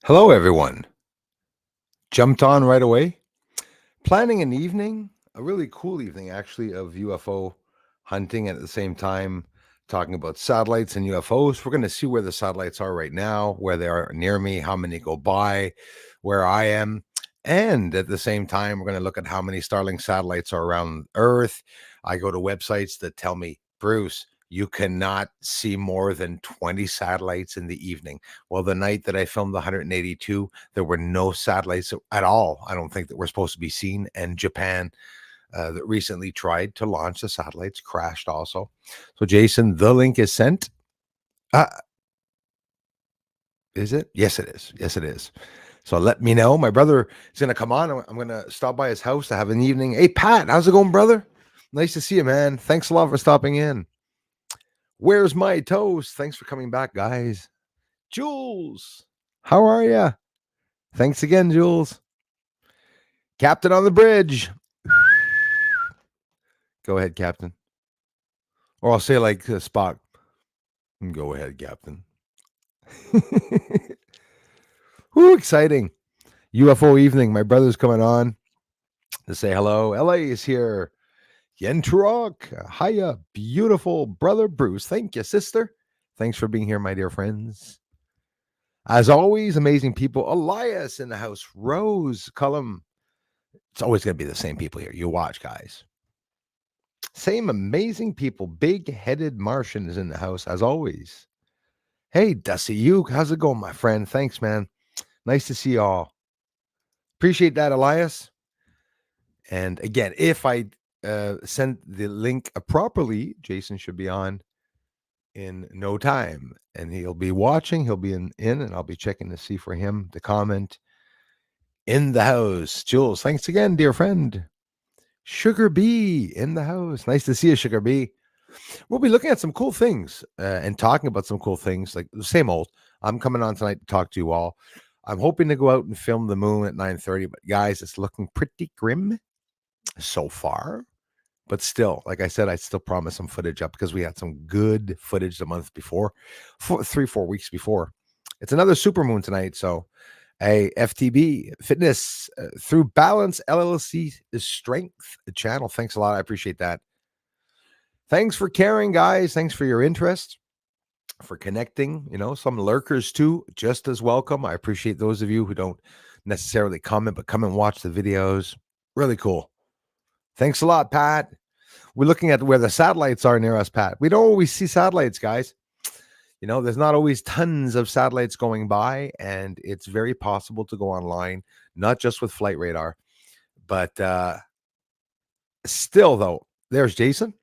Hello, everyone. Jumped on right away. Planning an evening, a really cool evening, actually, of UFO hunting, and at the same time, talking about satellites and UFOs. We're going to see where the satellites are right now, where they are near me, how many go by, where I am. And at the same time, we're going to look at how many Starlink satellites are around Earth. I go to websites that tell me, Bruce, you cannot see more than 20 satellites in the evening. Well, the night that I filmed the 182, there were no satellites at all. I don't think that we're supposed to be seen. And Japan, that recently tried to launch the satellites, crashed also. So, Jason, the link is sent. Uh, is it? Yes, it is. Yes, it is. So let me know. My brother is going to come on. I'm going to stop by his house to have an evening. Hey, Pat, how's it going, brother? Nice to see you, man. Thanks a lot for stopping in. Where's my toast? Thanks for coming back, guys. Jules, how are you? Thanks again, Jules. Captain on the bridge. Go ahead, Captain. Or I'll say like Spock. Go ahead, Captain. Woo, exciting. UFO evening. My brother's coming on to say hello. LA is here. Yentrok. Hiya, beautiful brother Bruce. Thank you, sister. Thanks for being here, my dear friends. As always, amazing people. Elias in the house. Rose, Cullum. It's always going to be the same people here. You watch, guys. Same amazing people. Big-headed Martian is in the house, as always. Hey, Dusty Uke. How's it going, my friend? Thanks, man. Nice to see y'all. Appreciate that, Elias. And again, if I send the link properly, Jason should be on in no time. And he'll be watching. He'll be in and I'll be checking to see for him to comment in the house. Jules, thanks again, dear friend. Sugar Bee in the house. Nice to see you, Sugar Bee. We'll be looking at some cool things and talking about some cool things, like the same old. I'm coming on tonight to talk to you all. I'm hoping to go out and film the moon at 9:30, but guys, it's looking pretty grim so far. But still, like I said, I still promise some footage up because we had some good footage the month before, 4 weeks before. It's another super moon tonight, so a FTB Fitness through Balance LLC Strength channel. Thanks a lot. I appreciate that. Thanks for caring, guys. Thanks for your interest, for connecting. You know, some lurkers too, just as welcome. I appreciate those of you who don't necessarily comment, but come and watch the videos. Really cool. Thanks a lot, Pat. We're looking at where the satellites are near us, Pat. We don't always see satellites, guys. You know, there's not always tons of satellites going by, and it's very possible to go online, not just with flight radar, but still, though, there's Jason.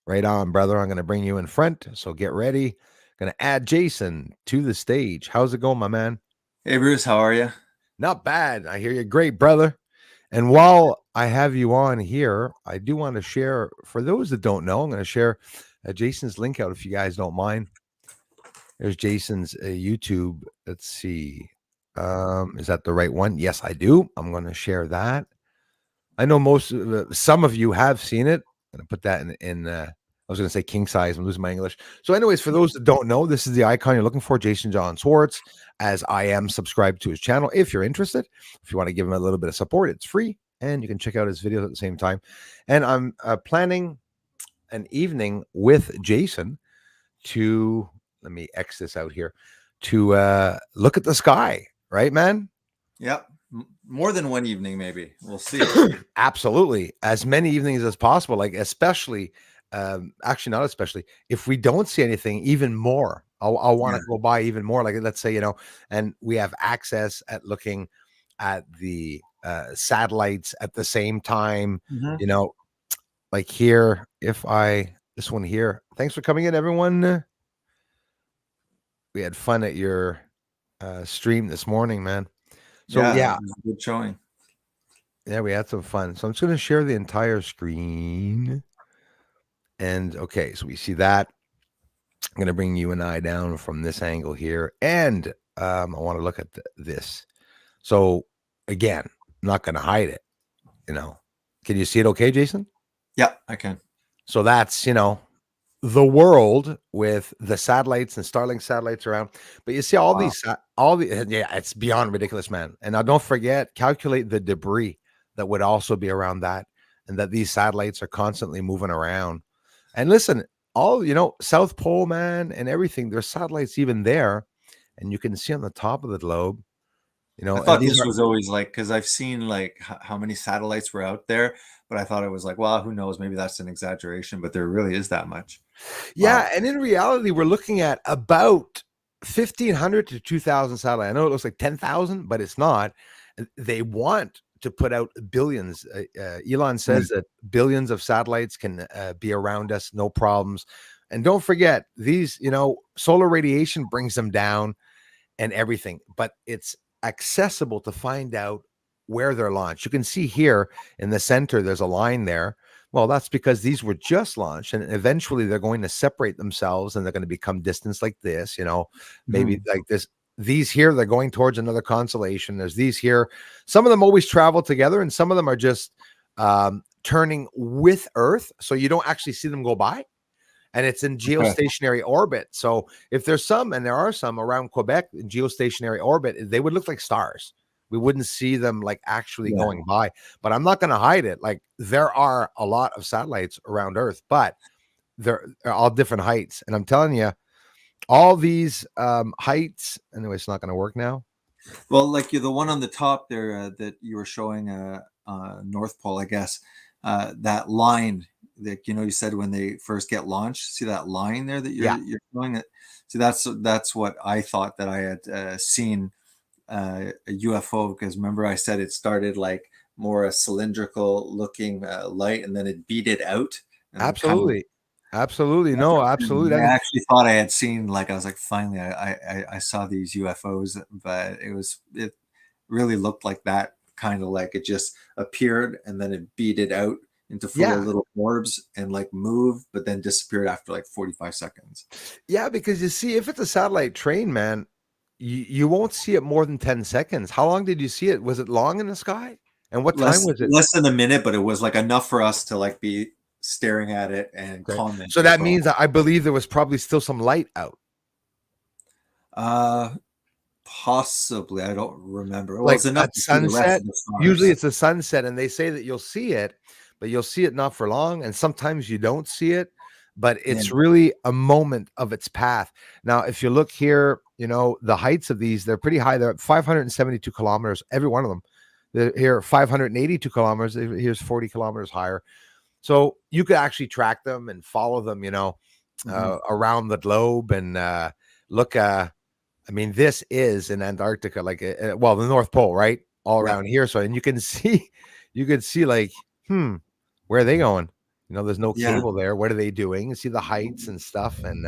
Right on, brother. I'm going to bring you in front, so get ready. Going to add Jason to the stage. How's it going, my man? Hey, Bruce, how are you? Not bad. I hear you. Great, brother. And while I have you on here, I do want to share, for those that don't know, I'm going to share Jason's link out if you guys don't mind. There's Jason's YouTube. Let's see. Is that the right one? Yes, I do. I'm going to share that. I know some of you have seen it. I'm going to put that in I was going to say king size. I'm losing my English. So anyways, for those that don't know, this is the icon you're looking for, Jason John Swartz, as I am subscribed to his channel. If you're interested, if you want to give him a little bit of support, it's free. And you can check out his videos at the same time. And I'm planning an evening with Jason to, let me X this out here, to look at the sky. Right, man? Yep. More than one evening, maybe. We'll see. Absolutely. As many evenings as possible, like especially, actually not especially, if we don't see anything, even more. I'll want to go by even more. Like, let's say, you know, and we have access at looking at the satellites at the same time, you know, like here, this one here. Thanks for coming in, everyone. We had fun at your stream this morning, man. So yeah, good showing. Yeah, we had some fun. So I'm just going to share the entire screen. And okay, so we see that. I'm going to bring you and I down from this angle here. And I want to look at this. So again, I'm not going to hide it. You know, can you see it okay, Jason? Yeah, I can. So that's, you know, the world with the satellites and Starlink satellites around. But you see all Wow. yeah, it's beyond ridiculous, man. And now don't forget, calculate the debris that would also be around that, and that these satellites are constantly moving around. And listen, South Pole, man, and everything, there's satellites even there, and you can see on the top of the globe, I and thought these this are was always like, because I've seen like how many satellites were out there, but I thought it was like, well, who knows? Maybe that's an exaggeration, but there really is that much. Wow. yeah, and in reality, we're looking at about 1,500 to 2,000 satellites. I know it looks like 10,000, but it's not. They want to put out billions. Elon Right. says that billions of satellites can be around us, no problems. And don't forget, these, solar radiation brings them down and everything, but it's accessible to find out where they're launched. You can see here in the center, there's a line there. Well, that's because these were just launched, and eventually they're going to separate themselves and they're going to become distance like this, maybe Mhm. like this. These here, they're going towards another constellation. There's these here. Some of them always travel together, and some of them are just turning with Earth. So you don't actually see them go by, and it's in Okay. geostationary orbit. So if there's some, and there are some around Quebec in geostationary orbit, they would look like stars. We wouldn't see them like actually Yeah. going by. But I'm not going to hide it. Like, there are a lot of satellites around Earth, but they're all different heights. And I'm telling you, all these heights. Anyway, it's not going to work now. Well, like the one on the top there that you were showing, North Pole, I guess, that line that you said when they first get launched. See that line there that Yeah, you're showing it. See, that's what I thought that I had seen a UFO, because remember I said it started like more a cylindrical looking light, and then it beat it out and kind of. absolutely, absolutely. No, absolutely. I actually thought I had seen, like, I was like, finally, I saw these UFOs, but it really looked like that, kind of like it just appeared and then it beat it out into full of Yeah, little orbs and like moved, but then disappeared after like 45 seconds. yeah. Because you see, if it's a satellite train, man, you won't see it more than 10 seconds. How long did you see it? Was it long in the sky? And what time was it? Less than a minute, but it was like enough for us to like be staring at it and Okay. So commenting that about. means that I believe there was probably still some light out. Uh, Possibly, I don't remember. Well, Like it's enough at to see the rest sunset. of the Usually stars. it's a sunset, and they say that you'll see it, but you'll see it not for long. And sometimes you don't see it, but Yeah. it's really a moment of its path. Now, if you look here, the heights of these, they're pretty high. They're at 572 kilometers, every one of them. They're here 582 kilometers. Here's 40 kilometers higher. So you could actually track them and follow them, Mhm. around the globe and look. I mean, this is in Antarctica, like, well, the North Pole, right? All Yeah. around here. So, and you can see, like, where are they going? There's no Yeah. cable there. What are they doing? You see the heights and stuff. And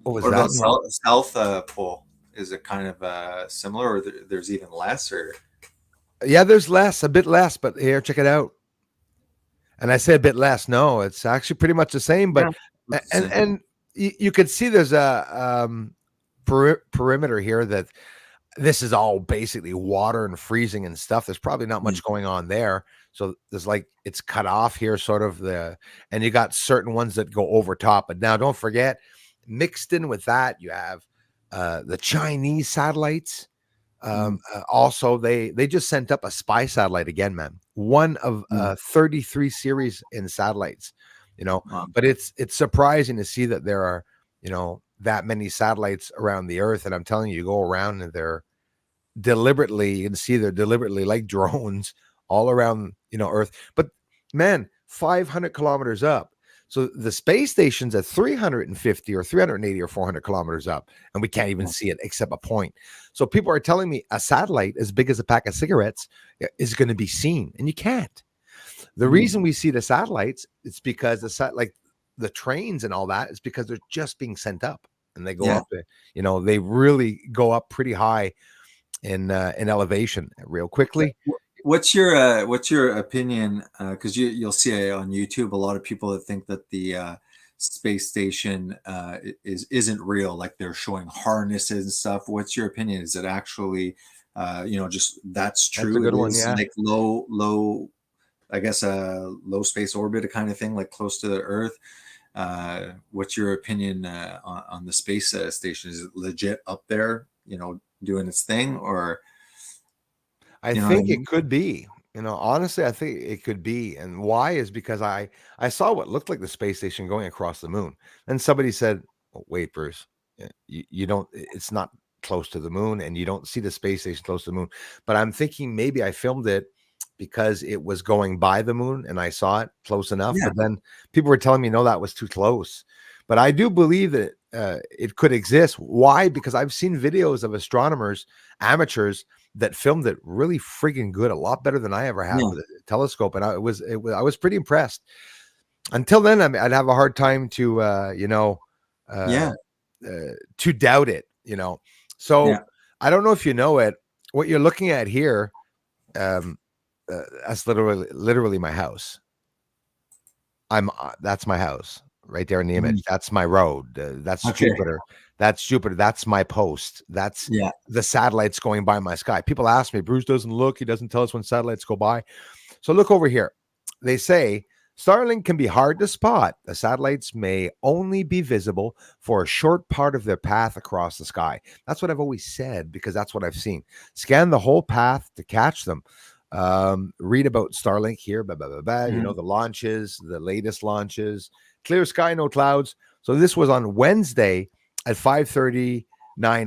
what was What that? about South Pole? Is it kind of similar, or there's even less? Or Yeah, there's less, a bit less, but here, check it out. And I say a bit less. No, it's actually pretty much the same. yeah, But looks the and same. and you could see there's a perimeter here that this is all basically water and freezing and stuff. There's probably not Mm. much going on there. So there's like it's cut off here, sort of and you got certain ones that go over top. But now don't forget, mixed in with that, you have the Chinese satellites. Mhm. Also, they just sent up a spy satellite again, man. One of Yeah. 33 series in satellites, Wow. but it's surprising to see that there are, that many satellites around the Earth. And I'm telling you, you go around and you can see they're deliberately like drones all around, Earth. But man, 500 kilometers up. So the space station's at 350 or 380 or 400 kilometers up, and we can't even see it except a point. So people are telling me a satellite as big as a pack of cigarettes is going to be seen, and you can't. The Mm. reason we see the satellites, it's because like the trains and all that, is because they're just being sent up, and they go Yeah. up. They really go up pretty high in elevation real quickly. What's your opinion? Because you'll see on YouTube a lot of people that think that the space station isn't real, like they're showing harnesses and stuff. What's your opinion? Is it actually, just that's That's a true? It good one. is Yeah. like low I guess a low space orbit kind of thing, like close to the Earth. What's your opinion on the space station? Is it legit up there, doing its thing, or I you know what I think it mean? could be. Honestly, I think it could be. And why is because I saw what looked like the space station going across the moon. And somebody said, "Oh, wait, Bruce, you don't. It's not close to the moon, and you don't see the space station close to the moon." But I'm thinking maybe I filmed it because it was going by the moon, and I saw it close enough. Yeah, But then people were telling me no, that was too close. But I do believe that it could exist. Why? Because I've seen videos of astronomers, amateurs that filmed it really freaking good, a lot better than I ever have yeah, with a telescope, and I was pretty impressed. Until then, I'd have a hard time to uh, yeah, to doubt it. So yeah. I don't know if you know it. What you're looking at here, um, that's literally my house. That's my house right there in the image. Mhm. That's my road. That's Okay. Jupiter. That's Jupiter. That's my post. That's Yeah, the satellites going by my sky. People ask me, Bruce doesn't look. He doesn't tell us when satellites go by. So look over here. They say Starlink can be hard to spot. The satellites may only be visible for a short part of their path across the sky. That's what I've always said because that's what I've seen. Scan the whole path to catch them. Read about Starlink here, blah, blah, blah, blah. mhm, The launches, the latest launches, clear sky, no clouds. So this was on Wednesday at 5:39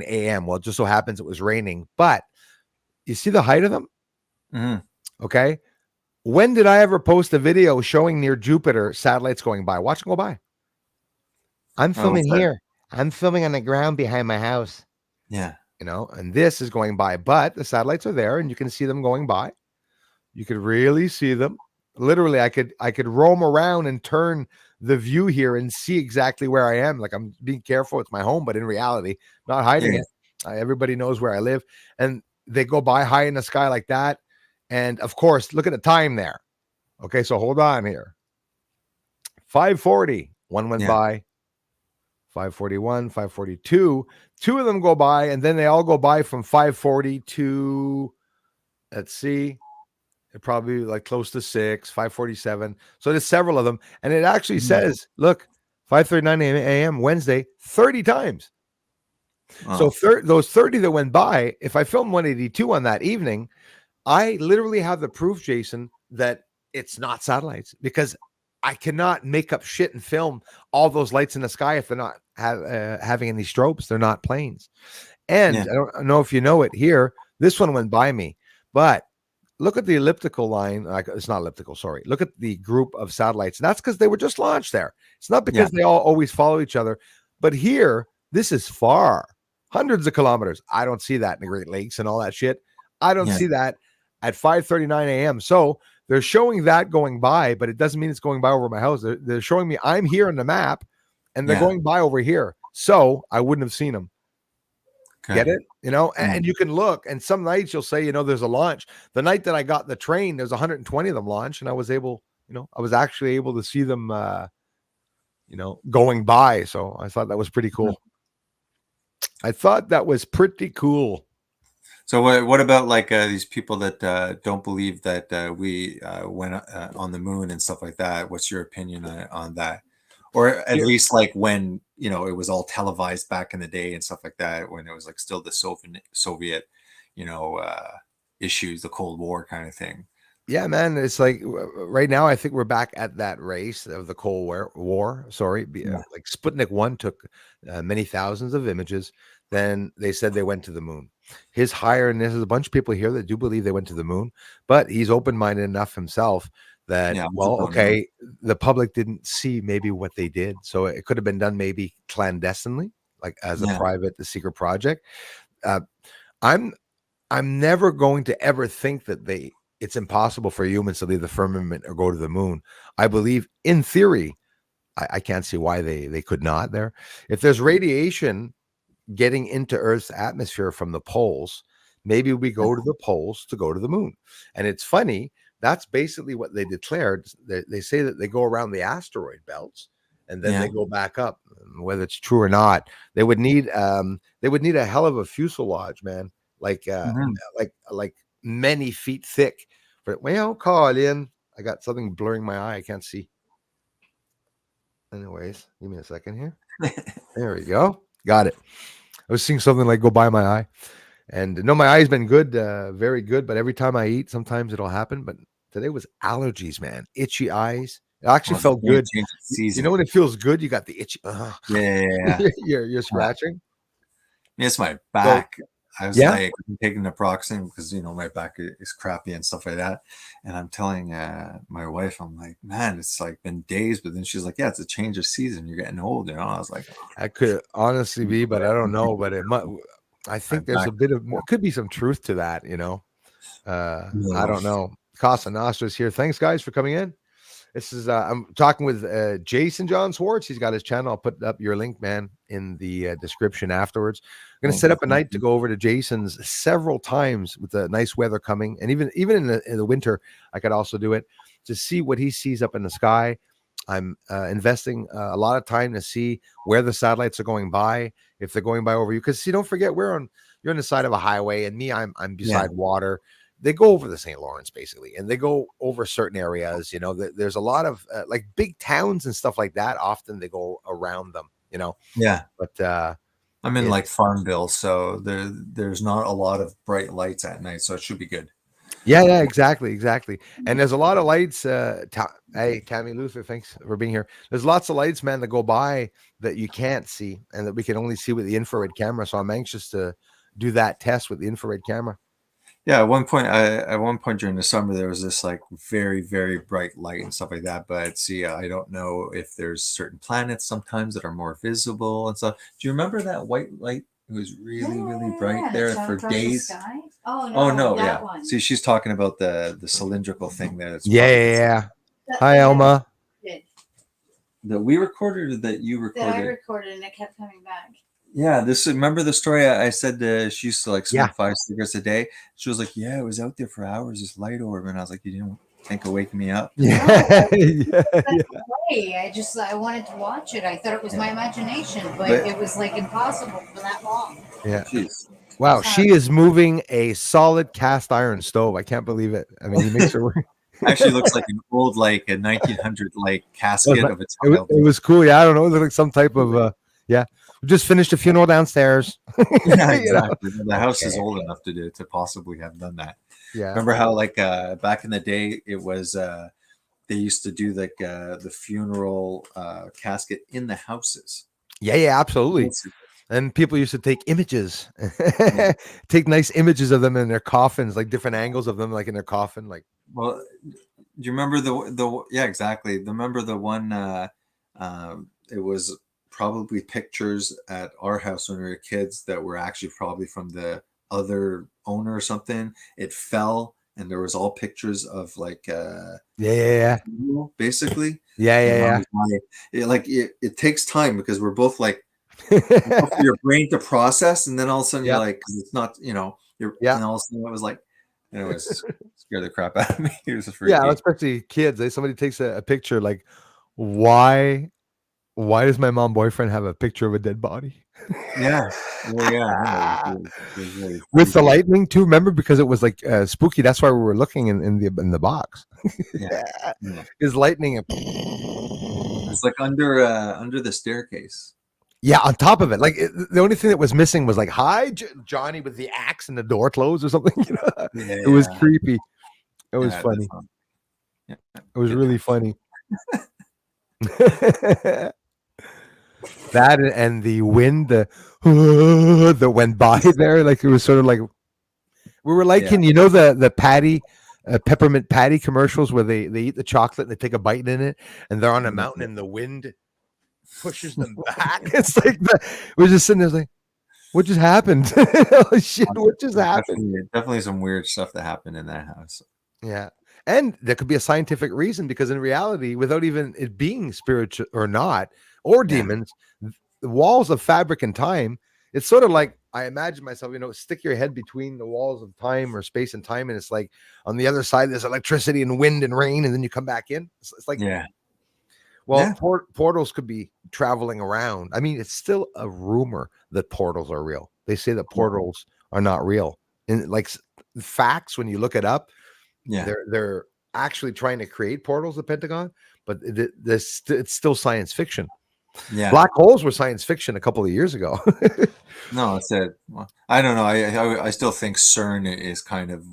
a.m. Well, it just so happens it was raining, but you see the height of them? mhm. Okay. When did I ever post a video showing near Jupiter satellites going by? Watch them go by. I'm Oh, what's filming that? here. I'm filming on the ground behind my house, Yeah, and this is going by, but the satellites are there and you can see them going by. You could really see them. Literally, I could roam around and turn the view here and see exactly where I am. Like I'm being careful. It's my home, but in reality, not hiding yeah, it. Everybody knows where I live, and they go by high in the sky like that. And of course, look at the time there. Okay, so hold on here. 5:40. One went yeah, by. 5:41, 5:42. Two of them go by, and then they all go by from 5:40 to, let's see, it probably like close to 6, 5:47. So there's several of them. And it actually mhm. says, look, 5:39 a.m. Wednesday, 30 times. So Oh, those 30 that went by, if I filmed 182 on that evening, I literally have the proof, Jason, that it's not satellites because I cannot make up shit and film all those lights in the sky if they're not having any strobes. They're not planes. And yeah, I don't know if you know it here. This one went by me, but look at the elliptical line. Like it's not elliptical. Sorry. Look at the group of satellites. And that's because they were just launched there. It's not yeah, because they all always follow each other. But here, this is far, hundreds of kilometers. I don't see that in the Great Lakes and all that shit. I don't yeah, see that at 5:39 a.m. So they're showing that going by, but it doesn't mean it's going by over my house. They're showing me I'm here on the map, and they're yeah. going by over here. So I wouldn't have seen them. Get Okay. it? Yeah, And you can look, and some nights you'll say, there's a launch. The night that I got the train, there's 120 of them launch, and I was able, I was actually able to see them, going by. So I thought that was pretty mhm. cool. I thought that was pretty cool. So what about like these people that don't believe that we went on the moon and stuff like that? What's your opinion on that? Or at Here, least like when it was all televised back in the day and stuff like that, when it was like still the Soviet you know uh, issues, the Cold War kind of thing. yeah, man. It's like right now, I think we're back at that race of the Cold War. Sorry, Yeah, like Sputnik 1 took many thousands of images. Then they said they went to the moon. His higher, and there's a bunch of people here that do believe they went to the moon, but he's open minded enough himself that, yeah, well, I don't know. okay, the public didn't see maybe what they did. So it could have been done maybe clandestinely, like as a Yeah, private, the secret project. Uh, I'm I'm never going to ever think that it's impossible for humans to leave the firmament or go to the moon. I believe in theory, I can't see why they could not there. If there's radiation getting into Earth's atmosphere from the poles, maybe we yeah, go to the poles to go to the moon. And it's funny, that's basically what they declared. They say that they go around the asteroid belts and then yeah, they go back up. Whether it's true or not, they would need a hell of a fuselage, man, like mhm, like many feet thick. But well, Colin, I got something blurring my eye. I can't see. Anyways, give me a second here. There we go. Got it. I was seeing something like go by my eye. And no, my eye's been good, very good. But every time I eat, sometimes it'll happen. But today was allergies, man. Itchy eyes. It actually Well, it's felt going to good. change the You season. know when it feels good? You got the itchy. Yeah. You're scratching. It's my So back. I was yeah, like taking naproxen because my back is crappy and stuff like that. And I'm telling my wife, I'm like, man, it's like been days. But then she's like, yeah, it's a change of season. You're getting old. I was like, that could honestly be, but I don't know. But it might. I my think there's back. a bit of could be some truth to that. I don't know. Casa Nostra's here. Thanks, guys, for coming in. This is I'm talking with Jason John Swartz. He's got his channel. I'll put up your link, man, in the description afterwards. I'm gonna set up a night to go over to Jason's several times with the nice weather coming, and even in the winter, I could also do it to see what he sees up in the sky. I'm investing a lot of time to see where the satellites are going by, if they're going by over you. Because don't forget, you're on the side of a highway, and me, I'm beside water. They go over the St. Lawrence basically, and they go over certain areas. There's a lot of like big towns and stuff like that. Often they go around them. Yeah. But I'm in like Farmville, so there's not a lot of bright lights at night, so it should be good. yeah, exactly. And there's a lot of lights. Hey, Tammy Luther, thanks for being here. There's lots of lights, man, that go by that you can't see and that we can only see with the infrared camera. So I'm anxious to do that test with the infrared camera. Yeah, at one point during the summer, there was this like very, very bright light and stuff like that. But see, I don't know if there's certain planets sometimes that are more visible and stuff. Do you remember that white light? It was really, really bright there for days. Oh no, yeah. One. See, she's talking about the cylindrical thing there. Yeah. Hi, Elma. That we recorded or that you recorded? That I recorded and it kept coming back. Yeah, remember the story I said she used to like smoke 5 cigarettes a day? She was like, yeah, it was out there for hours, this light orb. And I was like, you didn't think of waking me up? Yeah. I wanted to watch it. I thought it was my imagination, but it was like impossible for that long. Yeah. Jeez. Wow, she is moving a solid cast iron stove. I can't believe it. I mean, he makes her work. Actually looks like an old, like a 1900 like casket of a child. It was cool. Yeah, I don't know. It looked like some type of We just finished a funeral downstairs. Yeah, exactly. The house is old enough to possibly have done that. Yeah. Remember how like back in the day it was they used to do like the funeral casket in the houses. Yeah, absolutely. And people used to take images, take nice images of them in their coffins, like different angles of them, like in their coffin. Like, well, do you remember the yeah, exactly. Remember the one? It was probably pictures at our house when we were kids that were actually probably from the other owner or something. It fell, and there was all pictures of like basically. Yeah. It takes time because we're both like. For your brain to process, and then all of a sudden you're like, it's not, and all of a sudden it was like, anyways, scared the crap out of me. It was especially kids. Somebody takes a picture, like, why does my boyfriend have a picture of a dead body? Yeah. With the lightning too. Remember, because it was like spooky. That's why we were looking in the box. Is lightning? It's like under the staircase. Yeah, on top of it, like the only thing that was missing was like, "Hi, Johnny," with the axe and the door closed or something. It was creepy. It was funny. It was really funny. That and the wind that went by there, like it was sort of like we were liking, the patty. Peppermint patty commercials where they eat the chocolate and they take a bite in it and they're on a mountain and the wind pushes them back. It's like we're just sitting there like, what just happened? Oh, shit, what just happened? Definitely some weird stuff that happened in that house. Yeah. And there could be a scientific reason because in reality, without even it being spiritual or not, or demons, the walls of fabric and time, it's sort of like I imagine myself, stick your head between the walls of time or space and time. And it's like on the other side, there's electricity and wind and rain. And then you come back in. It's like, portals could be traveling around. I mean, it's still a rumor that portals are real. They say that portals are not real. And like facts, when you look it up, they're actually trying to create portals, the Pentagon, but it's still science fiction. Yeah. Black holes were science fiction a couple of years ago. No, it's a. Well, I don't know. I still think CERN is kind of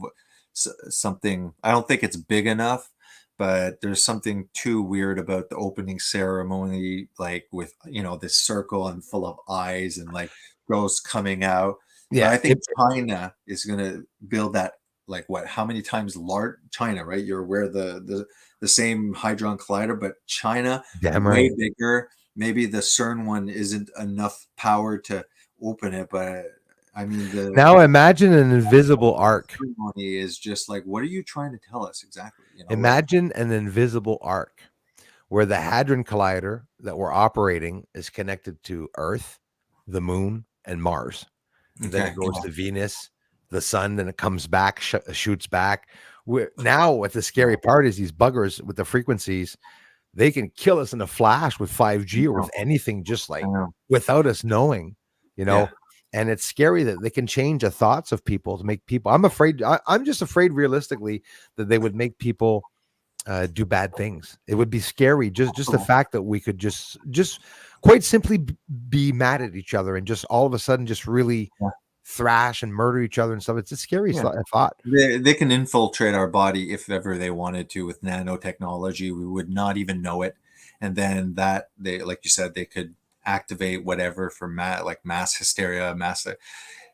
something. I don't think it's big enough, but there's something too weird about the opening ceremony, like with this circle and full of eyes and like ghosts coming out. But I think China is going to build that. Like what? How many times large China? Right? You're aware the same Hadron Collider, but China way bigger. Maybe the CERN one isn't enough power to open it, but I mean now imagine an invisible arc. Ceremony is just like, what are you trying to tell us exactly? Imagine an invisible arc where the Hadron Collider that we're operating is connected to Earth, the Moon, and Mars. And then it goes to Venus, the Sun, then it comes back, shoots back. Now what the scary part is, these buggers with the frequencies, they can kill us in a flash with 5G or with anything, just like without us knowing, and it's scary that they can change the thoughts of people to make people. I'm just afraid realistically that they would make people do bad things. It would be scary. Just the fact that we could just quite simply be mad at each other and just all of a sudden just really thrash and murder each other and stuff. It's a scary thought. They can infiltrate our body if ever they wanted to with nanotechnology. We would not even know it, and then that they, like you said, they could activate whatever for mass hysteria,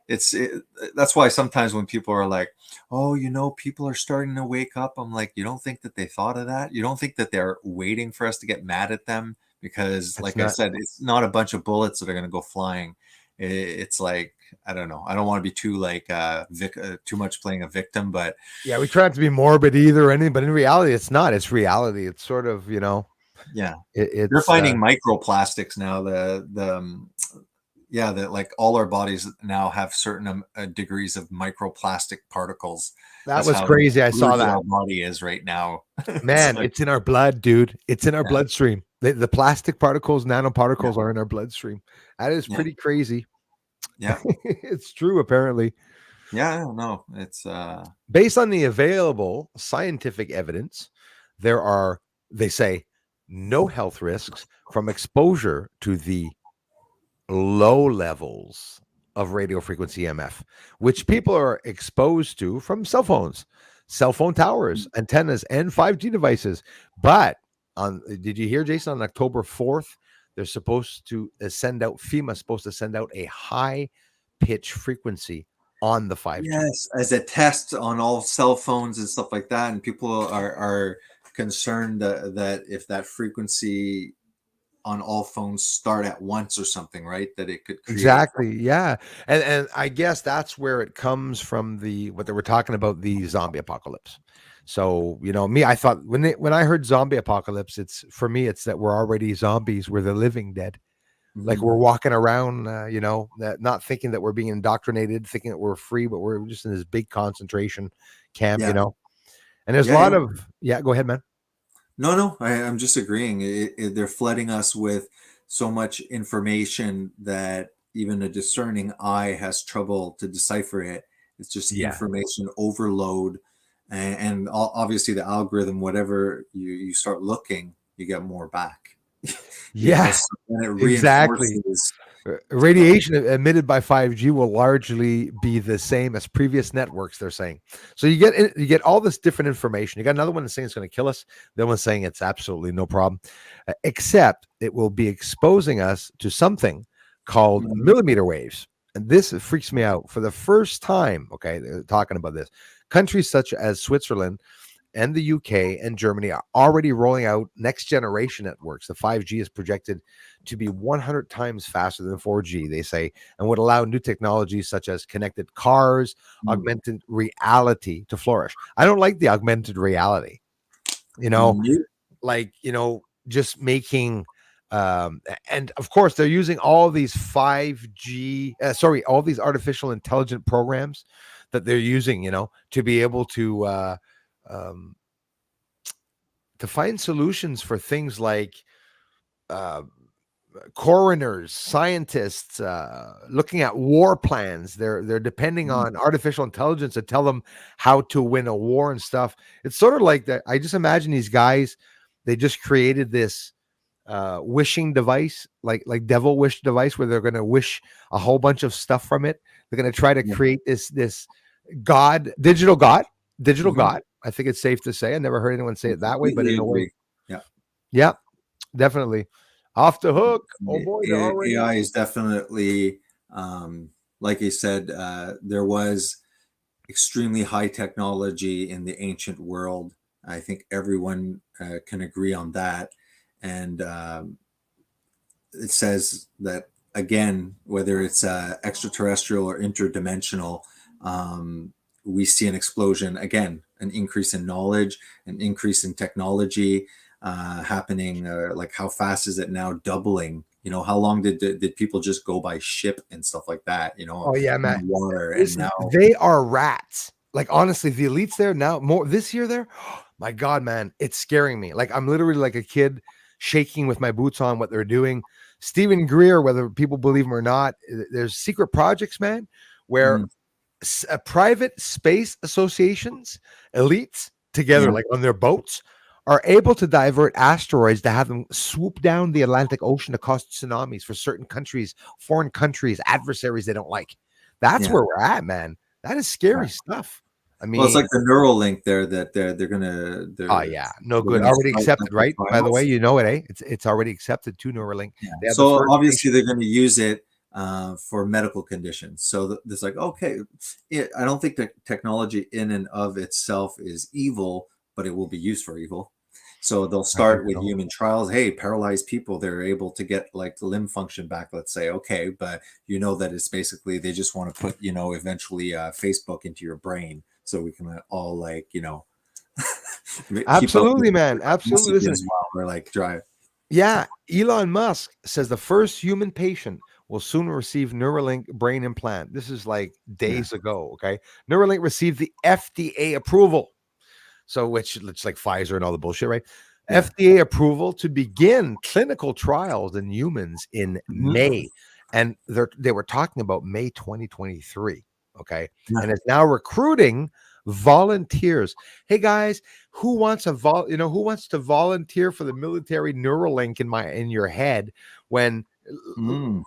that's why sometimes when people are like, oh, people are starting to wake up, I'm like, you don't think that they thought of that? You don't think that they're waiting for us to get mad at them? Because I said, it's not a bunch of bullets that are going to go flying. It's like, I don't know. I don't want to be too too much playing a victim, but we try not to be morbid either or anything, but in reality, it's not. It's reality. It's sort of, they're finding microplastics now. That like all our bodies now have certain degrees of microplastic particles. That was crazy. I saw that. Our body is right now. Man, it's in our blood, dude. It's in our bloodstream. The plastic particles, nanoparticles are in our bloodstream. That is pretty crazy. Yeah. It's true, apparently. Yeah, no, it's based on the available scientific evidence, there are, they say, no health risks from exposure to the low levels of radio frequency EMF, which people are exposed to from cell phones, cell phone towers, antennas, and 5G devices. But did you hear, Jason, on October 4th, they're supposed to send out, FEMA's supposed to send out a high pitch frequency on the 5G. Yes, as a test on all cell phones and stuff like that. And people are concerned that if that frequency on all phones start at once or something, right, that it could create. Exactly. Yeah. And I guess that's where it comes from, what they were talking about, the zombie apocalypse. So, me, I thought when I heard zombie apocalypse, it's that we're already zombies. We're the living dead. Like we're walking around, not thinking that we're being indoctrinated, thinking that we're free, but we're just in this big concentration camp, And there's a lot of, go ahead, man. No, I'm just agreeing. They're flooding us with so much information that even a discerning eye has trouble to decipher it. It's just information overload. And obviously the algorithm, whatever you start looking, you get more back. Exactly. Radiation emitted by 5G will largely be the same as previous networks, they're saying. So you get all this different information. You got another one that's saying it's going to kill us. The other one's saying it's absolutely no problem, except it will be exposing us to something called millimeter waves. And this freaks me out. For the first time, they're talking about this. Countries such as Switzerland and the UK and Germany are already rolling out next generation networks. The 5G is projected to be 100 times faster than 4G, they say, and would allow new technologies such as connected cars, augmented reality to flourish. I don't like the augmented reality, just making, and of course they're using all these 5G, all these artificial intelligent programs that they're using, to be able to find solutions for things like coroners, scientists, looking at war plans. They're depending on artificial intelligence to tell them how to win a war and stuff. It's sort of like that. I just imagine these guys, they just created this wishing device, like devil wish device, where they're going to wish a whole bunch of stuff from it. They're going to try to create this digital god. I think it's safe to say. I never heard anyone say it that way, but in a way, yeah, definitely off the hook. Oh boy, AI is definitely, like you said, there was extremely high technology in the ancient world. I think everyone can agree on that. And it says that, again, whether it's extraterrestrial or interdimensional, we see an explosion, again, an increase in knowledge, an increase in technology happening. Like, how fast is it now doubling? You know, how long did people just go by ship and stuff like that? You know, oh yeah, man, water. Listen, and now they are rats. Like, honestly, the elites there now, more this year there, my God, man, it's scaring me. Like, I'm literally like a kid shaking with my boots on what they're doing. Stephen Greer, whether people believe him or not, there's secret projects, man, where private space associations, elites together, like on their boats, are able to divert asteroids to have them swoop down the Atlantic Ocean to cause tsunamis for certain countries, foreign countries, adversaries they don't like. That's where we're at, man. That is scary stuff. I mean, well, it's like the Neuralink there that they're gonna. Oh yeah, no good. Already accepted, right? By the way, you know it, eh? It's already accepted to Neuralink. Yeah. So obviously they're going to use it for medical conditions. So there's like, okay, I don't think that technology in and of itself is evil, but it will be used for evil. So they'll start with human trials. Hey, paralyzed people, they're able to get like the limb function back, let's say. Okay, but you know that it's basically they just want to put, you know, eventually Facebook into your brain so we can all, like, you know, absolutely, man, absolutely. Listen, while we're like drive. Yeah, Elon Musk says the first human patient will soon receive Neuralink brain implant. This is like days ago. Okay, Neuralink received the FDA approval. So, which it's like Pfizer and all the bullshit, right? FDA approval to begin clinical trials in humans in May, and they were talking about May 2023. Okay, and it's now recruiting volunteers. Hey guys, who wants who wants to volunteer for the military Neuralink in your head? When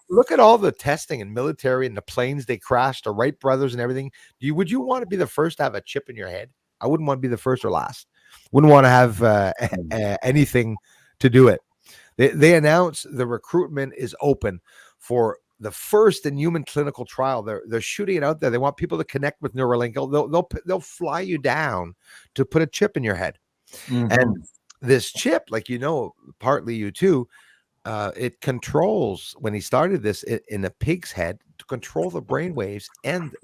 look at all the testing and military and the planes they crashed, the Wright brothers and everything. Would you want to be the first to have a chip in your head? I wouldn't want to be the first or last. Wouldn't want to have anything to do it. They announced the recruitment is open for the first in human clinical trial. They're shooting it out there. They want people to connect with Neuralink. They'll fly you down to put a chip in your head. And this chip, like, you know, partly you too, it controls, when he started this in a pig's head, to control the brain waves and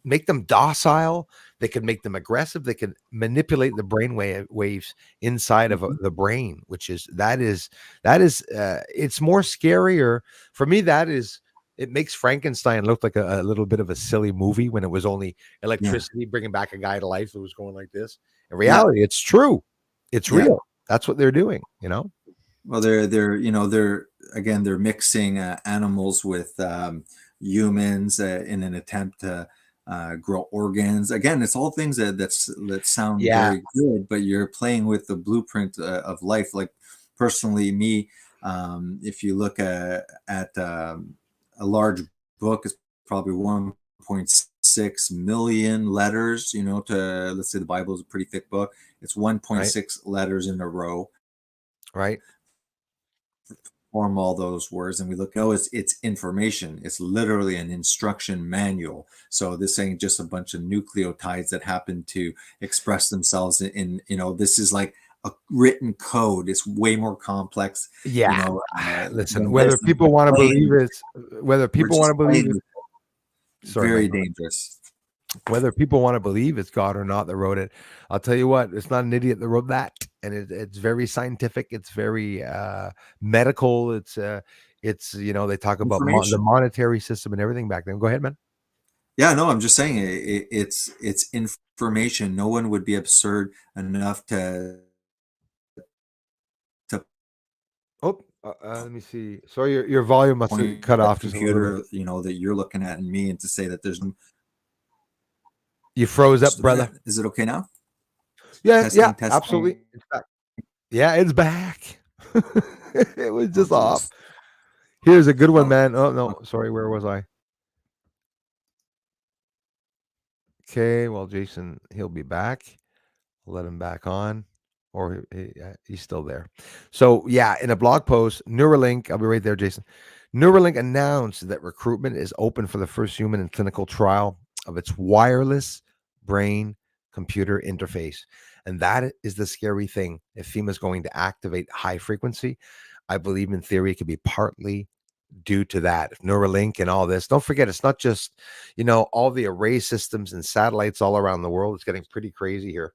make them docile. They can make them aggressive. They can manipulate the brain waves inside of the brain, which is it's more scarier for me. It makes Frankenstein look like a little bit of a silly movie when it was only electricity bringing back a guy to life that was going like this. In reality, it's true. It's real. That's what they're doing, you know? Well, they're mixing animals with humans in an attempt to grow organs. Again, it's all things that sound very good, but you're playing with the blueprint of life. Like, personally, me, if you look at a large book, it's probably 1.6 million letters. You know, to, let's say the Bible is a pretty thick book. It's 1.6 letters in a row. Right. Form all those words, and we look, it's information. It's literally an instruction manual. So this ain't just a bunch of nucleotides that happen to express themselves in this is like a written code. It's way more complex. Listen, whether people want to believe it's very dangerous. Whether people want to believe it's God or not that wrote it, I'll tell you what, it's not an idiot that wrote that. And it's very scientific. It's very medical. It's they talk about the monetary system and everything back then. Go ahead, man. Yeah, no, I'm just saying it's information. No one would be absurd enough to. Oh, Let me see. Sorry, your volume must have Point cut at off the just a little bit. computer, that you're looking at, and me, and to say that there's no. You froze up, Still there? brother. Is it okay now? Yeah, Testing, absolutely. testing. It's back. Yeah, it's back. It was Oh, just off. geez. Here's a good one, Oh, man. Oh no, sorry, where was I? Okay, well, Jason, he'll be back. I'll let him back on, or he's still there. So yeah, in a blog post, Neuralink, I'll be right there, Jason. Neuralink announced that recruitment is open for the first human and clinical trial of its wireless brain computer interface. And that is the scary thing. If FEMA is going to activate high frequency, I believe in theory it could be partly due to that. Neuralink and all this. Don't forget, it's not just, all the array systems and satellites all around the world. It's getting pretty crazy here.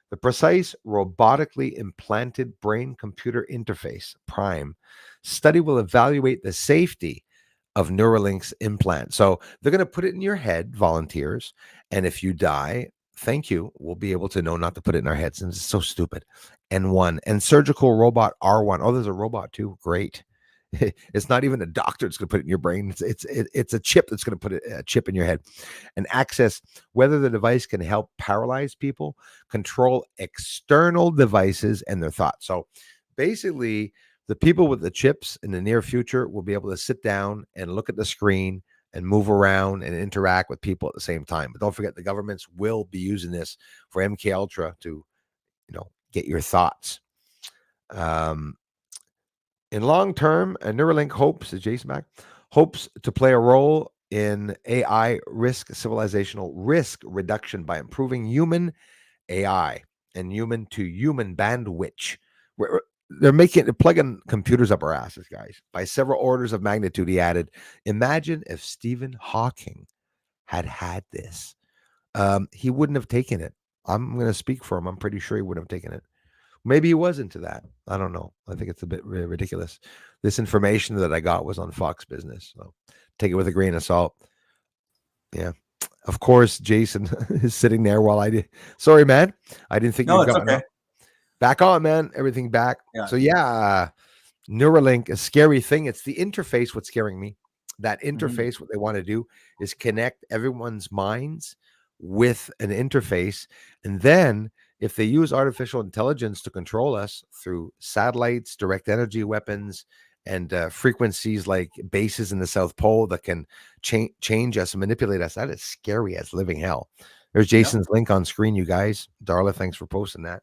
The precise robotically implanted brain computer interface, PRIME, study will evaluate the safety of Neuralink's implant. So they're going to put it in your head, volunteers. And if you die, thank you. We'll be able to know not to put it in our heads. And it's so stupid. N1 and surgical robot R1. Oh, there's a robot too. Great. It's not even a doctor that's going to put it in your brain. It's a chip that's going to put a chip in your head and access whether the device can help paralyze people, control external devices and their thoughts. So basically, the people with the chips in the near future will be able to sit down and look at the screen and move around and interact with people at the same time. But don't forget, the governments will be using this for MK Ultra to, get your thoughts. In long term, Neuralink hopes, is Jason back, hopes to play a role in AI civilizational risk reduction by improving human AI and human to human bandwidth. They're plugging computers up our asses, guys, by several orders of magnitude. He added, imagine if Stephen Hawking had this. He wouldn't have taken it. I'm going to speak for him. I'm pretty sure he wouldn't have taken it. Maybe he was into that. I don't know. I think it's a bit ridiculous. This information that I got was on Fox Business. So take it with a grain of salt. Yeah. Of course, Jason is sitting there while I did. Sorry, man. I didn't think No, you'd it's gotten okay. up. Back on, man. Everything back. Yeah. So yeah, Neuralink, a scary thing. It's the interface what's scaring me. That interface, what they want to do is connect everyone's minds with an interface. And then if they use artificial intelligence to control us through satellites, direct energy weapons, and frequencies like bases in the South Pole that can change us and manipulate us, that is scary as living hell. There's Jason's link on screen, you guys. Darla, thanks for posting that.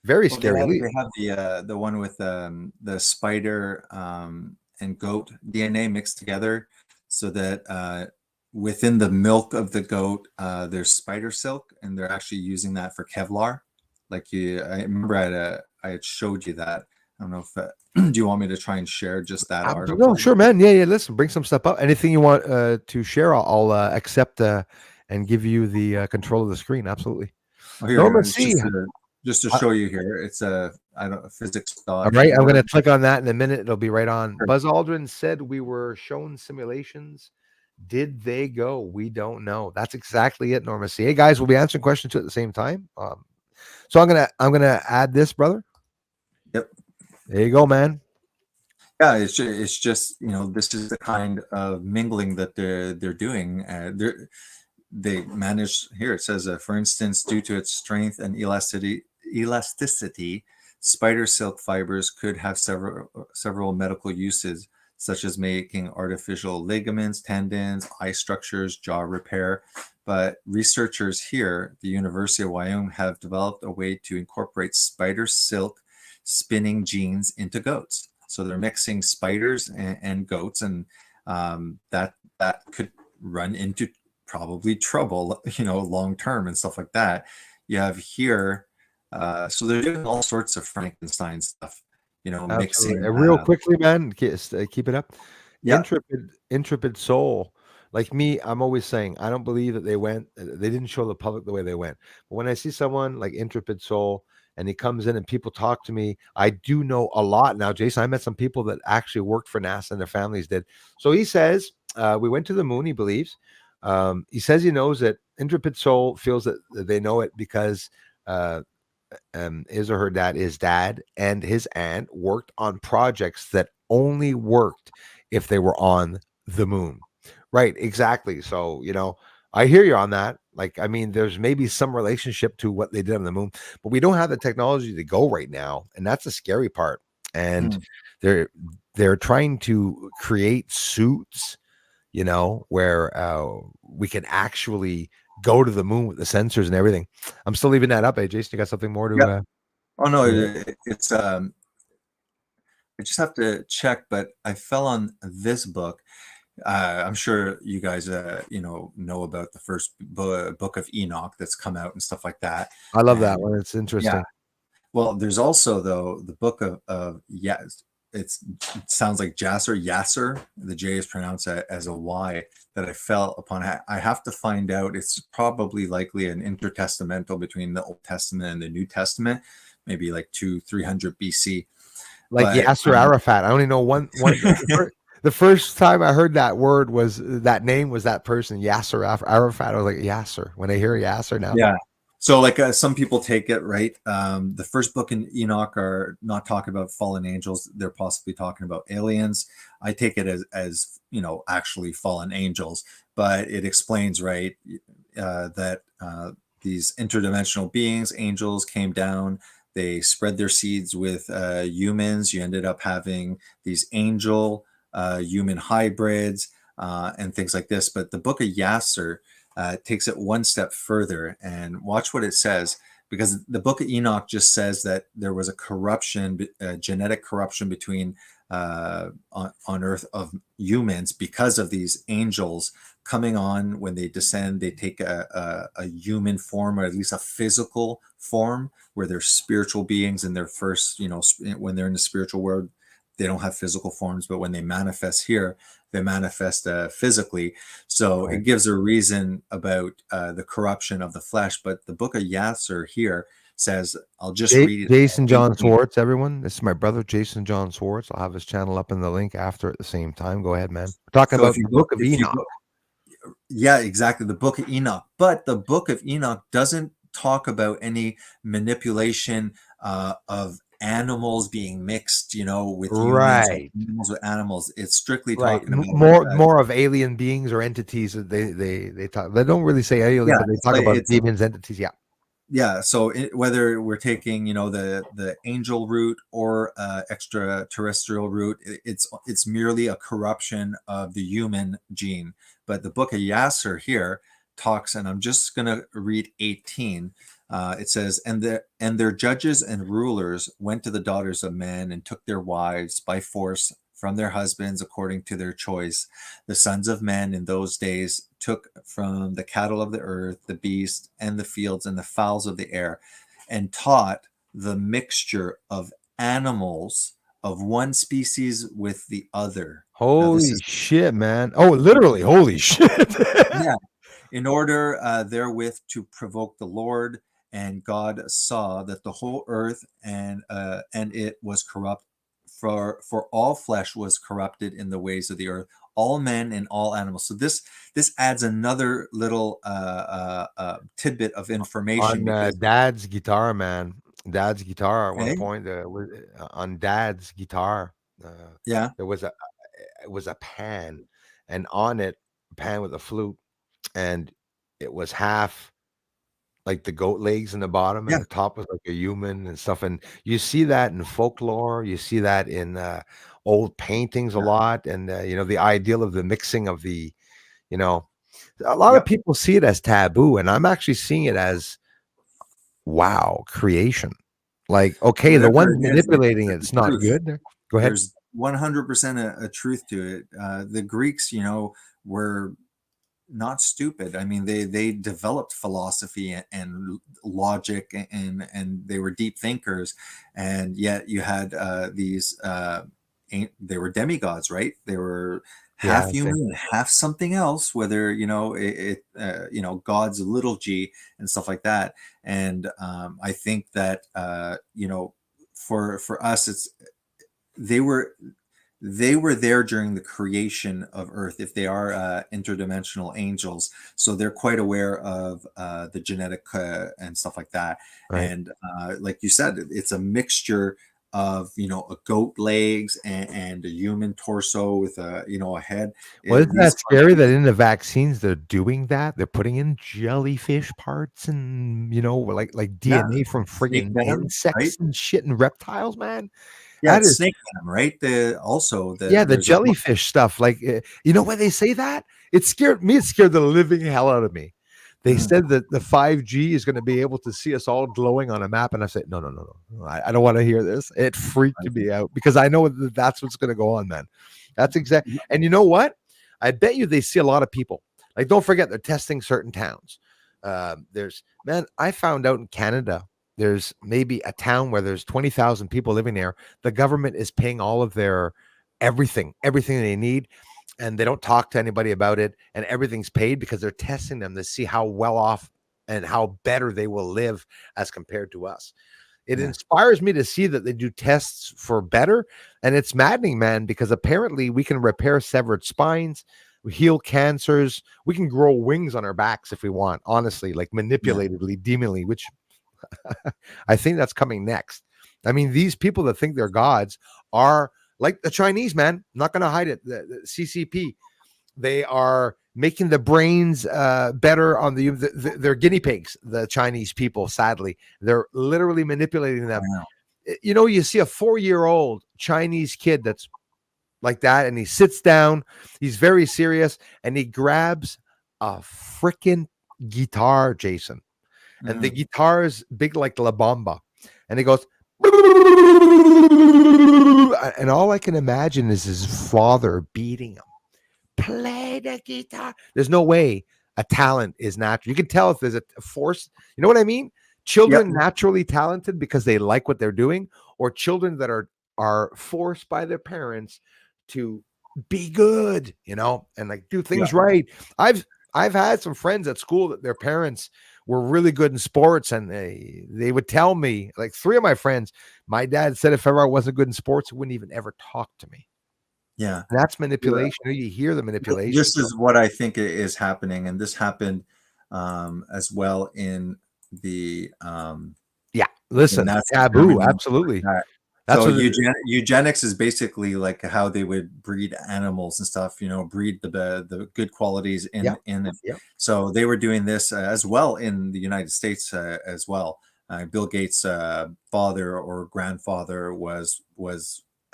Very scary. They have the one with the spider and goat DNA mixed together, so that within the milk of the goat, there's spider silk, and they're actually using that for Kevlar. I remember I had showed you that. I don't know if do you want me to try and share just that article? No, sure, man. Yeah. Listen, bring some stuff up. Anything you want to share, I'll accept and give you the control of the screen. Absolutely. Oh, here, just to show you here, it's a physics dog. All right, I'm going to click on that in a minute. It'll be right on. Sure. Buzz Aldrin said we were shown simulations. Did they go? We don't know. That's exactly it, Norma C. Hey guys, we'll be answering questions too at the same time. So I'm gonna add this, brother. Yep. There you go, man. Yeah, it's just this is the kind of mingling that they're doing. They manage here. It says, for instance, due to its strength and elasticity, spider silk fibers could have several medical uses, such as making artificial ligaments, tendons, eye structures, jaw repair. But researchers here, the University of Wyoming, have developed a way to incorporate spider silk spinning genes into goats. So they're mixing spiders and goats, and that could run into probably trouble, long term and stuff like that. You have here, so they're doing all sorts of Frankenstein stuff, mixing. Real quickly, man, keep it up. Yeah. Intrepid soul. Like me, I'm always saying I don't believe that they didn't show the public the way they went. But when I see someone like Intrepid Soul and he comes in and people talk to me, I do know a lot now. Jason, I met some people that actually worked for NASA and their families did. So he says we went to the moon. He believes. He says he knows that Intrepid Soul feels that they know it because his or her dad, his dad and his aunt worked on projects that only worked if they were on the moon. Right, exactly. So, I hear you on that. Like, I mean, there's maybe some relationship to what they did on the moon, but we don't have the technology to go right now, and that's the scary part. And Hmm. they're they're trying to create suits, where we can actually go to the moon with the sensors and everything. I'm still leaving that up. Hey, Jason, you got something more to? Yep. Oh no, Yeah. it's I just have to check, but I fell on this book. I'm sure you guys, know about the first book of Enoch that's come out and stuff like that. I love that And one. It's yeah, interesting. well, there's also though the book of it sounds like Yasser. The J is pronounced as a Y. That I fell upon. I have to find out. It's probably likely an intertestamental between the Old Testament and the New Testament, maybe like 300 BC. Like But Yasser Arafat. I only know one. The first time I heard that name was that person, Yasser Arafat. I was like, Yasser. When I hear Yasser now. yeah. So like some people take it, right? The first book in Enoch are not talking about fallen angels. They're possibly talking about aliens. I take it as actually fallen angels, but it explains, right, that these interdimensional beings, angels, came down. They spread their seeds with humans. You ended up having these angel human hybrids and things like this. But the book of Yasser takes it one step further, and watch what it says, because the book of Enoch just says that there was a corruption, genetic corruption between on earth of humans because of these angels coming on. When they descend, they take a human form, or at least a physical form, where they're spiritual beings in their first, when they're in the spiritual world, they don't have physical forms, but when they manifest here, they manifest physically. So Right. it gives a reason about the corruption of the flesh. But the book of Yasser here says, I'll just read Jason John 18. Swartz, everyone. This is my brother, Jason John Swartz. I'll have his channel up in the link after at the same time. Go ahead, man. We're talking So about the Book of Enoch. yeah, exactly, the book of Enoch. But the book of Enoch doesn't talk about any manipulation of animals being mixed, with humans, or Right. animals with animals. It's strictly Right. talking about More of alien beings or entities that they talk. They don't really say alien, yeah, but they it's talk like about demons, entities. Yeah. so whether we're taking the angel route or extraterrestrial route, it's merely a corruption of the human gene. But the book of Yasser here talks, and I'm just going to read 18. It says, and their judges and rulers went to the daughters of men and took their wives by force from their husbands according to their choice. The sons of men in those days took from the cattle of the earth, the beasts, and the fields, and the fowls of the air, and taught the mixture of animals of one species with the other. Now, this Holy is, shit, man. Oh, literally, holy shit. yeah, in order therewith to provoke the Lord. And God saw that the whole earth and it was corrupt, for all flesh was corrupted in the ways of the earth, all men and all animals. So this adds another little tidbit of information, On because Dad's guitar, man. Dad's guitar at one okay, point, on Dad's guitar, yeah, there was a pan, and on it, a pan with a flute, and it was half like the goat legs in the bottom, and yeah, the top was like a human and stuff. And you see that in folklore, you see that in old paintings a yeah, lot, and the ideal of the mixing of you know, a lot of yep. people see it as taboo, and I'm actually seeing it as wow, creation. Like, okay, the Whatever ones it is, manipulating there's it's not truth. good. Go ahead. There's 100% a truth to it. The Greeks, were not stupid. I mean, they developed philosophy and logic, and they were deep thinkers, and yet you had these they were demigods, right? They were Yeah, half human and half something else, whether God's little g and stuff like that. And I think that for us, they were they were there during the creation of Earth, if they are interdimensional angels. So they're quite aware of the genetic and stuff like that. Right. And like you said, it's a mixture of, a goat legs and a human torso with a head. Well, isn't These that scary that in the vaccines they're doing that? They're putting in jellyfish parts and like yeah, DNA from snake friggin' venom, right? insects and shit and reptiles, man. Yeah, That it's is snake venom, right? the There's a book. jellyfish stuff. Like, you know why they say that? It scared me. It scared the living hell out of me. They Mhm. said that the 5G is going to be able to see us all glowing on a map, and I said, no, no, no, no. I don't want to hear this. It freaked me out because I know that's what's going to go on, man. That's exact. And you know what? I bet you they see a lot of people. Like, don't forget, they're testing certain towns. I found out in Canada, there's maybe a town where there's 20,000 people living there. The government is paying all of their everything they need, and they don't talk to anybody about it, and everything's paid because they're testing them to see how well off and how better they will live as compared to us. It Yeah. inspires me to see that they do tests for better, and it's maddening, man, because apparently we can repair severed spines, we heal cancers, we can grow wings on our backs if we want, honestly, like manipulatively, demonly, which I think that's coming next. I mean, these people that think they're gods are like the Chinese, man. I'm not going to hide it. The CCP, they are making the brains better on they're guinea pigs. The Chinese people, sadly, they're literally manipulating them. Wow. You see a 4-year-old Chinese kid that's like that, and he sits down. He's very serious, and he grabs a freaking guitar, Jason. And the guitar is big like La Bamba. And he goes, and all I can imagine is his father beating him. Play the guitar. There's no way a talent is natural. You can tell if there's a force. You know what I mean? Children naturally talented because they like what they're doing, or children that are forced by their parents to be good, and like do things right. I've had some friends at school that their parents were really good in sports, and they would tell me, like 3 of my friends, my dad said if ever I wasn't good in sports, he wouldn't even ever talk to me. Yeah. And that's manipulation. You hear the manipulation. This is what I think is happening, and this happened as well in the listen, taboo, absolutely. So eugenics is basically like how they would breed animals and stuff, breed the good qualities in them. So they were doing this as well in the United States as well. Bill Gates' father or grandfather was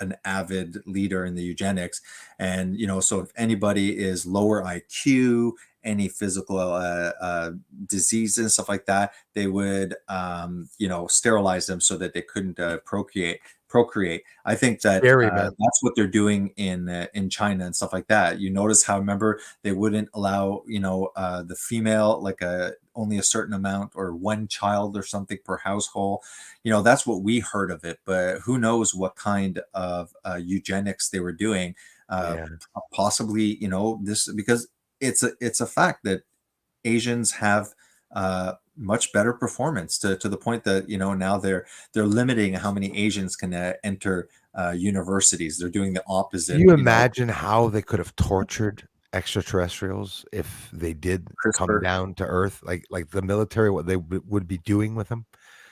an avid leader in the eugenics, and so if anybody is lower IQ, any physical diseases and stuff like that, they would sterilize them so that they couldn't procreate. I think that that's what they're doing in China and stuff like that. You notice how, remember, they wouldn't allow the female, like only a certain amount or one child or something per household. That's what we heard of it, but who knows what kind of eugenics they were doing. Possibly this, because it's a fact that Asians have much better performance to the point that now they're limiting how many Asians can enter universities. They're doing the opposite. Can you imagine how they could have tortured extraterrestrials if they did come down to Earth? Like the military, what they would be doing with them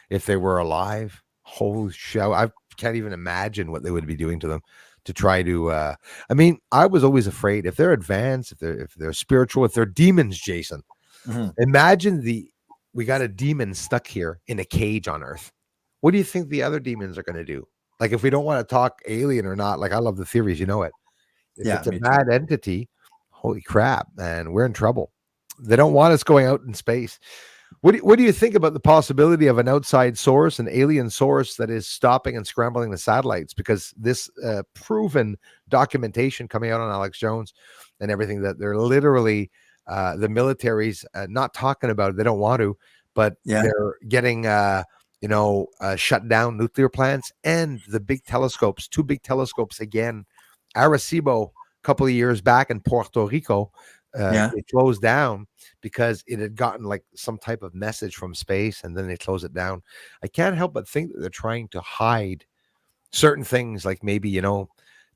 if they were alive? Holy shit! I can't even imagine what they would be doing to them to try to. I mean, I was always afraid if they're advanced, if they're spiritual, if they're demons, Jason. Imagine we got a demon stuck here in a cage on Earth. What do you think the other demons are going to do? Like, if we don't want to talk alien or not, like, I love the theories, it. If it's a bad entity, holy crap, man, we're in trouble. They don't want us going out in space. What do you think about the possibility of an outside source, an alien source that is stopping and scrambling the satellites? Because this proven documentation coming out on Alex Jones and everything, that they're literally the military's not talking about it. They don't want to, but they're getting shut down nuclear plants and the big telescopes, 2 big telescopes again. Arecibo, a couple of years back in Puerto Rico, it closed down because it had gotten like some type of message from space, and then they close it down. I can't help but think that they're trying to hide certain things, like maybe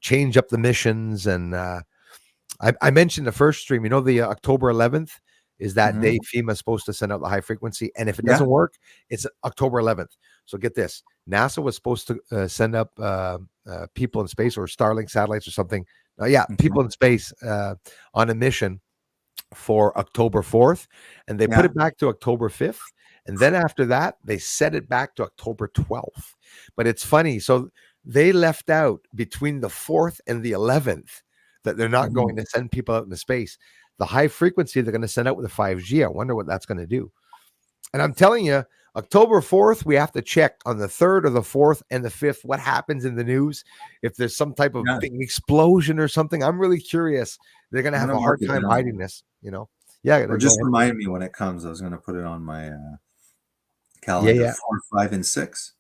change up the missions. And I mentioned the first stream, the October 11th is that Mhm. day FEMA is supposed to send out the high frequency. And if it Yeah. doesn't work, it's October 11th. So get this, NASA was supposed to send up people in space, or Starlink satellites or something. People in space on a mission for October 4th, and they put Yeah. it back to October 5th. And then after that, they set it back to October 12th. But it's funny. So they left out between the 4th and the 11th that they're not Mhm. going to send people out into space. The high frequency they're going to send out with the 5G. I wonder what that's going to do. And I'm telling you, October 4th, we have to check on the 3rd or the 4th and the 5th what happens in the news. If there's some type of Yeah. big explosion or something, I'm really curious. They're going to I'm have gonna a mark hard it time down. hiding this, Yeah, Or go just ahead. remind me when it comes. I was going to put it on my calendar. Yeah. 4, 5, and 6.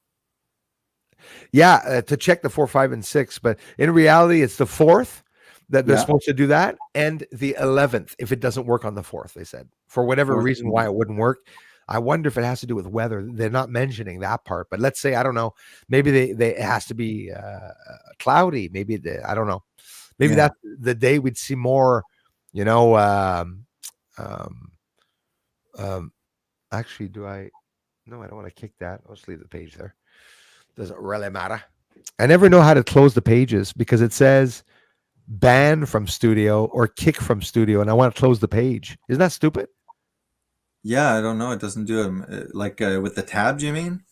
Yeah, to check the 4, 5, and 6. But in reality, it's the 4th that they're Yeah. supposed to do that, and the 11th if it doesn't work on the 4th. They said for whatever 4th. reason why it wouldn't work. I wonder if it has to do with weather. They're not mentioning that part, but let's say, I don't know, maybe it has to be cloudy. Maybe I don't know. Maybe Yeah. that's the day we'd see more. Actually, do I? No, I don't want to kick that. I'll just leave the page there. Doesn't really matter. I never know how to close the pages because it says ban from studio or kick from studio, and I want to close the page. Isn't that stupid? Yeah, I don't know. It doesn't do them like with the tabs. You mean?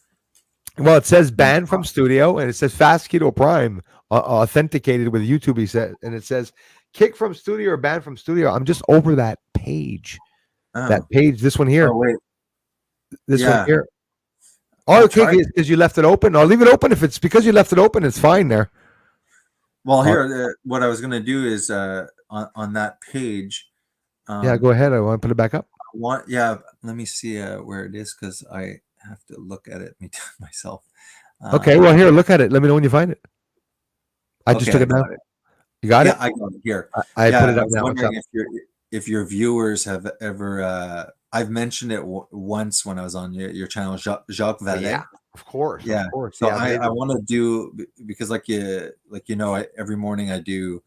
Well, it says ban from studio, and it says Fast Keto Prime authenticated with YouTube. He said, and it says kick from studio or ban from studio. I'm just over that page. That page. This one here. Oh wait. This Yeah. one here. I'll Oh, okay, try. because you left it open. I'll leave it open. If it's because you left it open, it's fine there. Well, here, what I was going to do is on that page. Yeah, go ahead. I want to put it back up. Let me see where it is because I have to look at it myself. Okay, well, here, look at it. Let me know when you find it. I just took it down. You got it? I got it here. I put it I up was now. wondering if your viewers have ever. I've mentioned it once when I was on your channel, Jacques Vallée. Yeah, of course. Yeah. Of course. So Yeah, I want to do, because every morning I do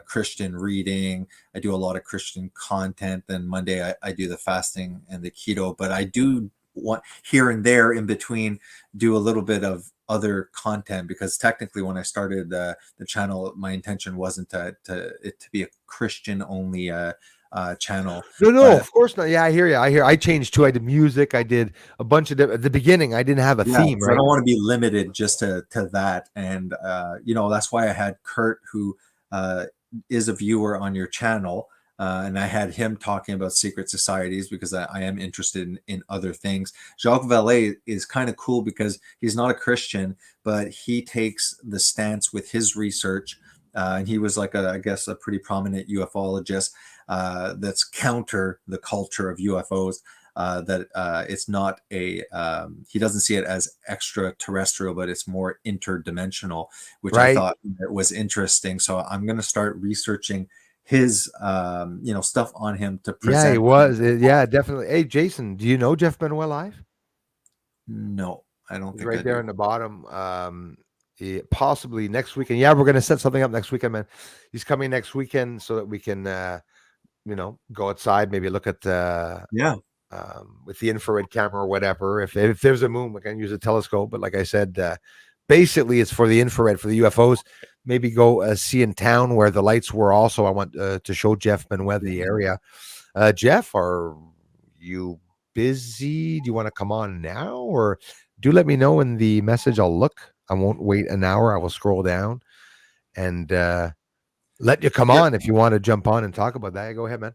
Christian reading. I do a lot of Christian content. Then Monday I do the fasting and the keto, but I do want here and there in between do a little bit of other content, because technically when I started the channel, my intention wasn't it to be a Christian only channel. No, of course not. Yeah, I hear you. I changed too. I did music. I did a bunch of at the beginning. I didn't have a theme, right? I don't want to be limited just to that. And that's why I had Kurt, who is a viewer on your channel, and I had him talking about secret societies because I am interested in other things. Jacques Vallée is kind of cool because he's not a Christian, but he takes the stance with his research, and he was like I guess a pretty prominent ufologist that's counter the culture of UFOs. That it's not he doesn't see it as extraterrestrial, but it's more interdimensional, which I thought was interesting. So I'm going to start researching his stuff on him to present. Yeah, he was. Yeah, definitely. Hey, Jason, do you know Jeff Benoit live? No, I don't think right there in the bottom. Possibly next weekend. Yeah, we're going to set something up next weekend, man. He's coming next weekend so that we can go outside, maybe look at with the infrared camera or whatever. If there's a moon, we can use a telescope. But like I said, basically it's for the infrared, for the UFOs. Maybe go see in town where the lights were also. I want to show Jeff Benoit the area. Jeff, are you busy? Do you want to come on now? Or do let me know in the message. I'll look. I won't wait an hour. I will scroll down and let you come on if you want to jump on and talk about that. Go ahead, man.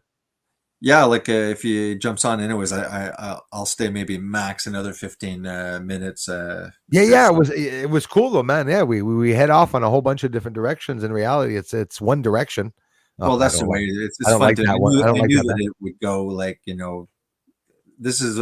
Yeah, like if he jumps on anyways, I'll stay maybe max another 15 minutes. It was cool though, man. Yeah, we head off on a whole bunch of different directions. In reality, it's one direction. Well, that's the way. It's fun. I knew that it would go like, this is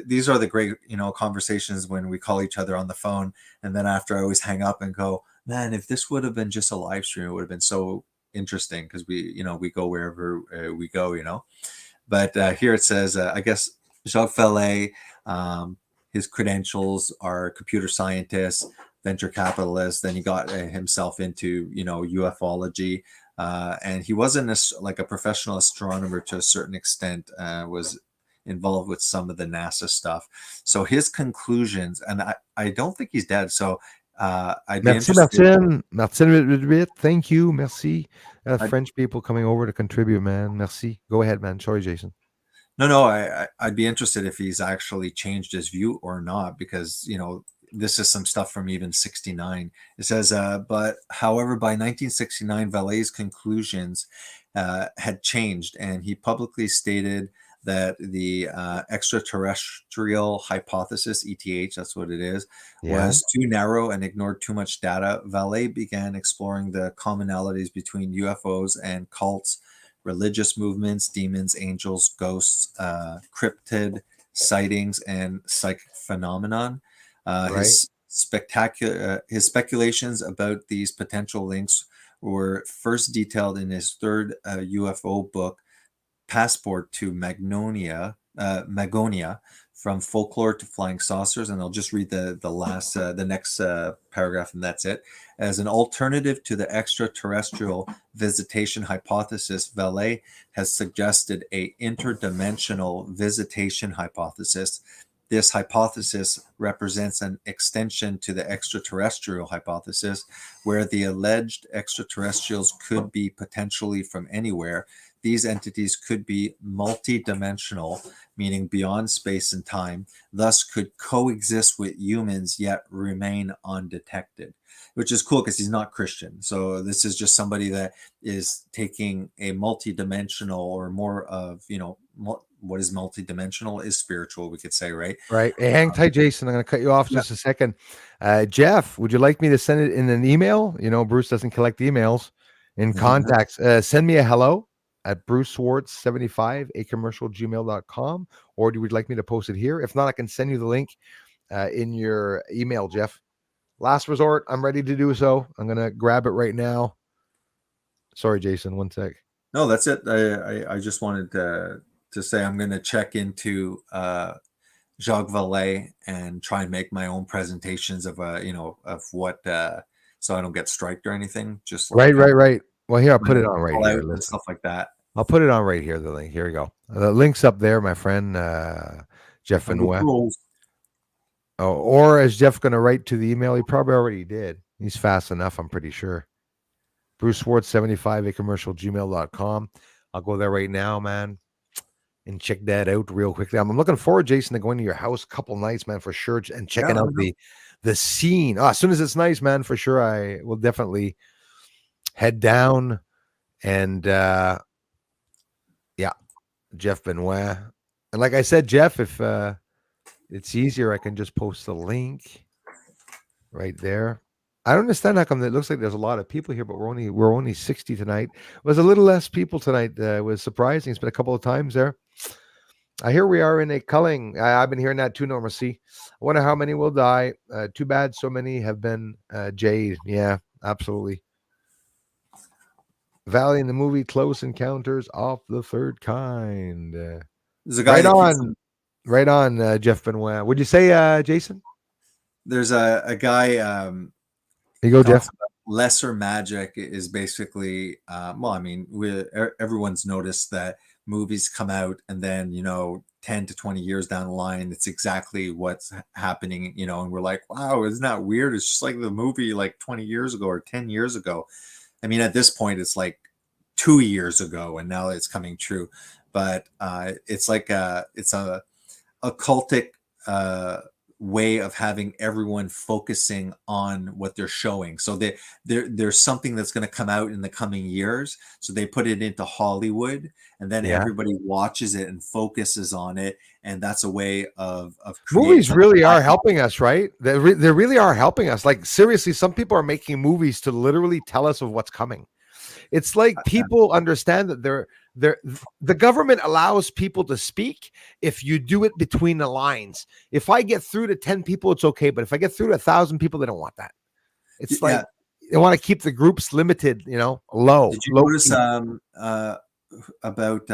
these are the great conversations when we call each other on the phone, and then after I always hang up and go, man, if this would have been just a live stream, it would have been so interesting, because we go wherever we go. But here it says, I guess Jacques Vallée, his credentials are computer scientist, venture capitalist. Then he got himself into, ufology. And he wasn't like a professional astronomer to a certain extent, was involved with some of the NASA stuff. So his conclusions, and I don't think he's dead. So I'd be Merci, interested. Martin. Thank you. Merci. French people coming over to contribute, man. Merci. Go ahead, man. Sorry, Jason. No, I'd be interested if he's actually changed his view or not, because, this is some stuff from even 69. It says, but however, by 1969, Vallée's conclusions had changed, and he publicly stated that the extraterrestrial hypothesis, ETH, that's what it is, was too narrow and ignored too much data. Vallée began exploring the commonalities between UFOs and cults, religious movements, demons, angels, ghosts, cryptid sightings, and psychic phenomenon. His speculations about these potential links were first detailed in his third UFO book, Passport to Magonia, from folklore to flying saucers. And I'll just read the next paragraph, and that's it. As an alternative to the extraterrestrial visitation hypothesis, Vallée has suggested a interdimensional visitation hypothesis. This hypothesis represents an extension to the extraterrestrial hypothesis, where the alleged extraterrestrials could be potentially from anywhere. These entities could be multidimensional, meaning beyond space and time, thus could coexist with humans yet remain undetected, which is cool because he's not Christian. So this is just somebody that is taking a multidimensional, or more of, what is multidimensional is spiritual, we could say, right? Right. Hey, hang tight, Jason. I'm going to cut you off just a second. Jeff, would you like me to send it in an email? Bruce doesn't collect emails. In contacts, send me a hello at Bruce Swartz 75 gmail.com, or would you like me to post it here? If not, I can send you the link in your email, Jeff. Last resort, I'm ready to do so. I'm going to grab it right now. Sorry, Jason, one sec. No, that's it. I just wanted to say I'm going to check into Jacques Vallée and try and make my own presentations of of what, so I don't get striked or anything. Just like, right. Well, here, I'll put it on right here. And stuff like that. I'll put it on right here. The link. Here we go. The link's up there, my friend Jeff Benoit. Oh, or is Jeff going to write to the email? He probably already did. He's fast enough, I'm pretty sure. Bruce Swartz 75 gmail.com. I'll go there right now, man, and check that out real quickly. I'm looking forward, Jason, to going to your house a couple nights, man, for sure, and checking out the scene. As soon as it's nice, man, for sure, I will definitely head down. And Jeff Benoit. And like I said, Jeff, if it's easier, I can just post the link right there. I don't understand how come it looks like there's a lot of people here, but we're only 60 tonight. It was a little less people tonight. It was surprising. It's been a couple of times there. I hear we are in a culling. I've been hearing that too, Norma C. I wonder how many will die. Too bad so many have been jade. Yeah, absolutely. Valley in the movie Close Encounters of the Third Kind. There's a guy right on, Jeff Benoit. Would you say, Jason? There's a guy. Here you go, Jeff. Lesser magic is basically, everyone's noticed that movies come out and then, 10 to 20 years down the line, it's exactly what's happening, and we're like, wow, isn't that weird? It's just like the movie like 20 years ago or 10 years ago. I mean, at this point, it's like 2 years ago, and now it's coming true. But it's like it's a occultic way of having everyone focusing on what they're showing. So there's something that's going to come out in the coming years. So they put it into Hollywood, and then everybody watches it and focuses on it. And that's a way of movies really are helping us, right? They really are helping us. Like, seriously, some people are making movies to literally tell us of what's coming. It's like people understand that the government allows people to speak if you do it between the lines. If I get through to 10 people, it's okay. But if I get through to 1,000 people, they don't want that. It's like they want to keep the groups limited, low. Did you notice about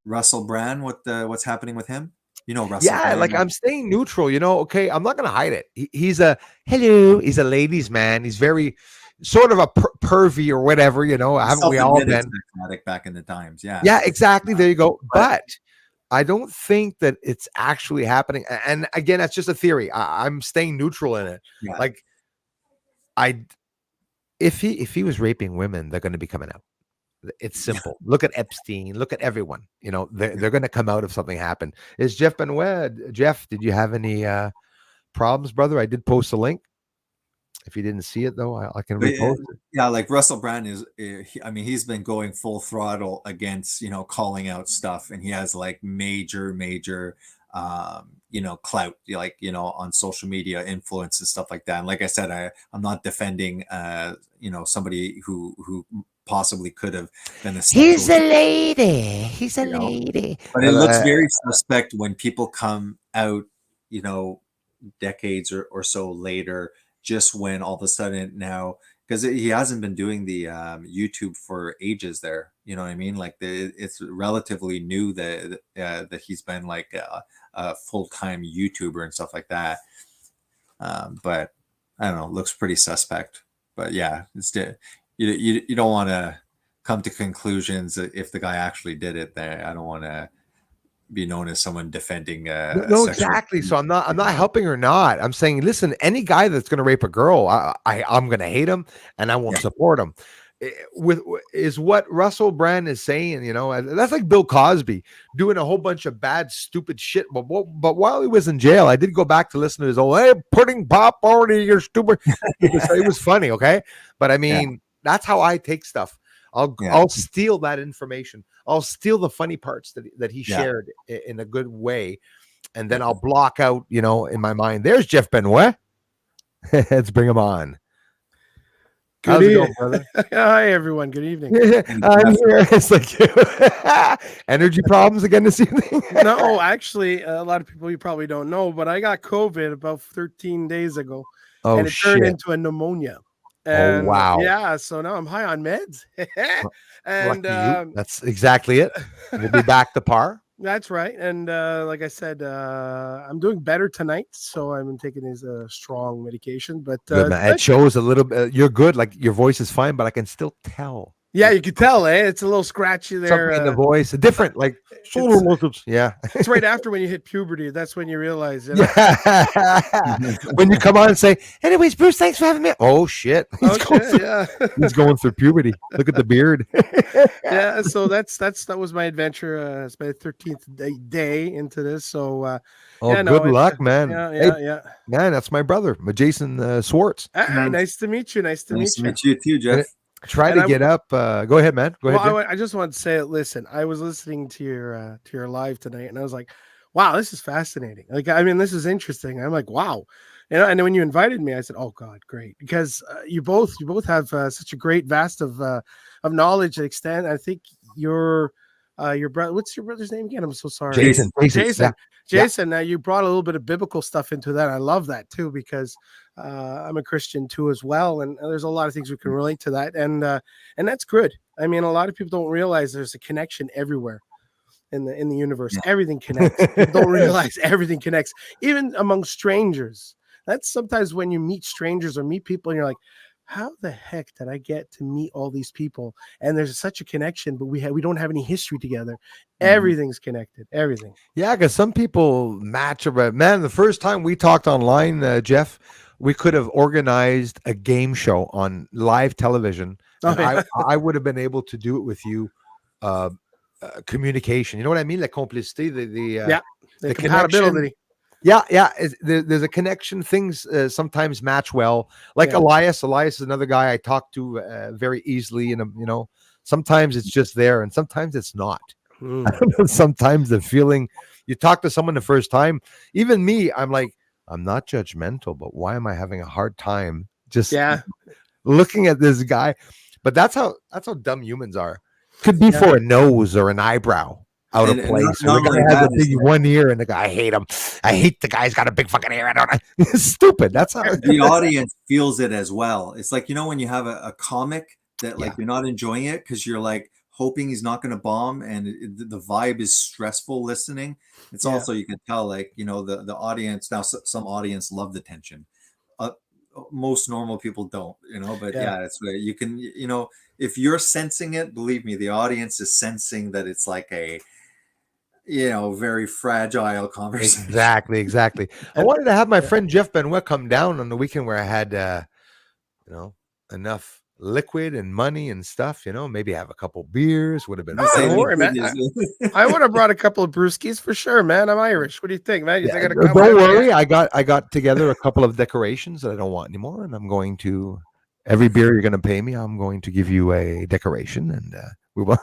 Russell Brand, what's happening with him? Russell Yeah, like Brand. I'm staying neutral, okay, I'm not gonna hide it. He's a ladies man. He's very sort of a pervy or whatever, haven't we all Self-admitted been? sex addict back in the times. Yeah. Yeah, exactly. There you go. But But I don't think that it's actually happening. And again, that's just a theory. I'm staying neutral in it. yeah, Like I if he was raping women, they're gonna be coming out. It's simple. Look at Epstein. Look at everyone. They're going to come out if something happened. Is Jeff Benoit? Jeff, did you have any problems, brother? I did post a link. If you didn't see it, though, I can but, repost it. yeah, like Russell Brand he's been going full throttle against, calling out stuff, and he has like major, clout, like, on social media influence and stuff like that. And like I said, I'm not defending, somebody who possibly could have been a He's a lady. He's a lady. But it looks very suspect when people come out, decades or so later, just when all of a sudden now, because he hasn't been doing the YouTube for ages there. You know what I mean? Like it's relatively new that he's been like a full-time YouTuber and stuff like that. But I don't know, looks pretty suspect. But yeah, you don't want to come to conclusions if the guy actually did it. There, I don't want to be known as someone defending no, exactly. So I'm not helping or not. I'm saying, listen, any guy that's going to rape a girl, I'm going to hate him and I won't support him. Is what Russell Brand is saying, that's like Bill Cosby doing a whole bunch of bad, stupid shit. But while he was in jail, I did go back to listen to his old, hey, pudding pop already, you're stupid. It was funny, okay? But I mean, that's how I take stuff. I'll steal that information. I'll steal the funny parts that he shared in a good way, and then I'll block out, in my mind. There's Jeff Benoit. Let's bring him on. How's it going, brother? Hi, everyone. Good evening. I'm here. It's like energy problems again this evening. No, actually, a lot of people you probably don't know, but I got COVID about 13 days ago, and it turned into a pneumonia. And, wow. Yeah, so now I'm high on meds. And that's exactly it. We'll be back to par. That's right. And like I said, I'm doing better tonight, so I've been taking these strong medication. But good, it shows a little bit. You're good. Like your voice is fine, but I can still tell. Yeah, you can tell, It's a little scratchy there. Something in the voice, different, like yeah. It's right after when you hit puberty. That's when you realize. When you come on and say, "Anyways, Bruce, thanks for having me." Oh shit! He's going through puberty. Look at the beard. Yeah, so that was my adventure. It's my 13th day into this. So good luck, man. Yeah. Man, that's my brother, Jason Swartz. Nice to meet you. Nice to meet you too, Jeff. Try to get up. Go ahead, man. Go ahead. I just want to say, listen, I was listening to your live tonight, and I was like, wow, this is fascinating. Like, I mean, this is interesting. I'm like, wow. And then when you invited me, I said, oh God, great. Because you both have such a great vast of knowledge and extent. I think your brother, what's your brother's name again? I'm so sorry. Jason. Jason, now you brought a little bit of biblical stuff into that. I love that too, because I'm a Christian too as well, and there's a lot of things we can relate to that, and that's good. I mean, a lot of people don't realize there's a connection everywhere in the universe. Everything connects. People don't realize everything connects, even among strangers. That's sometimes when you meet strangers or meet people, and you're like, how the heck did I get to meet all these people? And there's such a connection, but we don't have any history together. Everything's connected. Everything. Yeah, because some people match about. Man, the first time we talked online, Jeff, we could have organized a game show on live television. I would have been able to do it with you. Communication. You know what I mean? La complicité, the compatibility. Yeah. There's a connection. Things sometimes match well. Like Elias. Elias is another guy I talk to very easily. And, sometimes it's just there and sometimes it's not. Sometimes the feeling, you talk to someone the first time, even me, I'm like, I'm not judgmental, but why am I having a hard time just looking at this guy? But that's how dumb humans are. Could be for a nose or an eyebrow out of place. The guy has a big one ear, and the guy, I hate him. I hate the guy's got a big fucking ear. It's stupid. That's how the audience feels it as well. It's like, when you have a comic that like you're not enjoying it because you're like, hoping he's not going to bomb, and the vibe is stressful listening. It's Yeah. also, you can tell, like, the audience now, some audience love the tension. Most normal people don't, but Yeah. yeah, it's where you can, if you're sensing it, believe me, the audience is sensing that it's like a, very fragile conversation. Exactly. I And- wanted to have my friend Jeff Benoit come down on the weekend where I had, enough liquid and money and stuff. Maybe have a couple beers. Would have been Oh, fun. don't worry, man. I would have brought a couple of brewskis for sure, man. I'm Irish. What do you think, man? You Yeah, think I gotta don't come? worry. I got together a couple of decorations that I don't want anymore, and I'm going to every beer you're going to pay me. I'm going to give you a decoration, and we will.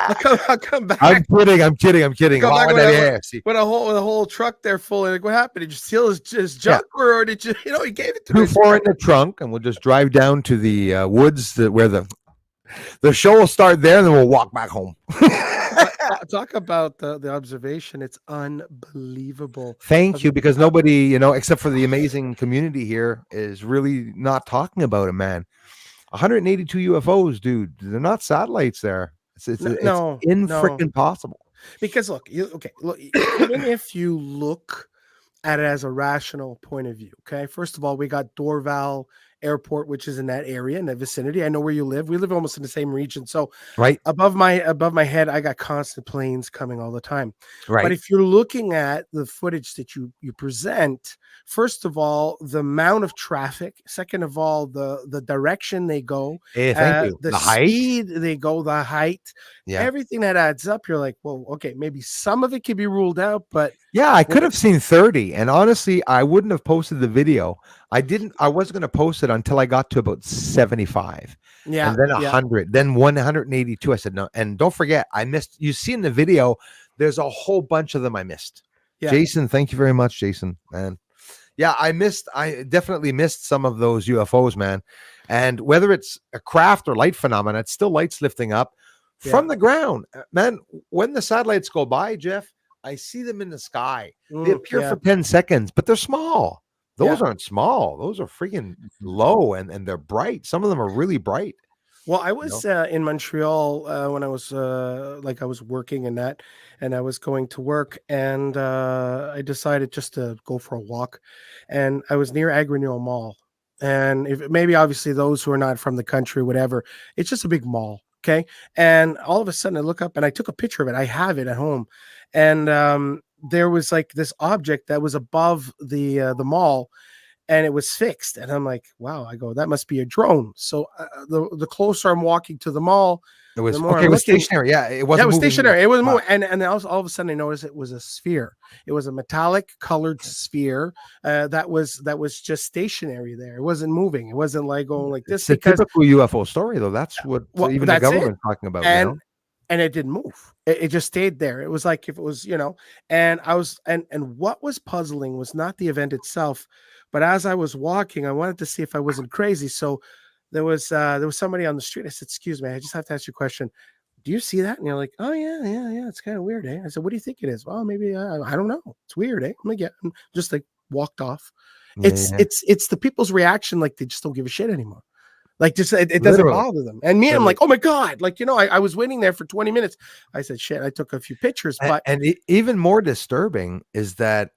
I'll come back. I'm kidding. Come back Oh, yeah, see. with a whole truck there full. Like, what happened? Did you steal his junk, or did you? He gave it to me. 2-4 in the trunk, and we'll just drive down to the woods where the show will start there, and then we'll walk back home. Talk about the observation. It's unbelievable. Thank you, because nobody, except for the amazing community here, is really not talking about it, man. 182 UFOs, dude. They're not satellites there. It's No. freaking possible. Because look, even if you look at it as a rational point of view, okay. First of all, we got Dorval Airport, which is in that area, in that vicinity. I know where you live. We live almost in the same region. So Right. above my head, I got constant planes coming all the time. Right. But if you're looking at the footage that you present, first of all, the amount of traffic. Second of all, the direction they go. Hey, thank you. The height. speed they go, the height. Yeah. Everything that adds up, you're like, well, okay, maybe some of it could be ruled out, but Yeah, I could have seen 30, and honestly, I wouldn't have posted the video. I wasn't going to post it until I got to about 75. yeah, And then yeah. 100, then 182. I said no. And don't forget, I missed. You see in the video, there's a whole bunch of them I missed. Yeah. Jason, thank you very much, Jason. Man, yeah, I definitely missed some of those UFOs, man. And whether it's a craft or light phenomena, it's still lights lifting up from the ground, man. When the satellites go by, Jeff, I see them in the sky. They appear for 10 seconds, but they're small. Those aren't small. Those are freaking low, and they're bright. Some of them are really bright. Well, I was in Montreal when I was I was working in that, and I was going to work, and I decided just to go for a walk, and I was near Agronil Mall, and maybe obviously those who are not from the country, whatever, it's just a big mall, okay? And all of a sudden I look up and I took a picture of it. I have it at home, and there was like this object that was above the mall, and it was fixed. And I'm like, wow, I go, that must be a drone. So the closer I'm walking to the mall, It was the more okay. I'm It was looking- stationary. Yeah, it yeah, wasn't. it was moving. stationary. It was Wow. moving. And then all of a sudden I noticed it was a sphere. It was a metallic colored sphere that was just stationary there. It wasn't moving. It wasn't like going like this. It's a because typical UFO story, though. That's what even the that's it. government's talking about. And it didn't move. It just stayed there. It was like if it was, and I was, and what was puzzling was not the event itself, but as I was walking, I wanted to see if I wasn't crazy. So there was somebody on the street. I said, "Excuse me, I just have to ask you a question. Do you see that?" And you're like, "Oh yeah. It's kind of weird, eh?" I said, "What do you think it is?" "Well, maybe I don't know. It's weird, eh?" I'm like, "Yeah." And just like walked off. Yeah, It's the people's reaction, like they just don't give a shit anymore. Like just it doesn't Literally. bother them. And me, I'm like, oh my God, like I was waiting there for 20 minutes. I said, shit, I took a few pictures, but Even more disturbing is that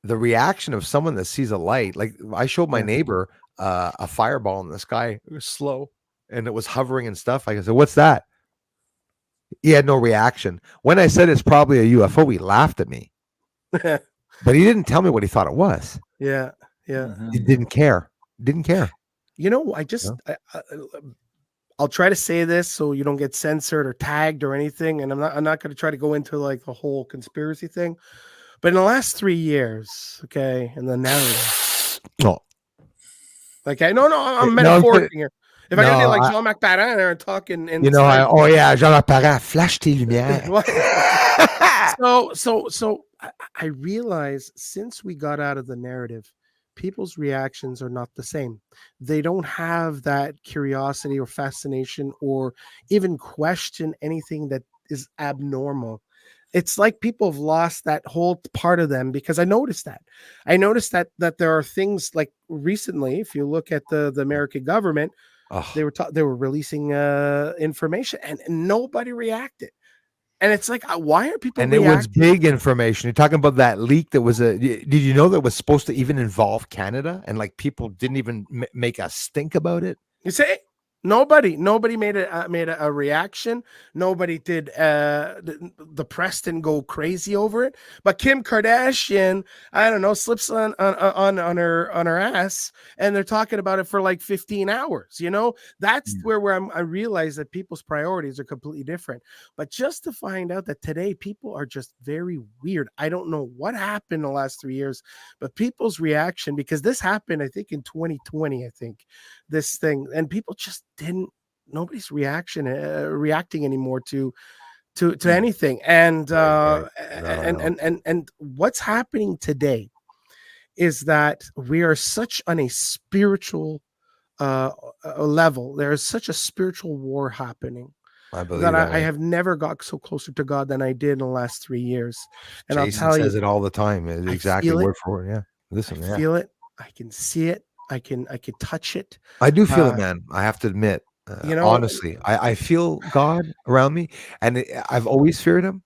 the reaction of someone that sees a light. Like I showed my neighbor a fireball in the sky. It was slow and it was hovering and stuff. I said, "What's that?" He had no reaction. When I said it's probably a UFO, he laughed at me, but he didn't tell me what he thought it was. yeah. He didn't care. I just I'll try to say this so you don't get censored or tagged or anything, and I'm not going to try to go into like the whole conspiracy thing. But in the last 3 years, okay, in the narrative, No. okay, no, I'm No, metaphorically here. If I gotta be like I- Jean-Marc Parent and talking, and Jean-Marc Parent, flash tes lumières. So I realize since we got out of the narrative, people's reactions are not the same. They don't have that curiosity or fascination or even question anything that is abnormal. It's like people have lost that whole part of them, because I noticed that there are things like recently, if you look at the American government, Oh. They were releasing information, and nobody reacted. And it's like, why are people And it was reacting? big information. You're talking about that leak that was did you know that was supposed to even involve Canada, and like people didn't even make a stink about it? You say nobody made a reaction. Nobody did. The press didn't go crazy over it. But Kim Kardashian, I don't know, slips on her ass, and they're talking about it for like 15 hours. You know, that's where I realize that people's priorities are completely different. But just to find out that today people are just very weird. I don't know what happened in the last 3 years, but people's reaction, because this happened, I think in 2020, I think this thing, and people just didn't, nobody's reacting anymore to anything. And Right. and what's happening today is that we are such on a spiritual level. There is such a spiritual war happening I believe that that. I have never got so closer to God than I did in the last 3 years. And Jason I'll tell says you, it all the time. Exactly feel it. word for word. Yeah. Listen, I feel it. I can see it. I can touch it. I do feel it, man. I have to admit, You know, honestly, I feel God around me, and I've always feared him,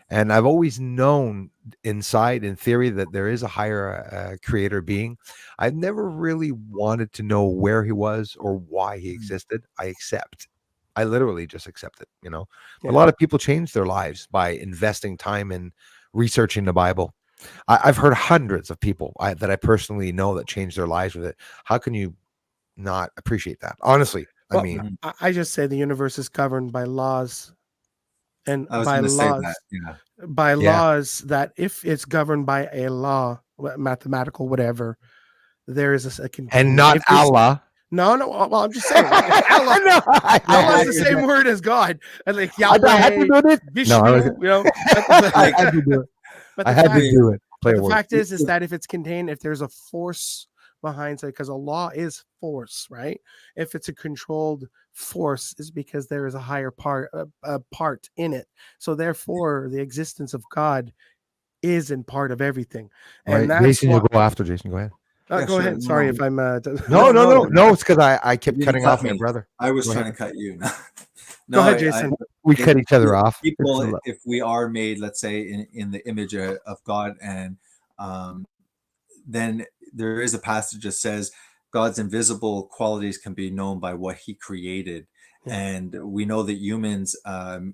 and I've always known inside, in theory, that there is a higher creator being. I've never really wanted to know where he was or why he existed. I literally just accept it. You know, Yeah. A lot of people change their lives by investing time in researching the Bible. I've heard hundreds of people that I personally know that changed their lives with it. How can you not appreciate that? Honestly, well, I mean, I just say the universe is governed by laws, and I was by going to say laws, that. Yeah. by Yeah. laws that if it's governed by a law, mathematical, whatever, there is a and not if there's- Allah. No, well, I'm just saying. Allah, No, Allah's the same word as God, and like I had to Yahweh, do it. Vishnu, No, I was- you know. I had to do it. But I the had fact, to do it. Play but a the word. fact is that if it's contained, if there's a force behind it, because a law is force, right? If it's a controlled force, is because there is a higher part in it. So therefore, the existence of God is in part of everything, and Right, that's Jason, why. you'll go after Jason. Go ahead. Yeah, Go sure. ahead. Sorry if I'm. No. no. It's because I kept You cutting cut off my me. brother. I was Go trying ahead. to cut you. Go No, ahead, Jason. We cut each other off. People, if we are made, let's say, in the image of God, and then there is a passage that says God's invisible qualities can be known by what he created. Yeah. And we know that humans,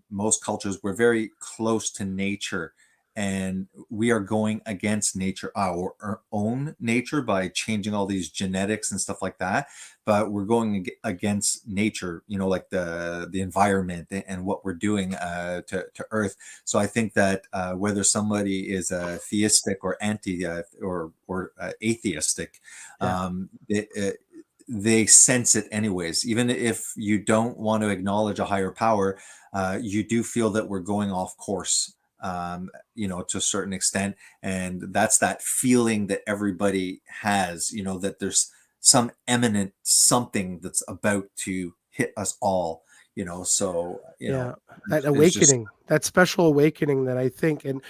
most cultures, we're very close to nature, and we are going against nature, our own nature, by changing all these genetics and stuff like that. But we're going against nature, you know, like the environment and what we're doing to Earth. So I think that whether somebody is theistic or anti or atheistic, they sense it anyways. Even if you don't want to acknowledge a higher power, you do feel that we're going off course, you know, to a certain extent. And that's that feeling that everybody has, you know, that there's some eminent something that's about to hit us all, you know. So, you know, that it's just- awakening, that special awakening that I think, and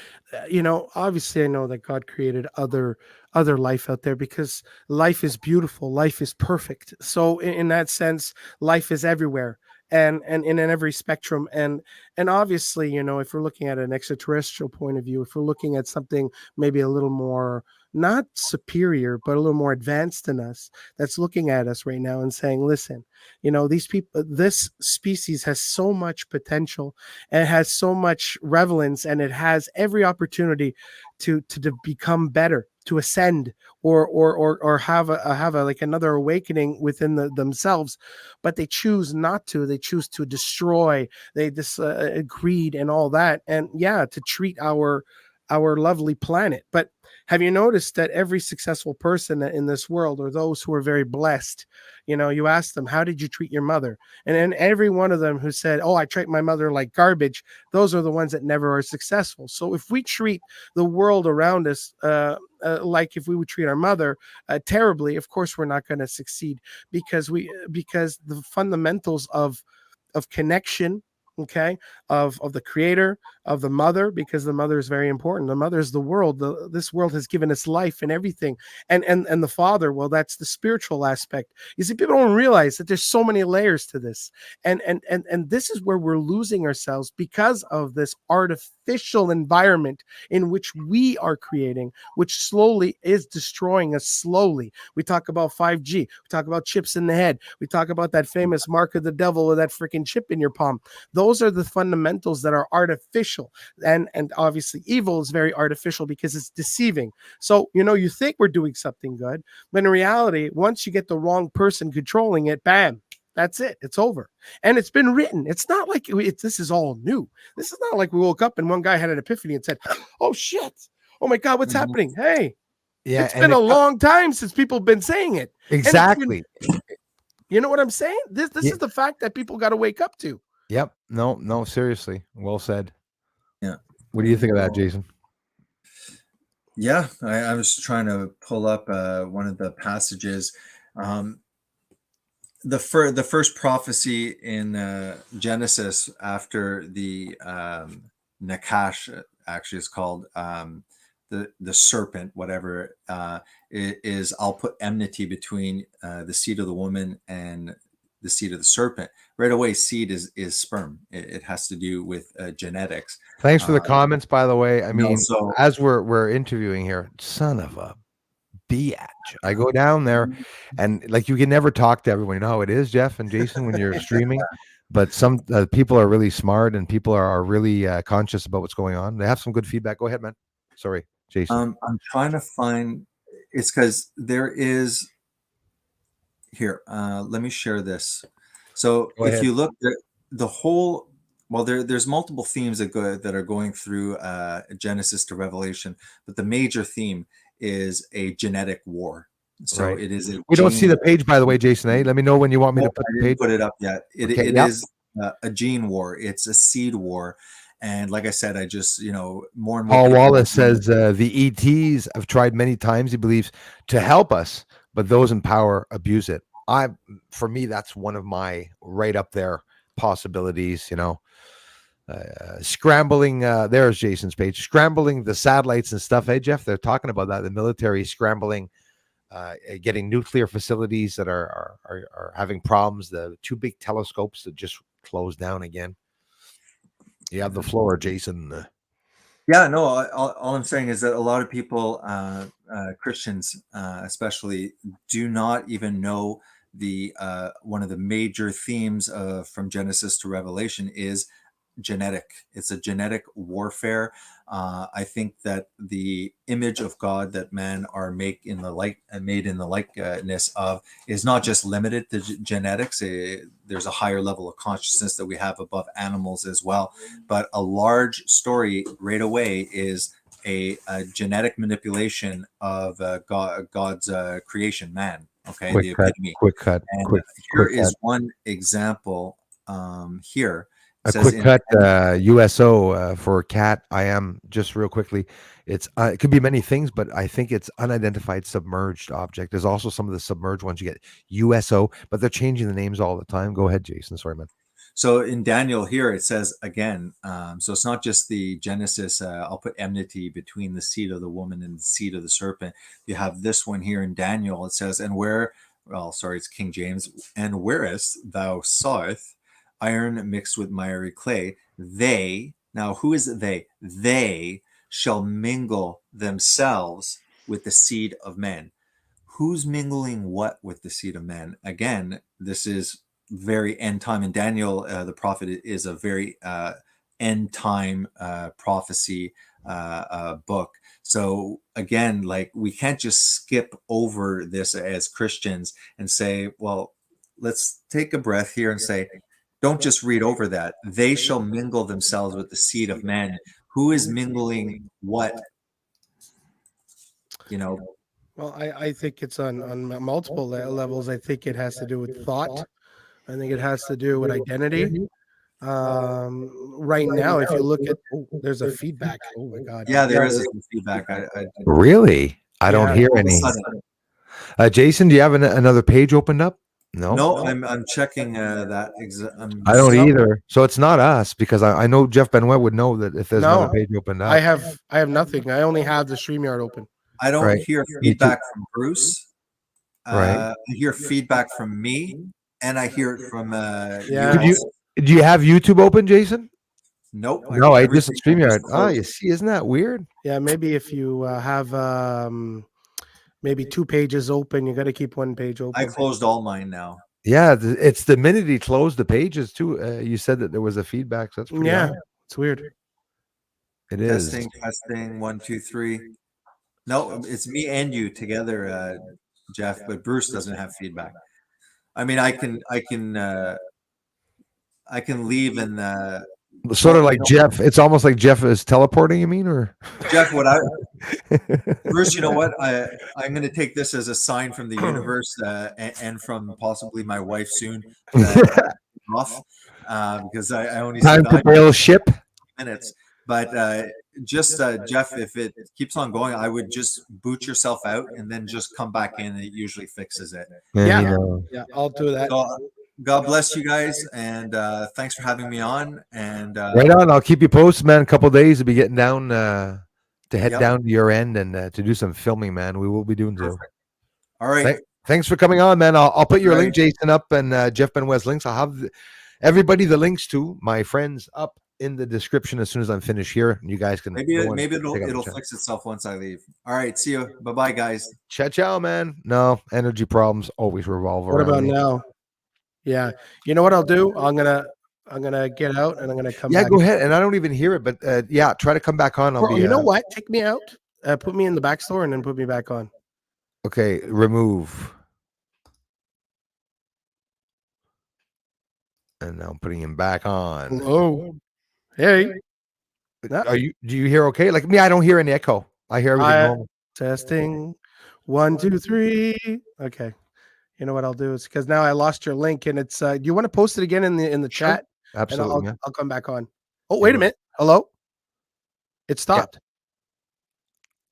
you know, obviously I know that God created other life out there, because life is beautiful, life is perfect. So in that sense, life is everywhere, and in every spectrum, and obviously, you know, if we're looking at an extraterrestrial point of view, if we're looking at something maybe a little more, not superior, but a little more advanced than us, that's looking at us right now and saying, listen, you know, these people, this species has so much potential, and has so much relevance, and it has every opportunity to become better, to ascend, or have a like another awakening within themselves, but they choose not to. They choose to destroy. They greed and all that, and to treat our lovely planet. But have you noticed that every successful person in this world, or those who are very blessed, you know, you ask them, how did you treat your mother? And then every one of them who said, oh, I treat my mother like garbage, those are the ones that never are successful. So if we treat the world around us like if we would treat our mother terribly, of course we're not going to succeed, because the fundamentals of connection, okay, of the creator, of the mother, because the mother is very important. The mother is the world. This world has given us life and everything. And the father, well, that's the spiritual aspect. You see, people don't realize that there's so many layers to this. And this is where we're losing ourselves because of this artificial environment in which we are creating, which slowly is destroying us slowly. We talk about 5G. We talk about chips in the head. We talk about that famous mark of the devil with that freaking chip in your palm. Those are the fundamentals that are artificial. And obviously evil is very artificial because it's deceiving. So, you think we're doing something good, but in reality, once you get the wrong person controlling it, bam, that's it. It's over. And it's been written. It's not like this is all new. This is not like we woke up and one guy had an epiphany and said, oh shit, oh my God, what's happening? Hey, Yeah, it's been a long time since people have been saying it. exactly. You know what I'm saying? This is the fact that people got to wake up to. Yep. No, seriously. Well said. Yeah. What do you think of that, Jason? Yeah, I was trying to pull up one of the passages. The first prophecy in Genesis after the Nakash, actually is called the serpent, whatever, is I'll put enmity between the seed of the woman and the seed of the serpent. Right away, seed is sperm. It has to do with genetics. Thanks for the comments, by the way. I mean, so as we're interviewing here, son of a biatch. I go down there and like you can never talk to everyone. You know how it is, Jeff and Jason, when you're streaming. But some people are really smart and people are really conscious about what's going on. They have some good feedback. Go ahead, man. Sorry, Jason. I'm trying to find. It's because there is here. Let me share this. So Go if ahead. you look at the whole, well, there's multiple themes that are going through Genesis to Revelation, but the major theme is a genetic war. So Right. it is. We don't see the page, by the way, Jason. Let me know when you want me to put I the didn't page. put it up yet. It Yep. is a gene war. It's a seed war. And like I said, I just, more and more. Paul people Wallace says the ETs have tried many times, he believes, to help us, but those in power abuse it. For me, that's one of my right up there possibilities, scrambling. There's Jason's page, scrambling the satellites and stuff. Hey, Jeff, they're talking about that. The military scrambling, getting nuclear facilities that are having problems. The two big telescopes that just closed down again. You have the floor, Jason. Yeah, no, all I'm saying is that a lot of people, Christians especially, do not even know the one of the major themes from Genesis to Revelation is genetic. It's a genetic warfare. I think that the image of God that man are made in the likeness of is not just limited to genetics. There's a higher level of consciousness that we have above animals as well. But a large story right away is a genetic manipulation of God's creation, man. Okay, Quick the cut, epitome. quick cut, And quick. here quick is cut. one example here. A quick cut USO for cat. I am just real quickly. It could be many things, but I think it's unidentified submerged object. There's also some of the submerged ones you get USO, but they're changing the names all the time. Go ahead, Jason. Sorry, man. So in Daniel here, it says again, so it's not just the Genesis, I'll put enmity between the seed of the woman and the seed of the serpent. You have this one here in Daniel. It says, it's King James, and whereas thou sawest iron mixed with miry clay, now who is it they? They shall mingle themselves with the seed of men. Who's mingling what with the seed of men? Again, this is very end time. And Daniel, the prophet, is a very end time prophecy book. So again, like we can't just skip over this as Christians and say, well, let's take a breath here and say, don't just read over that. They shall mingle themselves with the seed of men. Who is mingling what? Well, I think it's on multiple levels. I think it has to do with thought. I think it has to do with identity. Right now, if you look at, there's a feedback. Oh my God. Yeah, there is some feedback. Really? I don't hear any. Jason, do you have another page opened up? No, I'm checking that. I don't either. So it's not us, because I know Jeff Benoit would know that if there's another No, page opened up. I have nothing. I only have the StreamYard open. I don't Right. hear Me too. feedback from Bruce. Right. I hear feedback from me, and I hear it from Yeah. Do you have YouTube open, Jason? Nope. No, I just everything StreamYard. is Ah, closed. you see, isn't that weird? Yeah, maybe if you have maybe 2 pages open, you got to keep 1 page open. I closed all mine now. Yeah, it's the minute he closed the pages too. You said that there was a feedback, so that's pretty Yeah, odd. it's weird. It is. Testing. 1, 2, 3. No, it's me and you together, Jeff. But Bruce doesn't have feedback. I mean, I can leave and Sort of like Jeff. It's almost like Jeff is teleporting. You mean, or Jeff? Bruce, you know what? I'm going to take this as a sign from the universe and from possibly my wife soon. Off, because I only time to bail ship. Minutes. But just Jeff, if it keeps on going, I would just boot yourself out and then just come back in. It usually fixes it. Yeah, I'll do that. So, God bless you guys, and thanks for having me on. And right on. I'll keep you posted, man. A couple of days to be getting down to head Yep. down to your end and to do some filming, man. We will be doing so. all right. Thanks for coming on, man. I'll put your Right. link, Jason, up, and Jeff Benoit's links. I'll have everybody the links to my friends up in the description as soon as I'm finished here. You guys can Maybe go and it'll check out the chat. fix itself once I leave. All right. See you. Bye, guys. Ciao, man. No, energy problems always revolve What around about me. now? Yeah, you know what I'll do? I'm gonna get out and I'm gonna come. Yeah, back. go ahead. And I don't even hear it, but yeah, try to come back on. I'll Or, be. you know what? Take me out. Put me in the back store and then put me back on. Okay, remove. And now I'm putting him back on. Oh, hey. Do you hear okay? Like me, I don't hear any echo. I hear everything normal. Testing. 1, 2, 3. Okay. You know what I'll do is because now I lost your link and it's do you want to post it again in the Sure. chat? Absolutely. And Man. I'll come back on. Oh, wait a minute. Hello? It stopped.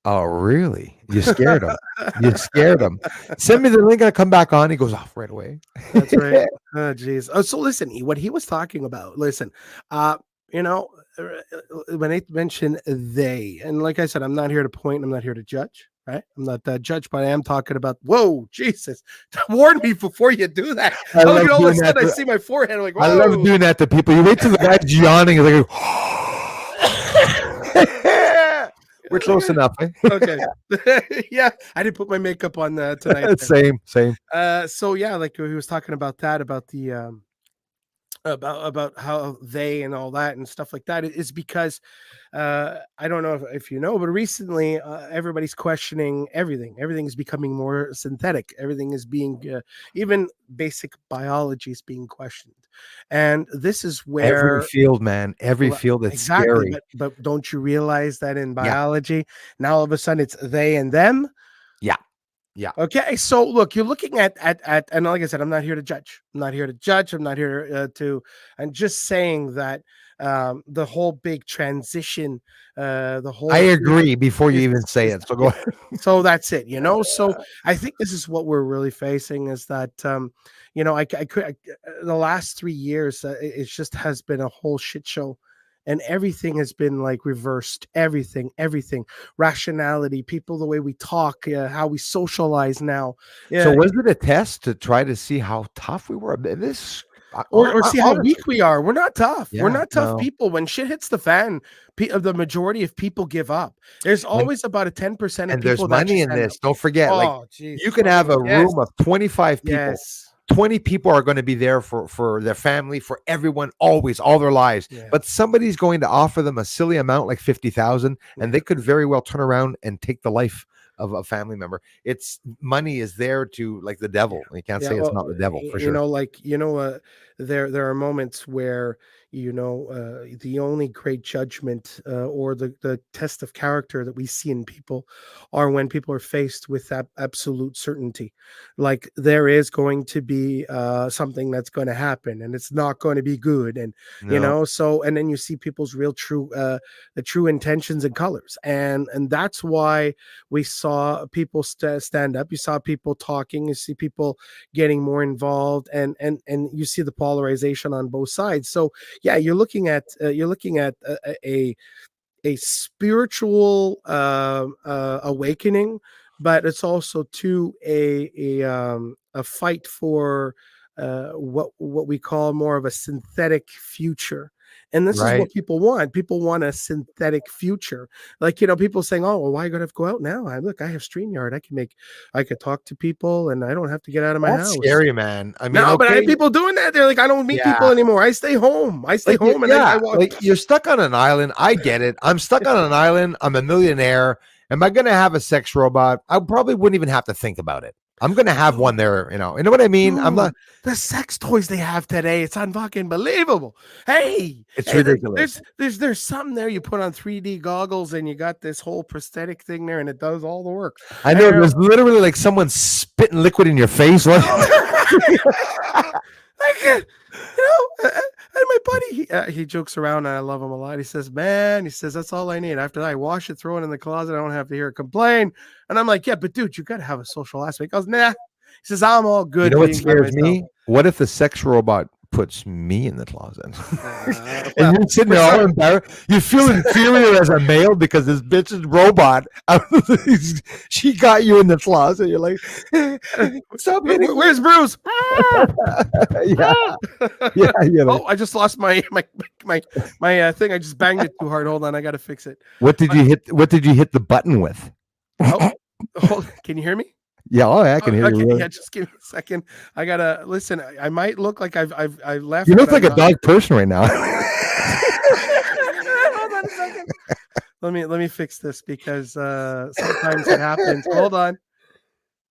Oh, really? You scared him. You scared him. Send me the link. I come back on. He goes off right away. That's right. Oh, geez. Oh, so listen, what he was talking about. Listen, you know, when I mentioned they, and like I said, I'm not here to point. I'm not here to judge. Right? I'm not that judge, but I am talking about. Whoa, Jesus! Warn me before you do that. I love All of a doing that sudden, I to- see my forehead. I'm like, I love whoa. doing that to people. You wait till the guy's yawning. And like, we're close enough. Eh? Okay. Yeah, I didn't put my makeup on tonight. Same. So yeah, like he was talking about that, about the about how they and all that and stuff like that is because I don't know if you know, but recently everybody's questioning everything. Everything is becoming more synthetic. Everything is being even basic biology is being questioned, and this is where Every field, man. Every field that's exactly. scary. But don't you realize that in biology now all of a sudden it's they and them? Yeah. Okay. So look, you're looking at and like I said, I'm not here to judge. I'm not here to judge. I'm not here I'm just saying that the whole big transition, the whole. I agree before you even say it. So go ahead. So that's it, you know. So I think this is what we're really facing is that you know, the last 3 years it just has been a whole shit show. And everything has been like reversed. Everything, rationality, people, the way we talk, how we socialize now. Yeah. So was it a test to try to see how tough we were? Or see how weak we are. We're not tough. Yeah, We're not tough no. people. When shit hits the fan, the majority of people give up. There's always about a 10% of people. And there's money in this. Don't forget, geez, you can have a room of 25 people. Yes. 20 people are going to be there for their family, for everyone, always, all their lives. Yeah. But somebody's going to offer them a silly amount like 50,000, and they could very well turn around and take the life of a family member. It's money is there to like the devil. You can't say it's not the devil for sure. You know, there are moments where the only great judgment or the test of character that we see in people are when people are faced with that absolute certainty. Like there is going to be something that's going to happen and it's not going to be good. And, No. so, and then you see people's real the true intentions and colors. And that's why we saw people stand up. You saw people talking, you see people getting more involved, and you see the polarization on both sides. So yeah, you're looking at a spiritual awakening, but it's also too a fight for what we call more of a synthetic future. And this is Right. what people want. People want a synthetic future. Like, people saying, oh, well, why gotta go out now? I have StreamYard. I could talk to people and I don't have to get out of my That's house. scary, man. I mean, No, but I okay, have people doing that. They're like, I don't meet people yeah. anymore. I stay home. I stay Like, home and I yeah, walk. like you're stuck on an island. I get it. I'm stuck on an island. I'm a millionaire. Am I going to have a sex robot? I probably wouldn't even have to think about it. I'm going to have one there. You know what I mean? I'm not. The sex toys they have today. It's unfucking believable. Hey, It's ridiculous. There's something there. You put on 3D goggles and you got this whole prosthetic thing there, and it does all the work. I know. There's literally like someone spitting liquid in your face. Like, and my buddy, he jokes around, and I love him a lot. He says, "Man," he says, "that's all I need. After that, I wash it, throw it in the closet. I don't have to hear it complain." And I'm like, "Yeah, but dude, you got to have a social aspect." I goes, "Nah." He says, "I'm all good." You know what being by scares myself." me? What if the sex robot puts me in the closet? And you're sitting there all embarrassed. You feel inferior as a male because this bitch's robot, she got you in the closet. You're like, stop hitting me. Where's Bruce? Yeah. Yeah. You're like, Oh, I just lost my thing. I just banged it too hard. Hold on, I got to fix it. what did you hit? What did you hit the button with? Oh, can you hear me? Yeah, I can hear Okay, you. Really. yeah, just give me a second. I gotta listen. I might look like I left. You look but like I'm a not. dog person right now. Hold on a second. Let me fix this because sometimes it happens. Hold on.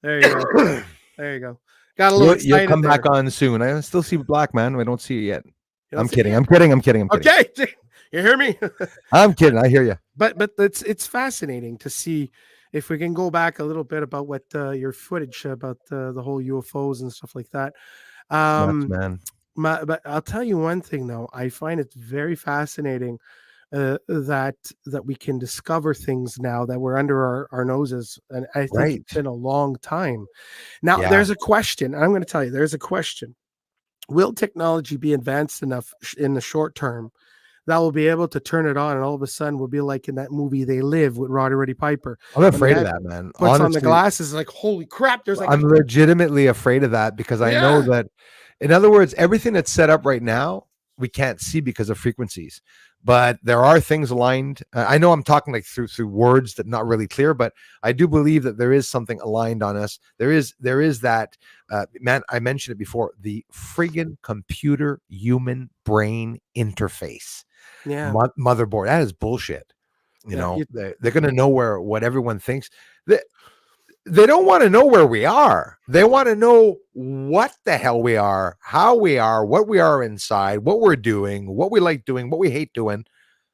There you go. There you go. Got a little You'll excited. come there. back on soon. I still see black, man. I don't see you yet. You don't I'm see kidding. me? I'm kidding. I'm kidding. I'm kidding. Okay, you hear me? I'm kidding. I hear you. But it's fascinating to see if we can go back a little bit about what your footage about the whole UFOs and stuff like that. Nuts, man. But I'll tell you one thing though, I find it very fascinating that we can discover things now that were under our noses, and I think it's been a long time. Now there's a question. I'm going to tell you, there's a question. Will technology be advanced enough in the short term that will be able to turn it on, and all of a sudden we'll be like in that movie They Live with Roddy Piper? I'm afraid of that, man. Puts honestly, on the glasses, like, holy crap! There's like I'm legitimately afraid of that because I know that, in other words, everything that's set up right now we can't see because of frequencies, but there are things aligned. I know I'm talking like through words that not really clear, but I do believe that there is something aligned on us. There is that, man, I mentioned it before, the friggin' computer human brain interface. Yeah. Motherboard. That is bullshit. You know, they're going to know what everyone thinks. They don't want to know where we are. They want to know what the hell we are, how we are, what we are inside, what we're doing, what we like doing, what we hate doing.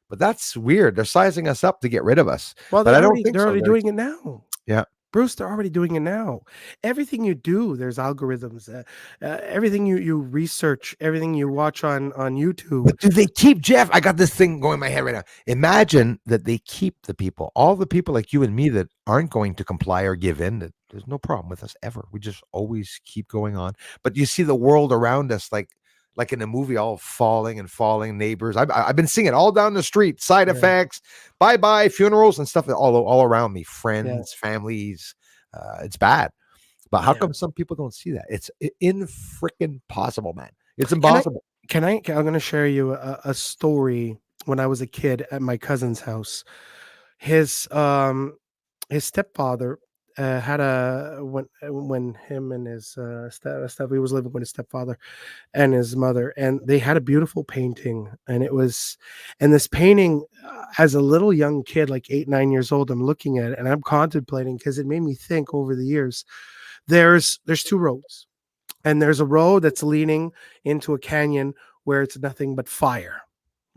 But that's weird. They're sizing us up to get rid of us. Well, but I don't think they're so. already doing it now. Yeah. Bruce, they're already doing it now. Everything you do, there's algorithms. Everything you research, everything you watch on YouTube. But do they keep, Jeff? I got this thing going in my head right now. Imagine that they keep the people, all the people like you and me that aren't going to comply or give in. That there's no problem with us ever. We just always keep going on. But you see the world around us, like in a movie, all falling and falling. Neighbors. I've been seeing it all down the street. Side effects, bye funerals and stuff all around me. Friends, families. It's bad. But how come some people don't see that? It's freaking possible, man. It's impossible. I'm going to share you a story. When I was a kid at my cousin's house, his stepfather had when him and his he was living with his stepfather and his mother, and they had a beautiful painting, and this painting, as a little young kid, like 8-9 years old, I'm looking at it and I'm contemplating, because it made me think over the years. There's two roads, and there's a road that's leading into a canyon where it's nothing but fire.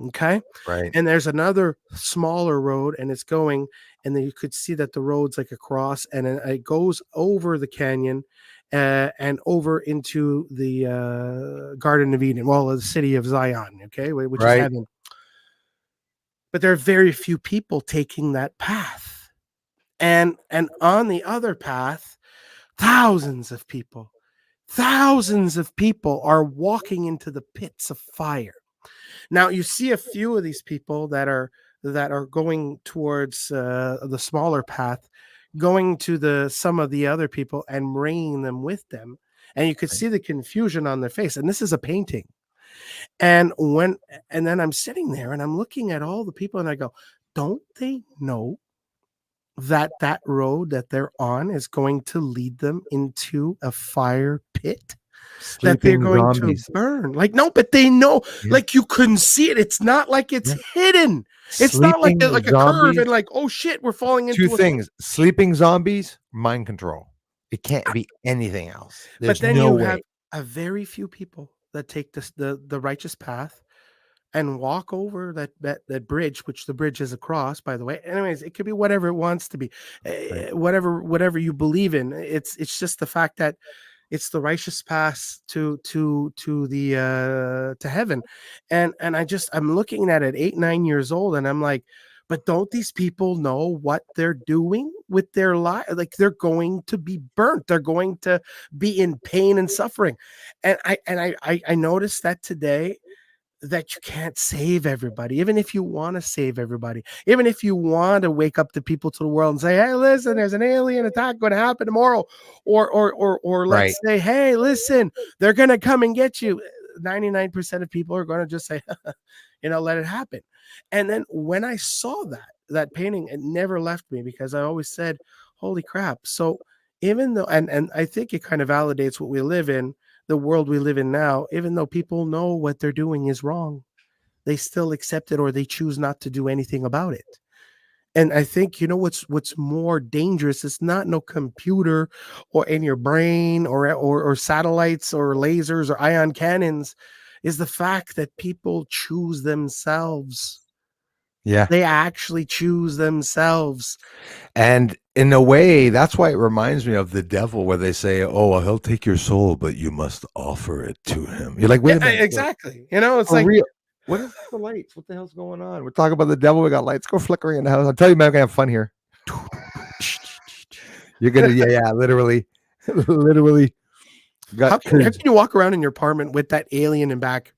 Okay. Right. And there's another smaller road, and it's going, and then you could see that the road's like across, and it goes over the canyon and over into the Garden of Eden, well, the city of Zion, okay, which is Right. heaven. But there are very few people taking that path. And on the other path, thousands of people are walking into the pits of fire. Now you see a few of these people that are going towards the smaller path, going to some of the other people and bringing them with them, and you could see the confusion on their face. And this is a painting. And then I'm sitting there and I'm looking at all the people, and I go, don't they know that road that they're on is going to lead them into a fire pit? That they're Sleeping going zombies. to burn. Like, no, but they know, Yeah. like, you couldn't see it. It's not like it's hidden. It's not like Sleeping a curve zombies. and like, oh shit, we're falling into Two things: sleeping zombies, mind control. It can't be anything else. There's But then no you way. have a very few people that take the righteous path and walk over that bridge, which the bridge is across, by the way. Anyways, it could be whatever it wants to be, Right. whatever you believe in. It's just the fact that it's the righteous path to heaven. And I'm looking at it 8-9 years old, and I'm like, but don't these people know what they're doing with their life? Like, they're going to be burnt. They're going to be in pain and suffering. And I noticed that today, that you can't save everybody, even if you want to save everybody, even if you want to wake up the people to the world and say, hey, listen, there's an alien attack going to happen tomorrow, or Right. let's say, hey, listen, they're going to come and get you. 99% of people are going to just say, let it happen. And then when I saw that painting, it never left me, because I always said, holy crap. So even though, and I think it kind of validates what we live in, the world we live in now, even though people know what they're doing is wrong, they still accept it, or they choose not to do anything about it. And I think, what's more dangerous is not no computer or in your brain or satellites or lasers or ion cannons, is the fact that people choose themselves. Yeah. They actually choose themselves. And in a way, that's why it reminds me of the devil, where they say, oh, well, he'll take your soul, but you must offer it to him. You're like, wait a minute. Exactly. It's For like, real. What is the lights? What the hell's going on? We're talking about the devil. We got lights. Go flickering in the house. I'll tell you, man, we're gonna have fun here. You're gonna, yeah, literally. Literally. how can you walk around in your apartment with that alien in back?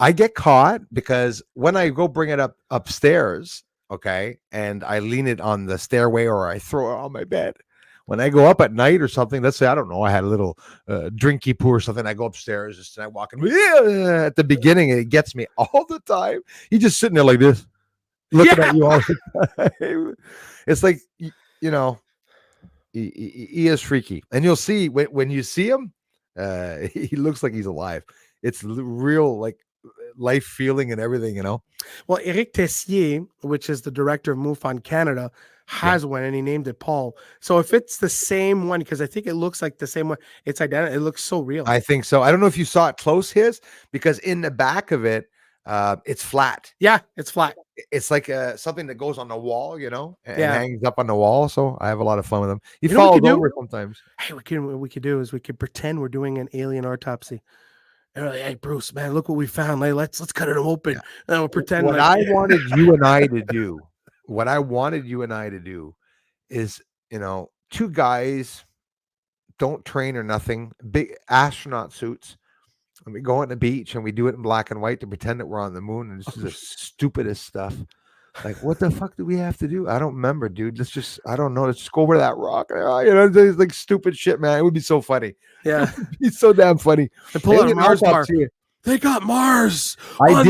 I get caught because when I go bring it upstairs, okay, and I lean it on the stairway or I throw it on my bed. When I go up at night or something, let's say, I don't know, I had a little drinky poo or something, I go upstairs just and I walk in. At the beginning, it gets me all the time. He's just sitting there like this, looking at you all the time. It's like, he is freaky. And you'll see when you see him, he looks like he's alive. It's real, like, life feeling and everything, Well, Eric Tessier, which is the director of MUFON Canada, has one, and he named it Paul. So if it's the same one, because I think it looks like the same one, it's identical. It looks so real. I think so. I don't know if you saw it close, because in the back of it, it's flat. Yeah, it's flat. It's like something that goes on the wall, and Yeah. hangs up on the wall. So I have a lot of fun with him. He You know what we falls could over sometimes. Hey, what we could do is we could pretend we're doing an alien autopsy. And we're like, hey, Bruce, man, look what we found. Like, let's cut it open. Yeah. And we'll pretend What I wanted you and I to do, is, two guys, don't train or nothing, big astronaut suits, and we go on the beach and we do it in black and white to pretend that we're on the moon, and this is the stupidest stuff. Like, what the fuck do we have to do? I don't remember, dude. I don't know. Let's just go over to that rock. It's like stupid shit, man. It would be so funny. Yeah. It'd be so damn funny. They pull out a Alien Mars bar. autopsy. They got Mars. I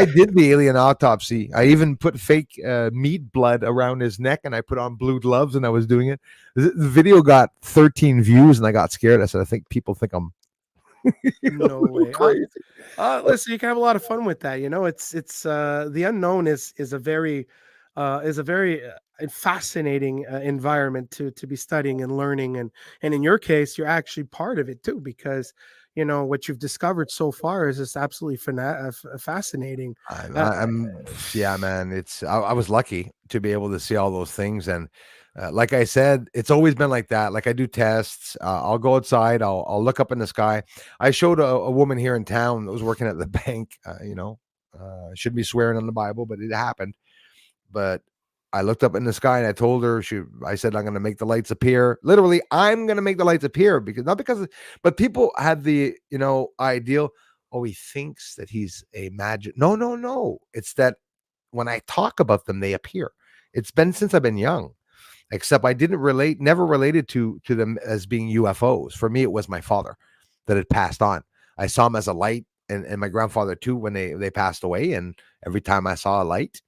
did the alien autopsy. I even put fake meat blood around his neck, and I put on blue gloves, and I was doing it. The video got 13 views, and I got scared. I said, I think people think I'm no way. crazy. Listen, you can have a lot of fun with that. It's the unknown is a very fascinating environment to be studying and learning, and in your case, you're actually part of it too, because what you've discovered so far is just absolutely fascinating. I'm yeah, man. I was lucky to be able to see all those things, and like I said, it's always been like that. Like I do tests. I'll go outside. I'll look up in the sky. I showed a woman here in town that was working at the bank. Shouldn't be swearing on the Bible, but it happened. But I looked up in the sky and I told her, I said, I'm going to make the lights appear. Literally, I'm going to make the lights appear but people had the, ideal. Oh, he thinks that he's a magic. No. It's that when I talk about them, they appear. It's been since I've been young, except I never related to them as being UFOs. For me, it was my father that had passed on. I saw him as a light, and my grandfather too, when they passed away. And every time I saw a light,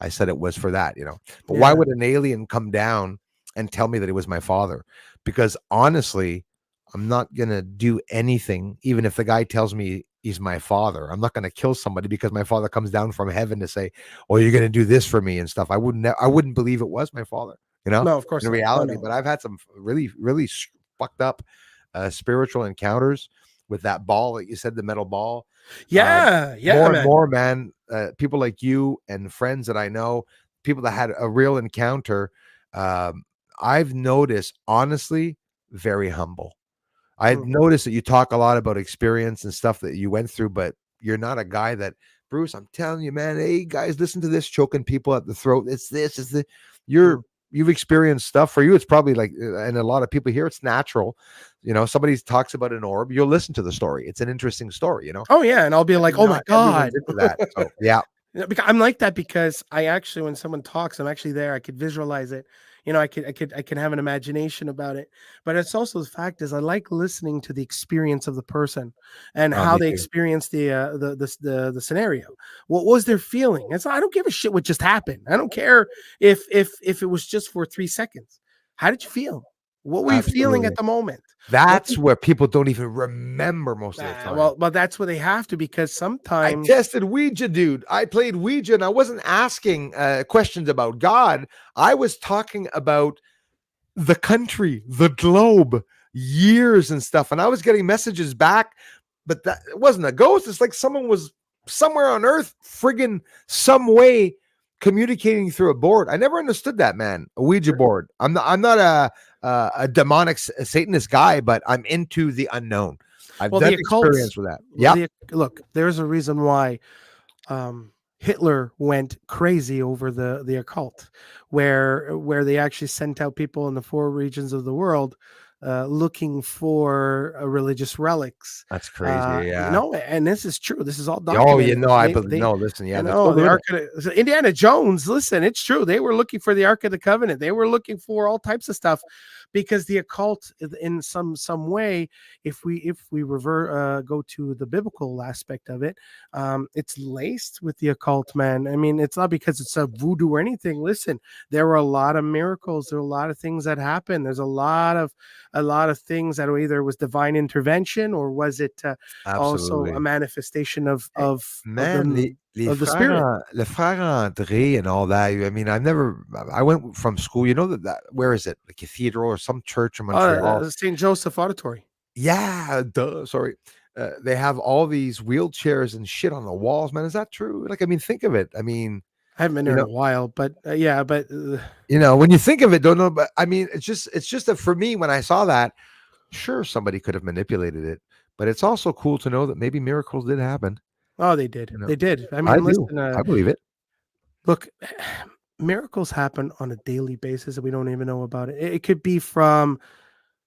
I said it was for that, But why would an alien come down and tell me that it was my father? Because honestly, I'm not going to do anything, even if the guy tells me he's my father. I'm not going to kill somebody because my father comes down from heaven to say, oh, you're going to do this for me and stuff. I wouldn't believe it was my father, No, of course in not. reality. No. But I've had some really, really fucked up spiritual encounters with that ball that you said, the metal ball. Yeah, more man. and more, man. People like you and friends that I know, people that had a real encounter. I've noticed, honestly, very humble. I've noticed that you talk a lot about experience and stuff that you went through, but you're not a guy that, Bruce, I'm telling you, man, hey guys, listen to this, choking people at the throat. You've experienced stuff. For you, it's probably like, and a lot of people here, it's natural. Somebody talks about an orb, you'll listen to the story. It's an interesting story, Oh yeah, and I'll be like, oh my God. Into that. So, yeah. Because I'm like that because I actually, when someone talks, I'm actually there. I could visualize it. I can have an imagination about it. But it's also the fact is I like listening to the experience of the person and how they experience the scenario. What was their feeling? I don't give a shit what just happened. I don't care if it was just for 3 seconds. How did you feel? What were you feeling at the moment? That's where people don't even remember most of the time. Well, that's where they have to, because sometimes I tested Ouija, dude. I played Ouija, and I wasn't asking questions about God. I was talking about the country, the globe, years and stuff, and I was getting messages back. But that it wasn't a ghost. It's like someone was somewhere on Earth, friggin' some way communicating through a board. I never understood that, man. A Ouija board. I'm not a demonic Satanist guy, but I'm into the unknown. I've done experience with that. Yeah. Look, there's a reason why Hitler went crazy over the occult, where they actually sent out people in the 4 regions of the world looking for religious relics. That's crazy. Yeah. And this is true. This is all documented. Listen, yeah. Indiana Jones, listen, it's true. They were looking for the Ark of the Covenant. They were looking for all types of stuff, because the occult, in some way, if we go to the biblical aspect of it, it's laced with the occult, man. I mean, it's not because it's a voodoo or anything. Listen, there were a lot of miracles. There were a lot of things that happened. There's a lot of things that either was divine intervention, or was it also a manifestation of the spirit. Le Frère André and all that. I mean, I went from school, that where is it? The cathedral or some church in Montreal? St. Joseph Auditory. Yeah, sorry. They have all these wheelchairs and shit on the walls, man. Is that true? Like, I mean, think of it. I mean, I haven't been there in a while, but yeah, but when you think of it, don't know. But I mean, it's just that for me, when I saw that, sure, somebody could have manipulated it, but it's also cool to know that maybe miracles did happen. Oh, they did. They did. I mean, listen, I believe it. Look, miracles happen on a daily basis and we don't even know about it. It could be from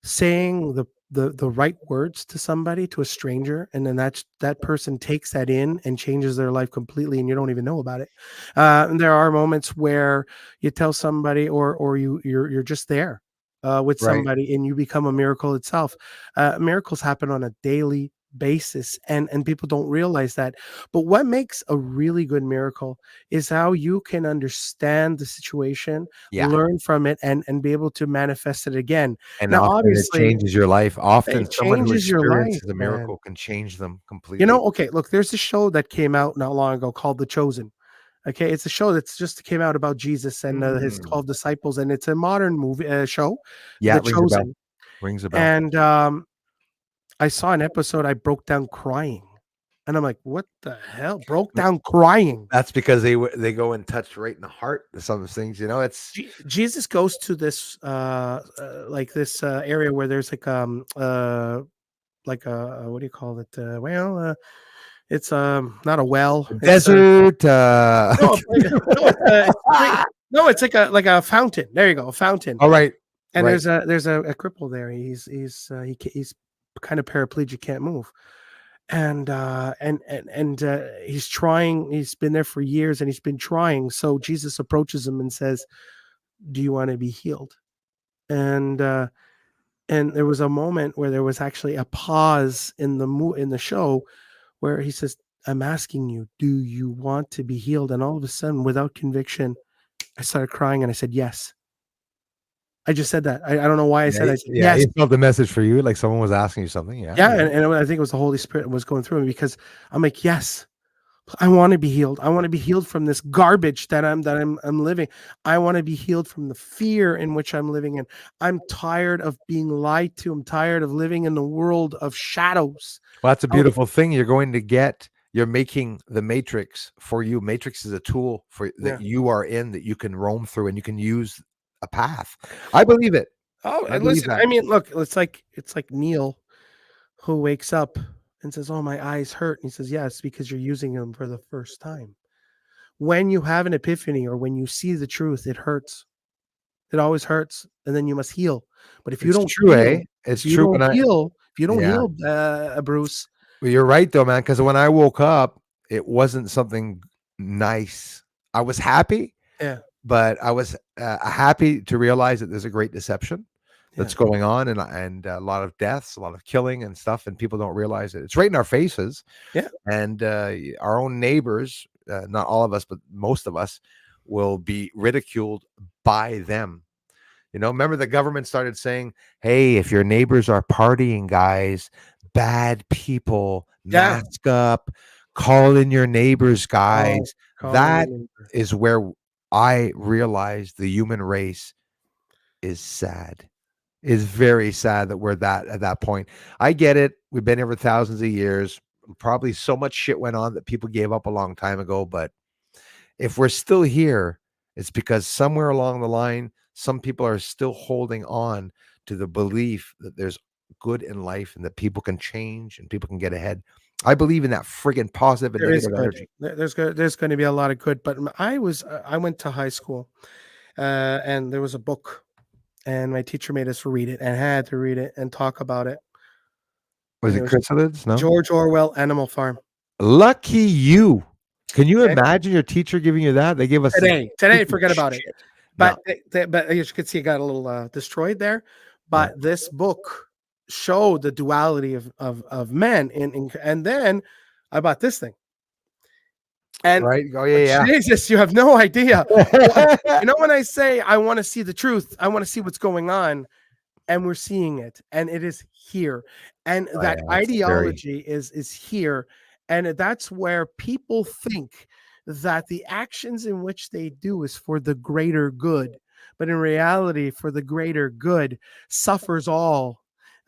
saying the right words to somebody, to a stranger, and then that person takes that in and changes their life completely, and you don't even know about it. And there are moments where you tell somebody, or you're just there with somebody, and you become a miracle itself. Miracles happen on a daily basis, and people don't realize that. But what makes a really good miracle is how you can understand the situation, learn from it, and be able to manifest it again. And now, obviously, it changes your life. Often someone who experiences a miracle can change them completely. Okay, look, there's a show that came out not long ago called The Chosen. Okay, it's a show that's just came out about Jesus and his 12 disciples, and it's a modern movie show. Yeah, The Chosen. Rings a bell. And I saw an episode. I broke down crying, and I'm like, "What the hell?" Broke down crying. That's because they go and touch right in the heart of some things. It's Jesus goes to this area where there's like a what do you call it? It's not a well. desert. No, no, it's like a fountain. There you go, a fountain. All right. And right. there's a cripple there. He's kind of paraplegic, can't move, and he's trying. He's been there for years, and he's been trying. So Jesus approaches him and says, "Do you want to be healed?" And there was a moment where there was actually a pause in the show where he says, "I'm asking you, do you want to be healed?" And all of a sudden, without conviction, I started crying and I said, "Yes." I just said that. I don't know why I said I said yes. He felt the message for you, like someone was asking you something. Yeah. Yeah, and I think it was the Holy Spirit was going through me because I'm like, yes, I want to be healed. I want to be healed from this garbage that I'm living. I want to be healed from the fear in which I'm living in. I'm tired of being lied to. I'm tired of living in the world of shadows. Well, that's a beautiful thing. You're making the Matrix for you. Matrix is a tool that you are in, that you can roam through, and you can use a path. I believe it. Oh, and listen, I mean, look, it's like Neil who wakes up and says, "Oh, my eyes hurt." And he says, "Yeah, it's because you're using them for the first time." When you have an epiphany or when you see the truth, it hurts. It always hurts, and then you must heal. But if you don't heal, It's true. If you don't heal, Bruce. Well, you're right though, man. Because when I woke up, it wasn't something nice. I was happy. Yeah. But I was happy to realize that there's a great deception that's going on, and a lot of deaths, a lot of killing and stuff, and people don't realize it. It's right in our faces. Yeah. And our own neighbors, not all of us, but most of us, will be ridiculed by them. Remember the government started saying, "Hey, if your neighbors are partying, guys, bad people, mask up, call in your neighbors, guys." That is where I realized the human race is sad. It's very sad that we're at that point. I get it. We've been here for thousands of years. Probably so much shit went on that people gave up a long time ago. But if we're still here, it's because somewhere along the line, some people are still holding on to the belief that there's good in life and that people can change and people can get ahead. I believe in that friggin' positive and negative energy. There's going to be a lot of good, but I went to high school, and there was a book, and my teacher made us read it and had to read it and talk about it. Was it Chrysalids? No. George Orwell, Animal Farm. Lucky you. Can you imagine your teacher giving you that? They gave us today. Forget about it. But but as you can see, it got a little destroyed there. But this book showed the duality of men, and then I bought this thing. And Jesus, you have no idea. When I say I want to see the truth, I want to see what's going on, and we're seeing it, and it is here, and that ideology is here, and that's where people think that the actions in which they do is for the greater good, but in reality, for the greater good suffers all.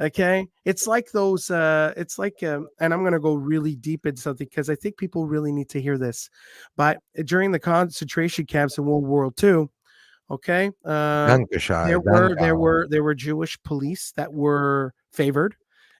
Okay, it's like those. It's like, and I'm going to go really deep into something because I think people really need to hear this. But during the concentration camps in World War II, okay, there were Jewish police that were favored,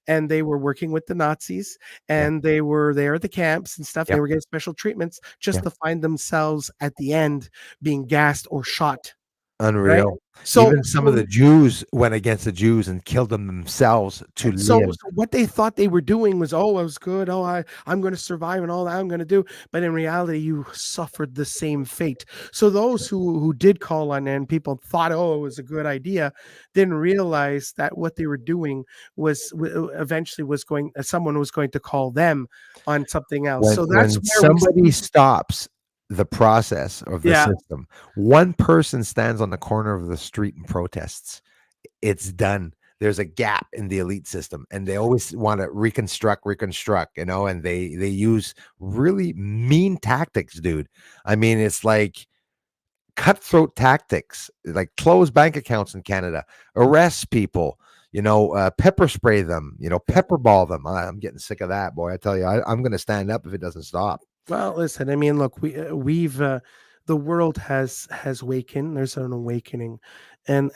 and they were working with the Nazis, and they were there at the camps and stuff. They were getting special treatments just to find themselves at the end being gassed or shot. Unreal. Right? So even some of the Jews went against the Jews and killed them themselves to live. So what they thought they were doing was, oh, I was good. Oh, I'm going to survive and all that I'm going to do. But in reality, you suffered the same fate. So those who did call on and people thought, oh, it was a good idea, didn't realize that what they were doing was eventually someone was going to call them on something else. So that's when somebody stops the process of the system. One person stands on the corner of the street and protests. It's done. There's a gap in the elite system, and they always want to reconstruct, and they use really mean tactics, dude. I mean, it's like cutthroat tactics, like close bank accounts in Canada, arrest people, pepper spray them, pepper ball them. I'm getting sick of that, boy. I tell you, I'm going to stand up if it doesn't stop. Well, listen, I mean, look, we've the world has awakened. There's an awakening, and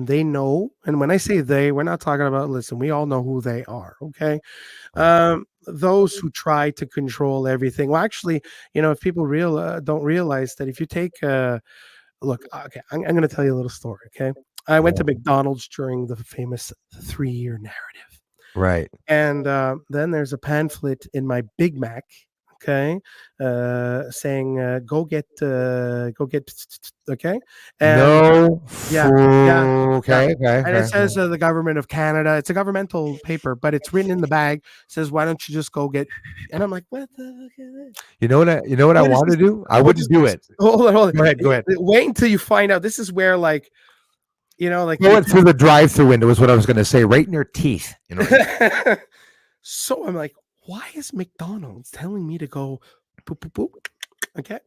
they know. And when I say they, we're not talking about. Listen, we all know who they are. Okay, those who try to control everything. Well, actually, if people don't realize that if you take look, okay, I'm going to tell you a little story. Okay, I went to McDonald's during the famous 3-year narrative, Right. and then there's a pamphlet in my Big Mac. Okay, saying go get okay, and No. yeah, Okay. and it says the government of Canada. It's a governmental paper, but it's written in the bag. It says, why don't you just go get? And I'm like, what the fuck is this? You know what I want to do? I wouldn't do it. Hold on. Go ahead. Wait until you find out. This is where like Going through the drive-through window is what I was going to say, right in your teeth. So I'm like, why is McDonald's telling me to go boop, boop, boop? Okay.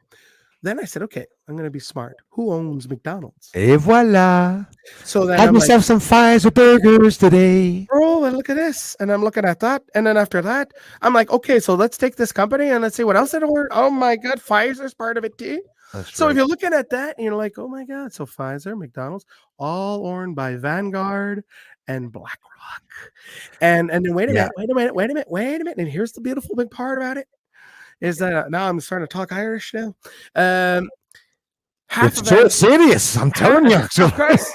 Then I said, okay, I'm going to be smart. Who owns McDonald's? Et voila. So then Have yourself some fries or burgers today. Bro, and look at this. And I'm looking at that. And then after that, I'm like, okay, so let's take this company and let's see what else it ordered. Oh my God, Pfizer's part of it too. So if you're looking at that, you're like, oh my God. So Pfizer, McDonald's, all owned by Vanguard and BlackRock. And then wait a minute. And here's the beautiful big part about it is that now I'm starting to talk Irish now. It's so serious. I'm telling you. Of course,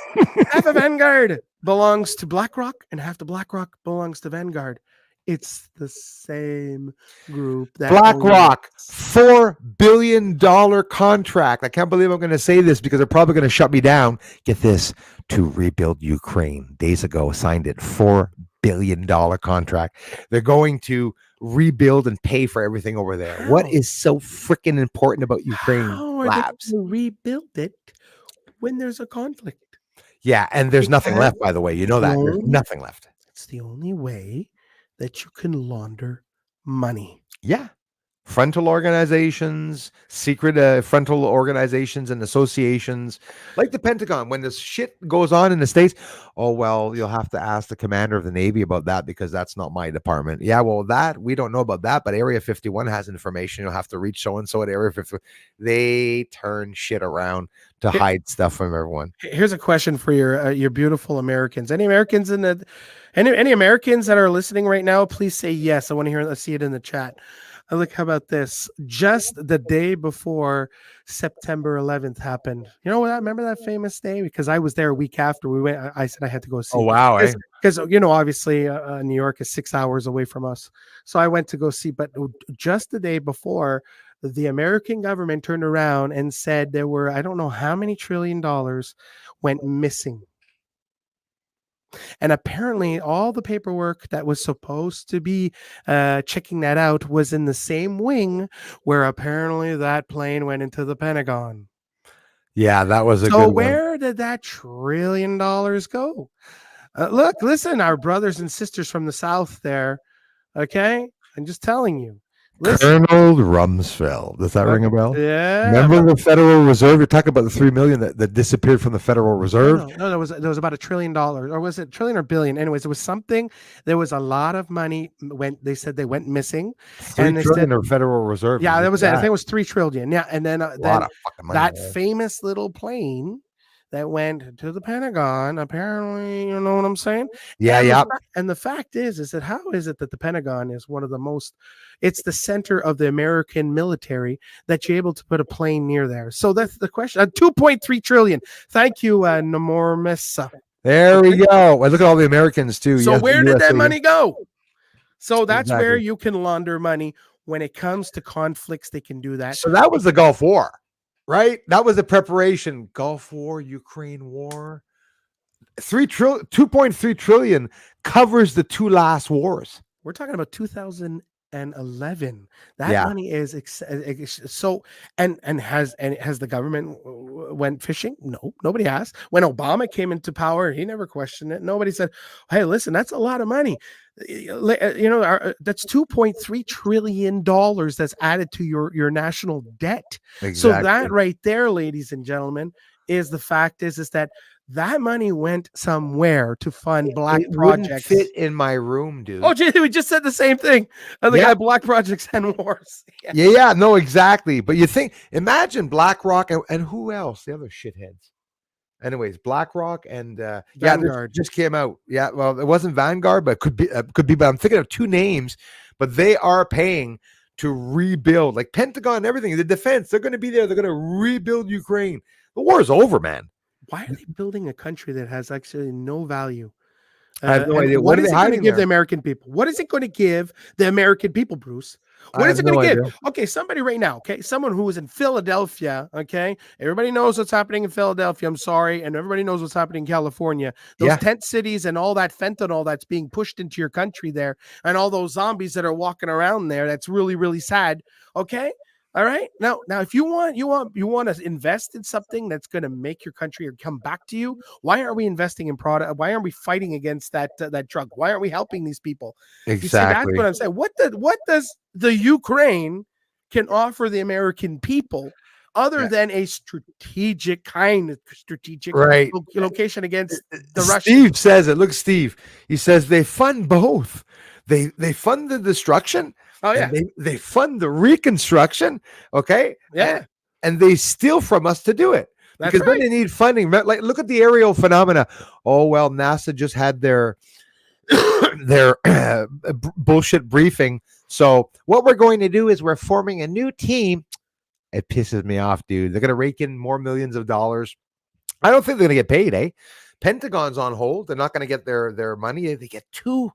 half of Vanguard belongs to BlackRock and half the BlackRock belongs to Vanguard. It's the same group. That BlackRock, $4 billion contract. I can't believe I'm going to say this because they're probably going to shut me down. Get this, to rebuild Ukraine. Days ago, signed it, $4 billion contract. They're going to rebuild and pay for everything over there. How? What is so freaking important about Ukraine labs? They rebuild it when there's a conflict. Yeah, and there's nothing left, by the way. You know that. There's nothing left. It's the only way that you can launder money. Yeah. Frontal organizations, secret frontal organizations and associations, like the Pentagon. When this shit goes on in the States, oh, well, you'll have to ask the commander of the Navy about that because that's not my department. Yeah, well, we don't know about that, but Area 51 has information. You'll have to reach so-and-so at Area 51. They turn shit around to hide stuff from everyone. Here's a question for your beautiful Americans. Any Americans any Americans that are listening right now, please say yes. I want to see it in the chat. Look, how about this? Just the day before September 11th happened. You know what? I remember that famous day because I was there a week after we went. I said I had to go see. Oh, wow. Because, obviously New York is 6 hours away from us. So I went to go see. But just the day before, the American government turned around and said there were, I don't know how many $1 trillion went missing. And apparently all the paperwork that was supposed to be checking that out was in the same wing where apparently that plane went into the Pentagon. Yeah, that was a good So one. where did that $1 trillion go? Look, listen, our brothers and sisters from the South there, okay? I'm just telling you. Listen. Colonel Rumsfeld. Does that ring a bell? Yeah. Remember the Federal Reserve? You're talking about the 3 million that disappeared from the Federal Reserve? No, there was about $1 trillion, or was it trillion or billion? Anyways, it was something. There was a lot of money they said they went missing. $3 trillion of Federal Reserve. Yeah, that was it. I think it was $3 trillion. Yeah, and then, a lot of fucking money, that famous little plane that went to the Pentagon, apparently, you know what I'm saying? Yeah, And the fact is that how is it that the Pentagon is one of the most, it's the center of the American military that you're able to put a plane near there. So that's the question. 2.3 trillion. Thank you, Nomormis. There we go. Look at all the Americans too. So yes, where did that money go? So that's exactly where you can launder money. When it comes to conflicts, they can do that. So that was the Gulf War. Right? That was the preparation. Gulf War, Ukraine War. 2.3 trillion covers the two last wars. We're talking about 2011. That money is so and has the government went fishing? No, nobody has. When Obama came into power, he never questioned it. Nobody said, "Hey, listen, that's a lot of money." That's $2.3 trillion that's added to your national debt. Exactly. So that right there, ladies and gentlemen, is the fact is that that money went somewhere to fund black It wouldn't projects. fit in my room, dude. Oh, gee, we just said the same thing. And the Yeah. guy, black projects and wars. Yeah. Yeah, no, exactly. But you think, imagine BlackRock and who else? The other shitheads. Anyways, BlackRock and yeah, this Vanguard. just came out. Yeah, well, it wasn't Vanguard, but could be. But I'm thinking of two names. But they are paying to rebuild, like Pentagon and everything. The defense, they're going to be there. They're going to rebuild Ukraine. The war is over, man. Why are they building a country that has actually no value? I have no and idea. What What are is they it going to hiding give there? the American people? What is it going to give the American people, Bruce? What I is have it going no to give? idea. Okay, somebody right now, okay, someone who is in Philadelphia, okay, everybody knows what's happening in Philadelphia. I'm sorry, and everybody knows what's happening in California. Those Yeah. tent cities and all that fentanyl that's being pushed into your country there, and all those zombies that are walking around there. That's really, really sad. Okay. All right. Now, if you want to invest in something that's going to make your country or come back to you, why aren't we investing in product? Why aren't we fighting against that drug? Why aren't we helping these people? You see, that's Exactly. what I'm saying. What does the Ukraine can offer the American people other Yeah. than a strategic Right. location against the Steve Russians? says it. Look, Steve. He says they fund both. They fund the destruction. Oh yeah, And they fund the reconstruction. Okay. yeah. And they steal from us to do it. That's Because right. then they need funding. Like, look at the aerial phenomena. Oh well, NASA just had their their bullshit briefing. So what we're going to do is we're forming a new team. It pisses me off, dude. They're going to rake in more millions of dollars. I don't think they're going to get paid, eh? Pentagon's on hold. They're not going to get their money. They get two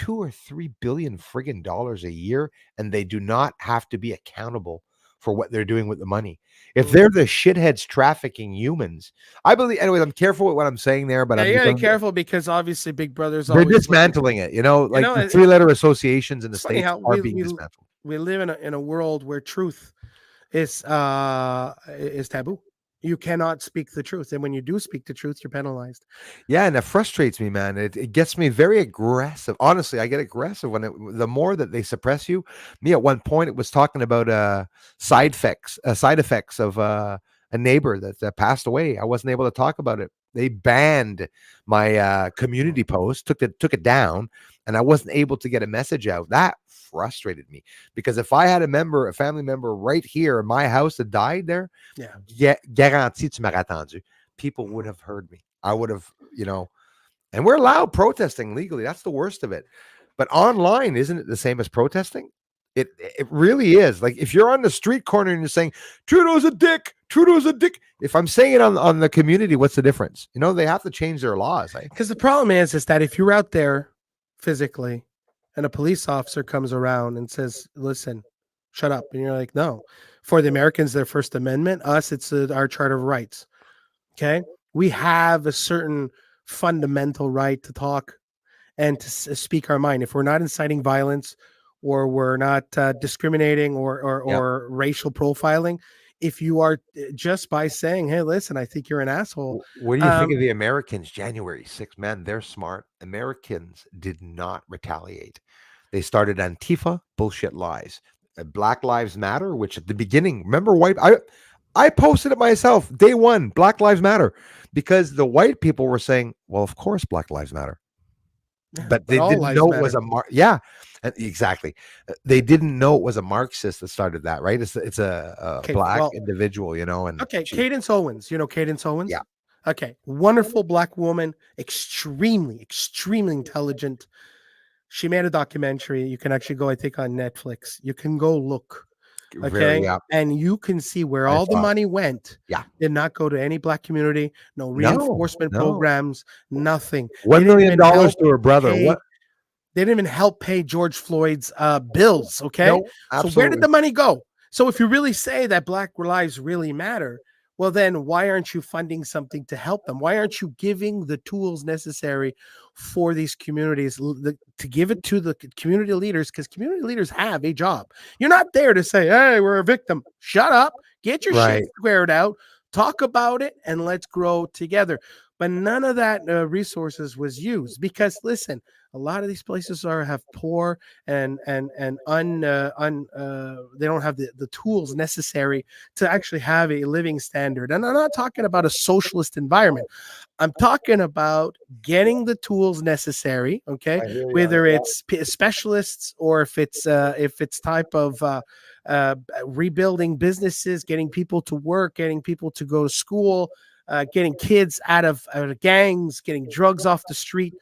or $3 billion friggin' dollars a year, and they do not have to be accountable for what they're doing with the money. If they're the shitheads trafficking humans, I believe. Anyways, I'm careful with what I'm saying there, but Yeah, I'm you gotta be becoming- careful because obviously Big Brother's they're always dismantling it. You know, like the it's- three-letter associations in the it's funny states how are we- being we- dismantled. We live in a world where truth is taboo. You cannot speak the truth, and when you do speak the truth, you're penalized. Yeah, and it frustrates me, man. It gets me very aggressive. Honestly, I get aggressive when the more that they suppress you. Me at one point, it was talking about side effects of a neighbor that passed away. I wasn't able to talk about it. They banned my community post, took it down, and I wasn't able to get a message out. That frustrated me because if I had a family member right here in my house that died there, guarantee tu m'aurais attendu. People would have heard me. I would have, and we're allowed protesting legally. That's the worst of it. But online, isn't it the same as protesting? It really is. Like if you're on the street corner and you're saying Trudeau's a dick, if I'm saying it on the community, what's the difference? They have to change their laws. Because the problem is that if you're out there physically and a police officer comes around and says, listen, shut up. And you're like, no, for the Americans, their First Amendment, us, it's our Charter of Rights. Okay. We have a certain fundamental right to talk and to speak our mind. If we're not inciting violence or we're not discriminating or racial profiling, if you are just by saying, hey, listen, I think you're an asshole. What do you think of the Americans? January 6th, man, they're smart. Americans did not retaliate. They started Antifa, bullshit lies. Black Lives Matter, which at the beginning, remember I posted it myself, day one, Black Lives Matter, because the white people were saying, well, of course, Black Lives Matter. But they didn't know it was exactly. They didn't know it was a Marxist that started that, right? It's a black individual, and Cadence Owens, Cadence Owens? Yeah. Okay. Wonderful black woman, extremely, extremely intelligent. She made a documentary. You can actually go, I think, on Netflix. You can go look. Okay. And you can see where all the money went. Yeah. Did not go to any black community, no reinforcement programs, nothing. $1 million to her brother. What? They didn't even help pay George Floyd's bills. Okay. No, so where did the money go? So if you really say that black lives really matter, well, then why aren't you funding something to help them? Why aren't you giving the tools necessary for these communities to give it to the community leaders? Because community leaders have a job. You're not there to say, hey, we're a victim. Shut up. Get your shit squared out. Talk about it and let's grow together. but none of that resources was used because listen, a lot of these places have poor and they don't have the tools necessary to actually have a living standard. And I'm not talking about a socialist environment. I'm talking about getting the tools necessary, okay? Whether it's specialists or if it's type of rebuilding businesses, getting people to work, getting people to go to school, getting kids out of gangs, getting drugs off the street,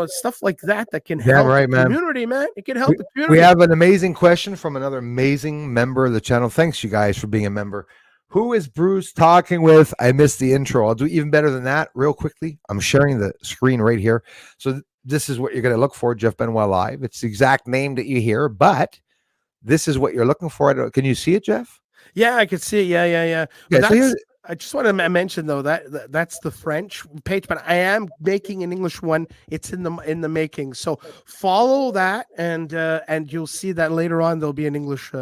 stuff like that can help the community, man. It can help the community. We have an amazing question from another amazing member of the channel. Thanks, you guys, for being a member. Who is Bruce talking with? I missed the intro. I'll do even better than that real quickly. I'm sharing the screen right here. So this is what you're going to look for, Jeff Benoit Live. It's the exact name that you hear, but this is what you're looking for. Can you see it, Jeff? Yeah, I can see it. Yeah. So I just want to mention though that's the French page, but I am making an English one. It's in the making. So follow that, and you'll see that later on there'll be an English.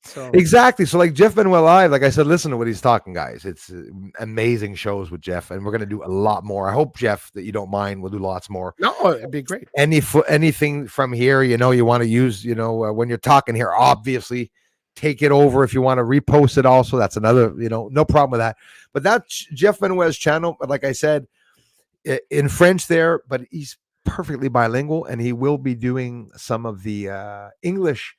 So exactly. So like Jeff Benoit Live, like I said, listen to what he's talking, guys. It's amazing shows with Jeff, and we're gonna do a lot more. I hope, Jeff, that you don't mind. We'll do lots more. No, it'd be great. Anything from here, you want to use, when you're talking here, obviously. Take it over if you want to repost it also. That's another, no problem with that. But that's Jeff Benoit's channel. But like I said, in French there, but he's perfectly bilingual, and he will be doing some of the English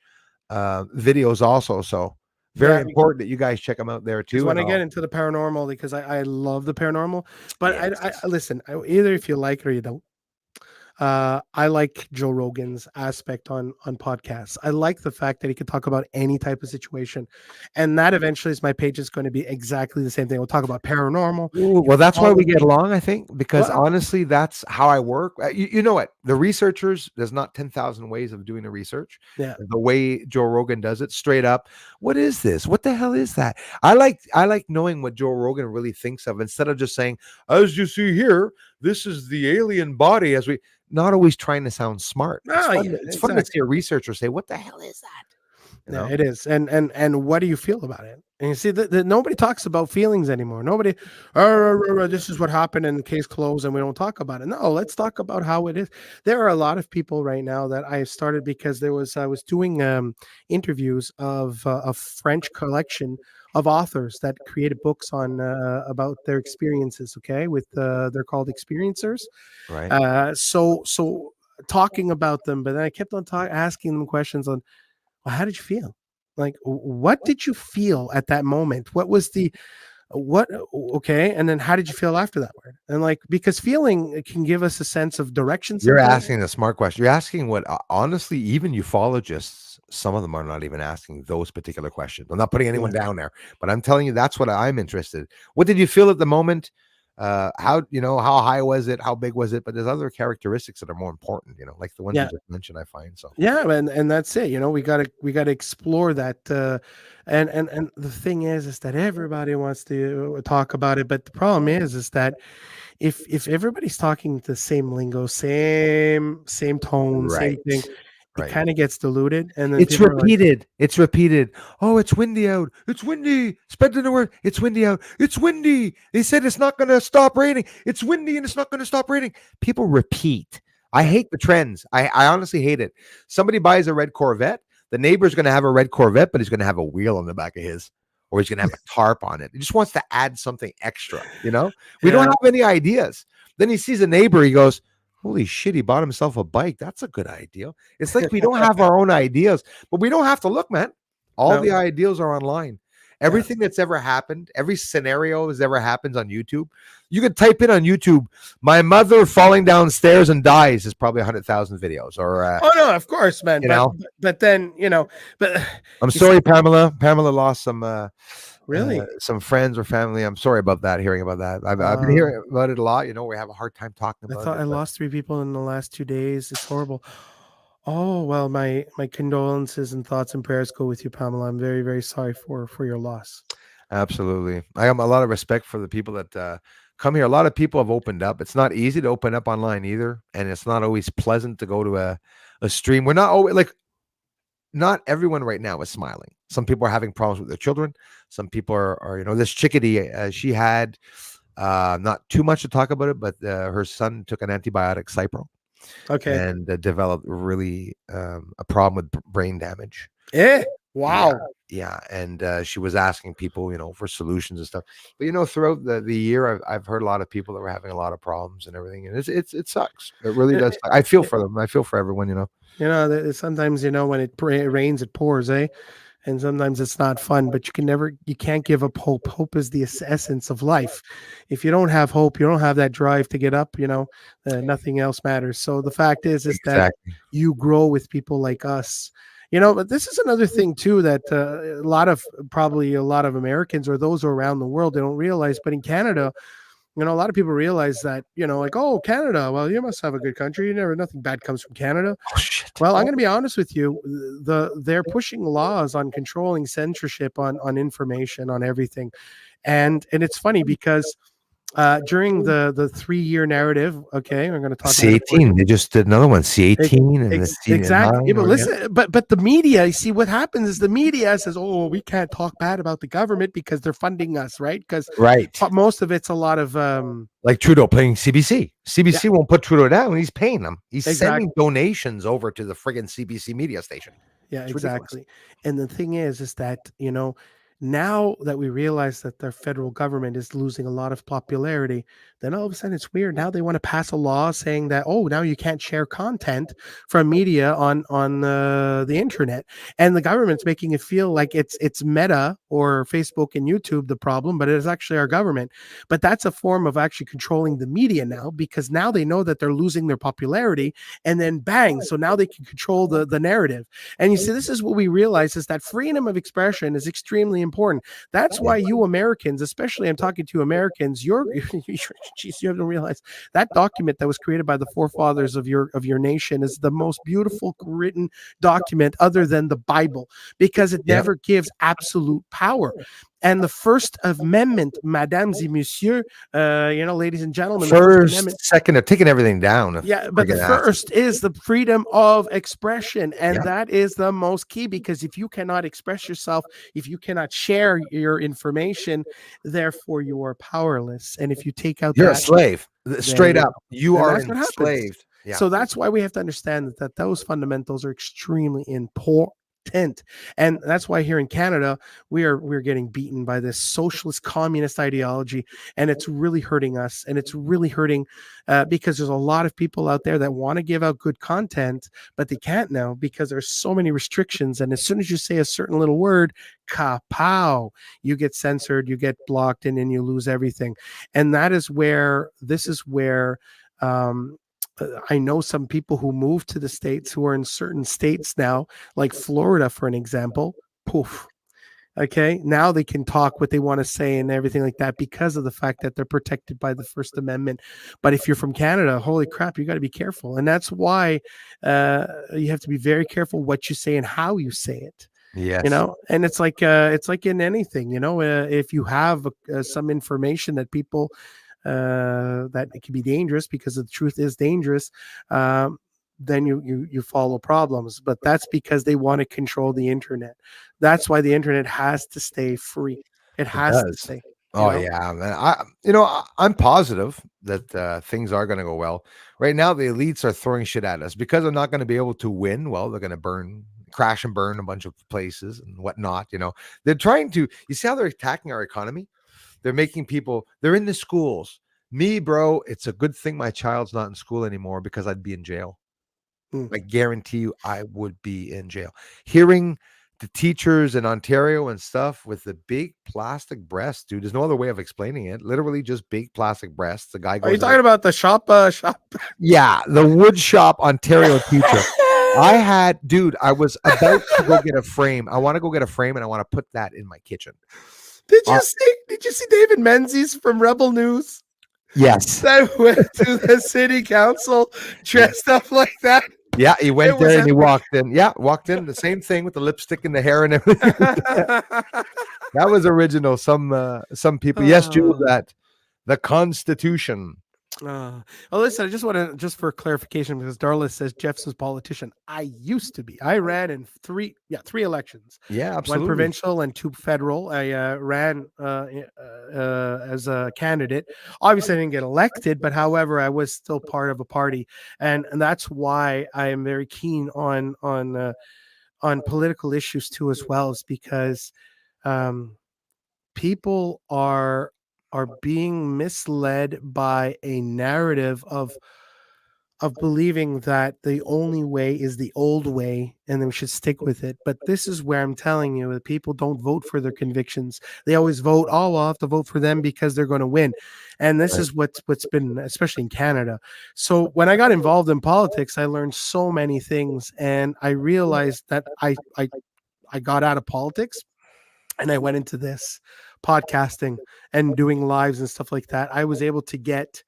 videos also. So very important that you guys check them out there too. I want to get into the paranormal because I love the paranormal. But I listen, either if you like it or you don't. I like Joe Rogan's aspect on podcasts. I like the fact that he can talk about any type of situation, and that eventually is my page is going to be exactly the same thing. We'll talk about paranormal. Ooh, well, that's why we get along, I think, because honestly, that's how I work. You know what? The researchers, there's not 10,000 ways of doing the research. Yeah, the way Joe Rogan does it, straight up. What is this? What the hell is that? I like knowing what Joe Rogan really thinks of instead of just saying, as you see here, this is the alien body. As we. Not always trying to sound smart. It's fun to see a researcher say, "What the hell is that?" Yeah, it is. And what do you feel about it? And you see that nobody talks about feelings anymore. Nobody, this is what happened and the case closed, and we don't talk about it. No, let's talk about how it is. There are a lot of people right now that I started because I was doing interviews of a French collection of authors that created books on about their experiences. Okay, with they're called experiencers. Right. So talking about them, but then I kept on asking them questions on, well, how did you feel? Like, what did you feel at that moment? What was okay, and then how did you feel after that word? And like, because feeling can give us a sense of direction. You're asking a smart question. You're asking what, honestly, even ufologists, some of them are not even asking those particular questions. I'm not putting anyone down there, but I'm telling you, that's what I'm interested. What did you feel at the moment? How high was it? How big was it? But there's other characteristics that are more important, like the ones you just mentioned, I find. So and that's it. We gotta explore that. And the thing is that everybody wants to talk about it, but the problem is that if everybody's talking the same lingo, same tone, same thing, it kind of gets diluted, and then it's repeated. It's repeated. Oh, it's windy out. It's windy. Spread the word. It's windy out. It's windy. They said it's not going to stop raining. It's windy and it's not going to stop raining. People repeat. I hate the trends. I honestly hate it. Somebody buys a red Corvette. The neighbor's going to have a red Corvette, but he's going to have a wheel on the back of his, or he's going to have a tarp on it. He just wants to add something extra. We don't have any ideas. Then he sees a neighbor. He goes, holy shit, he bought himself a bike. That's a good idea. It's like we don't have our own ideas, but we don't have to look, man. All the ideas are online. Everything that's ever happened, every scenario that ever happens on YouTube, you could type in on YouTube, my mother falling downstairs and dies is probably 100,000 videos. Or oh no, of course, man. But then, but I'm sorry, Pamela. Pamela lost some really some friends or family. I'm sorry about that, hearing about that. I've been hearing about it a lot. We have a hard time talking about it. I lost 3 people in the last 2 days. It's horrible. Oh, well, my condolences and thoughts and prayers go with you, Pamela. I'm very, very sorry for your loss. Absolutely. I have a lot of respect for the people that come here. A lot of people have opened up. It's not easy to open up online either. And it's not always pleasant to go to a stream. We're not always not everyone right now is smiling. Some people are having problems with their children. Some people are this chickadee, she had Not too much to talk about it, but her son took an antibiotic, Cipro, Okay. and developed really a problem with brain damage. Wow. Yeah, and she was asking people, for solutions and stuff. But throughout the year, I've heard a lot of people that were having a lot of problems and everything, and it sucks. It really does. I feel for them. I feel for everyone. Sometimes when it rains, it pours, eh? And sometimes it's not fun, but you can't give up hope. Hope is the essence of life. If you don't have hope, you don't have that drive to get up, nothing else matters. So the fact is that Exactly. you grow with people like us. But this is another thing too, that a lot of Americans or those around the world, they don't realize, but in Canada, a lot of people realize that, like, oh, Canada, well, you must have a good country. Nothing bad comes from Canada. Oh, shit. Well, I'm going to be honest with you. They're pushing laws on controlling censorship on information, on everything. And it's funny because during the 3-year narrative, okay, we're going to talk about C18. They just did another one, C18, and exactly. Yeah, but listen, but the media, you see, what happens is the media says, "Oh, we can't talk bad about the government because they're funding us, right?" Because most of it's a lot of like Trudeau playing CBC. CBC won't put Trudeau down. He's paying them. He's sending donations over to the friggin' CBC media station. Yeah, it's exactly. Ridiculous. And the thing is that now that we realize that their federal government is losing a lot of popularity, then all of a sudden it's weird. Now they want to pass a law saying that, oh, now you can't share content from media on the internet, and the government's making it feel like it's Meta or Facebook and YouTube the problem, but it is actually our government. But that's a form of actually controlling the media now, because now they know that they're losing their popularity, and then bang, so now they can control the narrative. And you see, this is what we realize, is that freedom of expression is extremely important. That's why you Americans, especially I'm talking to Americans, you haven't realized that document that was created by the forefathers of your nation is the most beautiful written document other than the Bible, because it never gives absolute power. And the First Amendment, mesdames et messieurs, ladies and gentlemen, First, second, they're taking everything down. Yeah, but the first is the freedom of expression, and that is the most key, because if you cannot express yourself, if you cannot share your information, therefore you are powerless. And if you take out, you're a slave. Straight up, you are enslaved. Yeah. So that's why we have to understand that those fundamentals are extremely important. And that's why here in Canada we're getting beaten by this socialist communist ideology, and it's really hurting us, and it's really hurting because there's a lot of people out there that want to give out good content, but they can't now because there's so many restrictions. And as soon as you say a certain little word, kapow, you get censored, you get blocked, and then you lose everything. And this is where I know some people who moved to the States who are in certain states now, like Florida, for an example. Poof. Okay. Now they can talk what they want to say and everything like that, because of the fact that they're protected by the First Amendment. But if you're from Canada, holy crap, you got to be careful. And that's why you have to be very careful what you say and how you say it. Yes. And it's like in anything, if you have some information that people that it can be dangerous, because the truth is dangerous, then you follow problems. But that's because they want to control the internet. That's why the internet has to stay free. It has to stay. Yeah, man. I'm positive that things are going to go well. Right now, the elites are throwing shit at us because they're not going to be able to win. Well, they're going to crash and burn a bunch of places and whatnot. They're trying to. You see how they're attacking our economy? They're making people, they're in the schools. Me, bro, it's a good thing my child's not in school anymore, because I'd be in jail. I guarantee you I would be in jail. Hearing the teachers in Ontario and stuff with the big plastic breasts, dude, there's no other way of explaining it. Literally just big plastic breasts. The guy goes, are you talking about the shop? Yeah, the wood shop Ontario teacher. I was about to go get a frame. I want to go get a frame, and I want to put that in my kitchen. Did you see David Menzies from Rebel News? Yes. That went to the city council dressed up like that. Yeah, he went there and he walked in. Yeah, walked in. The same thing with the lipstick and the hair and everything. That was original. Some people. Yes, Jules, that the Constitution. Well, listen, I just want to, just for clarification, because Darla says Jeff's a politician. I used to be. I ran in three elections. Yeah, One absolutely. provincial and 2 federal. I ran as a candidate. Obviously, I didn't get elected, but however, I was still part of a party, and that's why I am very keen on political issues too, as well, is because people are being misled by a narrative of believing that the only way is the old way and then we should stick with it. But this is where I'm telling you that people don't vote for their convictions. They always vote, oh, I'll have to vote for them because they're going to win. And this is what's been, especially in Canada. So when I got involved in politics, I learned so many things, and I realized that I got out of politics and I went into this podcasting and doing lives and stuff like that. I was able to get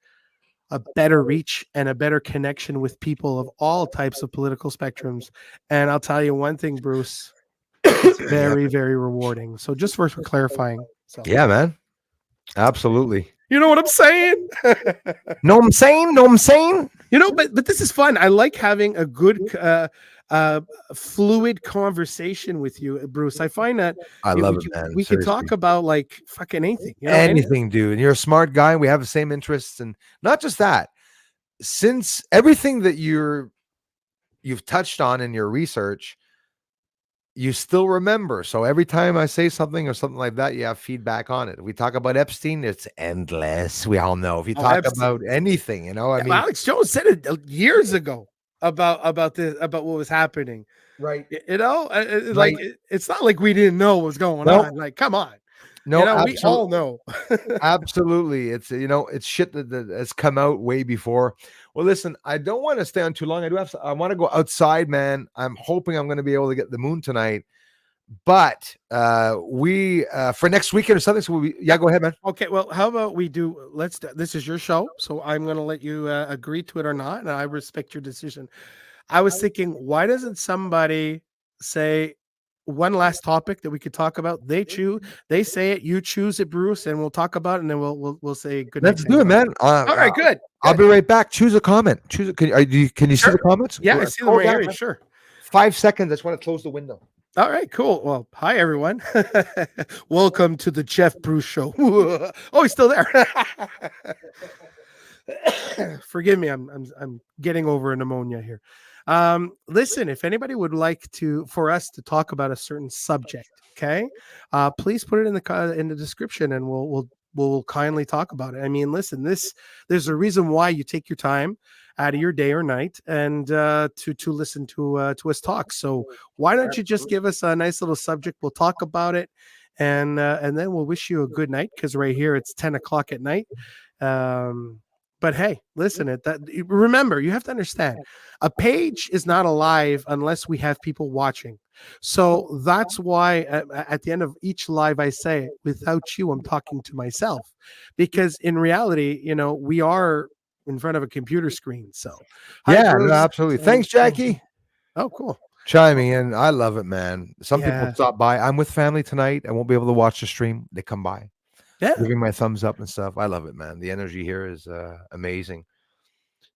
a better reach and a better connection with people of all types of political spectrums. And I'll tell you one thing, Bruce, it's very, very rewarding. So just for clarifying. So. Yeah, man. Absolutely. You know what I'm saying? No, I'm saying. You know, but this is fun. I like having a good fluid conversation with you, Bruce. I find that I love it, man. We can talk about like fucking anything. You know, anything, dude. And you're a smart guy. And we have the same interests, and not just that. Since everything that you've touched on in your research, you still remember. So every time I say something or something like that, you have feedback on it. If we talk about Epstein, it's endless. We all know. If you talk about anything, you know, I mean, Alex Jones said it years ago about what was happening. Right. You know, like it's not like we didn't know what was going on. Like, come on. No, you know, we all know. Absolutely. It's, you know, it's shit that has come out way before. Well, listen, I don't want to stay on too long. I want to go outside, man. I'm hoping I'm going to be able to get the moon tonight. But we for next weekend or something. So go ahead, man. Okay, well, how about we do? This is your show, so I'm going to let you agree to it or not, and I respect your decision. I was thinking, why doesn't somebody say one last topic that we could talk about? They say it, you choose it, Bruce, and we'll talk about it, and then we'll say good night. Let's do it, man. All right, good. I'll be right back. Choose a comment. Can you see the comments? Yeah, I see them right here. Sure. 5 seconds. I just want to close the window. All right, cool. Well, hi everyone. Welcome to the Jeff Bruce Show. Oh, he's still there. Forgive me, I'm getting over a pneumonia here. Listen, if anybody would like for us to talk about a certain subject, okay, please put it in the description, and we'll kindly talk about it. I mean, listen, there's a reason why you take your time out of your day or night and to listen to us talk. So why don't you just give us a nice little subject? We'll talk about it, and then we'll wish you a good night, because right here it's 10 o'clock at night. But hey, listen, remember, you have to understand, a page is not alive unless we have people watching. So that's why at the end of each live, I say, without you, I'm talking to myself, because in reality, you know, we are in front of a computer screen. So yeah, no, absolutely. Thanks, Jackie. Oh, cool. Chiming in. I love it, man. Some people stop by. I'm with family tonight. I won't be able to watch the stream. They come by. Yeah, giving my thumbs up and stuff. I love it, man. The energy here is amazing.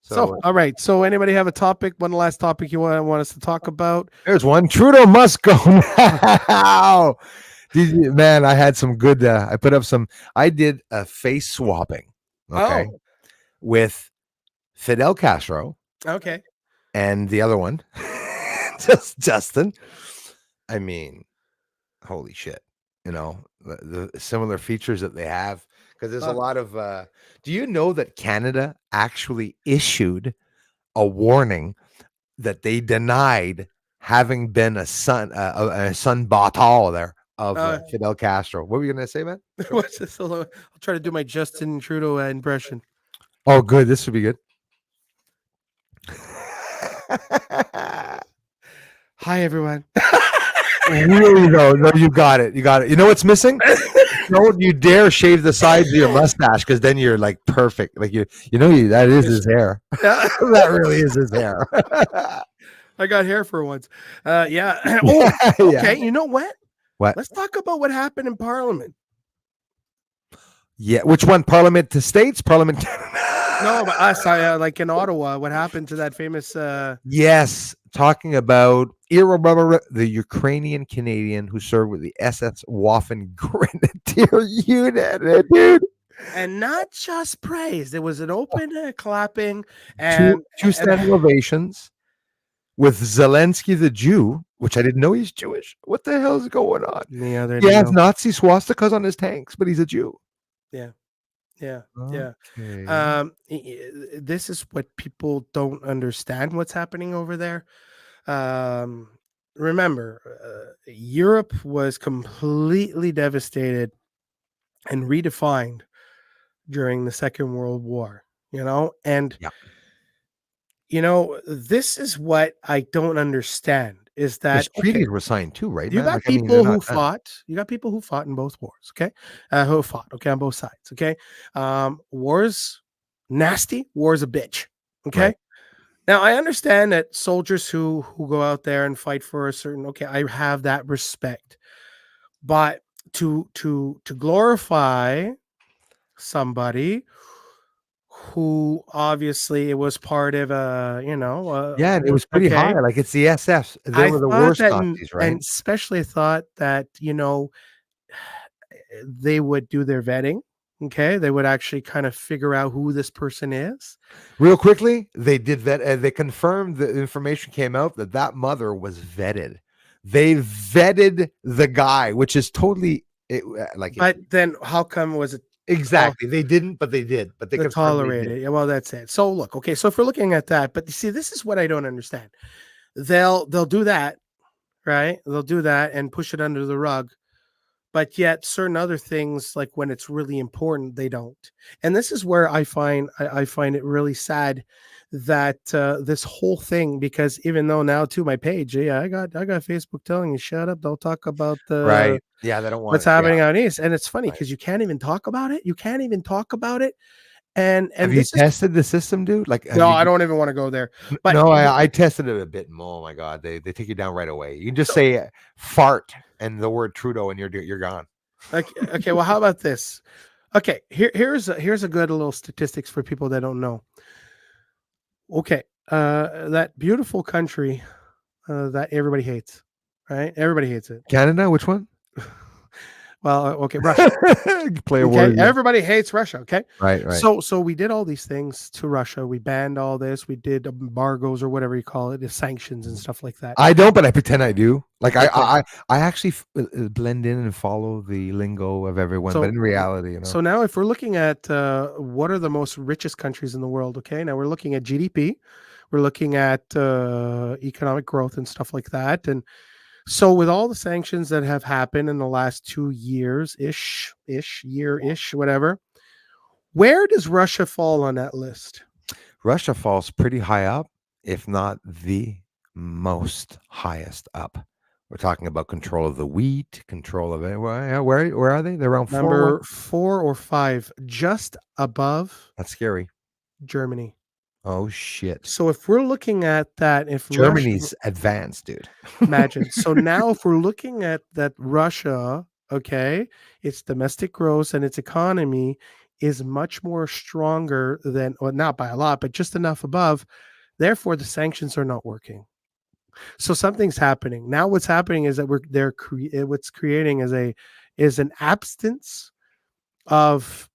So all right. So anybody have a topic? One last topic you want us to talk about? There's one. Trudeau must go now. Man, I had some good. I put up some. I did a face swapping. Okay. Oh. With Fidel Castro. Okay. And the other one, just Justin. I mean, holy shit. You know, the similar features that they have, because there's a lot of do you know that Canada actually issued a warning that they denied having been a son batal there of Fidel Castro? What were you gonna say, man? What's this? I'll try to do my Justin Trudeau impression. Oh, good. This would be good. Hi, everyone. Really though, no, you got it. You know what's missing? Don't you dare shave the sides of your mustache, because then you're like perfect. Like that is his hair. That really is his hair. I got hair for once. Yeah. Oh, okay. You know what? What? Let's talk about what happened in Parliament. Yeah. Which one? Parliament to States? Parliament Canada? No, but us, like in Ottawa, what happened to that famous? Yes, talking about the Ukrainian Canadian who served with the SS Waffen Grenadier Unit, dude. And not just praise. There was an open clapping Two and standing ovations with Zelensky the Jew, which I didn't know he's Jewish. What the hell is going on? the other. He has Nazi swastikas on his tanks, but he's a Jew. Yeah. Okay. This is what people don't understand. What's happening over there? Remember, Europe was completely devastated and redefined during the Second World War. And Yeah. this is what I don't understand is that There's treaties were signed too, right? you man? got Like, I mean, people they're who not done. fought. You got people who fought in both wars. Okay, who fought. Okay, on both sides. Okay, wars nasty. War's a bitch. Okay. Right. Now I understand that soldiers who go out there and fight for a certain. Okay, I have that respect, but to glorify somebody who obviously it was part of Yeah, and it was pretty high. Like, it's the SS. They I were the thought worst that, Nazis, right? and especially thought that they would do their vetting. Okay, they would actually kind of figure out who this person is. Real quickly, they did that. They confirmed the information came out that mother was vetted. They vetted the guy, which is totally But then how come was it exactly? They didn't, but they did. But they confirmed they tolerated did. it? Yeah, well, that's it. So look, okay, so if we're looking at that, but you see, this is what I don't understand. They'll do that, right? They'll do that and push it under the rug. But yet certain other things, like when it's really important, they don't. And this is where I find it really sad that this whole thing, because even though now to my page, I got Facebook telling you, shut up, don't talk about Right. Yeah, they don't want what's it. happening out east. And it's funny Right. because you can't even talk about it. You can't even talk about it. And Have you this is tested the system, dude? Like, no, I don't even want to go there. But no, I tested it a bit. Oh my god, they take you down right away. You can just say fart and the word Trudeau, and you're gone. Okay, well, how about this? Okay, here's a good little statistics for people that don't know. Okay, that beautiful country that everybody hates, right? Everybody hates it. Canada, which one? Well, okay, Russia. Play a Okay, word. everybody hates Russia. Okay, Right. So we did all these things to Russia. We banned all this. We did embargoes or whatever you call it, the sanctions and stuff like that. I don't, but I pretend I do. Like, Okay. I actually blend in and follow the lingo of everyone, but in reality, So now, if we're looking at what are the most richest countries in the world, okay, now we're looking at GDP, we're looking at economic growth and stuff like that, and so with all the sanctions that have happened in the last 2 years ish, whatever, where does Russia fall on that list? Russia falls pretty high up, if not the most highest up. We're talking about control of the wheat, control of it. Where are they? They're around Number 4 or 5, just above That's scary. Germany. Oh shit! So if we're looking at that, if Germany's advanced, dude. imagine. So now, if we're looking at that, Russia, okay, its domestic growth and its economy is much more stronger than, well, not by a lot, but just enough above. Therefore, the sanctions are not working. So something's happening now. What's happening is that what's creating is an absence of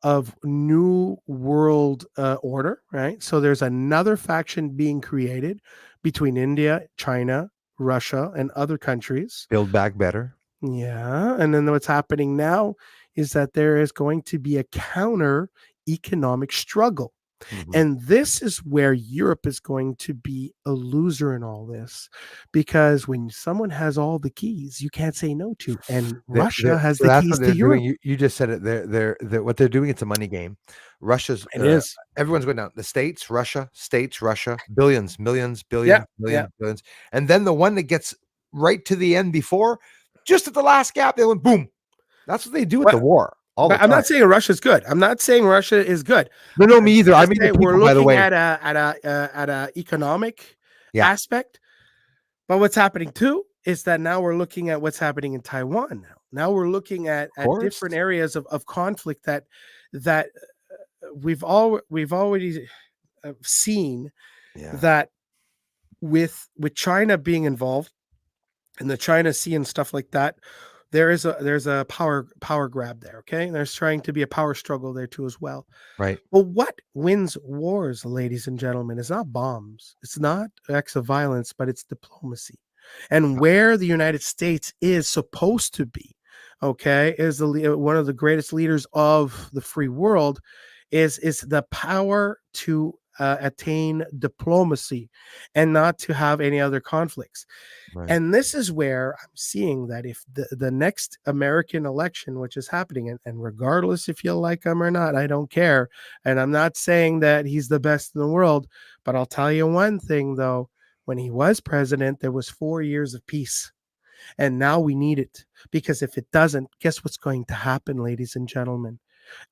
new world order, right? So there's another faction being created between India, China, Russia, and other countries. Build back better. Yeah, and then what's happening now is that there is going to be a counter economic struggle. And this is where Europe is going to be a loser in all this, because when someone has all the keys, you can't say no to. And Russia has the keys to Europe. You just said it. They're what they're doing. It's a money game. Russia's. It is. Everyone's going down. The states, Russia, billions, millions, billions, billions, and then the one that gets right to the end before, just at the last gap, they went boom. That's what they do at the war. I'm not saying Russia's good. I'm not saying Russia is good. No, me either. I mean, we're looking at a economic aspect. But what's happening too is that now we're looking at what's happening in Taiwan. Now we're looking at different areas of conflict that we've already seen Yeah. that with China being involved in the China Sea and stuff like that, there's a power grab there. Okay, and there's trying to be a power struggle there too as well. Right. Well, what wins wars, ladies and gentlemen, is not bombs. It's not acts of violence, but it's diplomacy. And where the United States is supposed to be, okay, is one of the greatest leaders of the free world, is the power to attain diplomacy and not to have any other conflicts. Right. And this is where I'm seeing that if the next American election, which is happening, and regardless if you like him or not, I don't care. And I'm not saying that he's the best in the world, but I'll tell you one thing, though. When he was president, there was 4 years of peace. And now we need it, because if it doesn't, guess what's going to happen, ladies and gentlemen?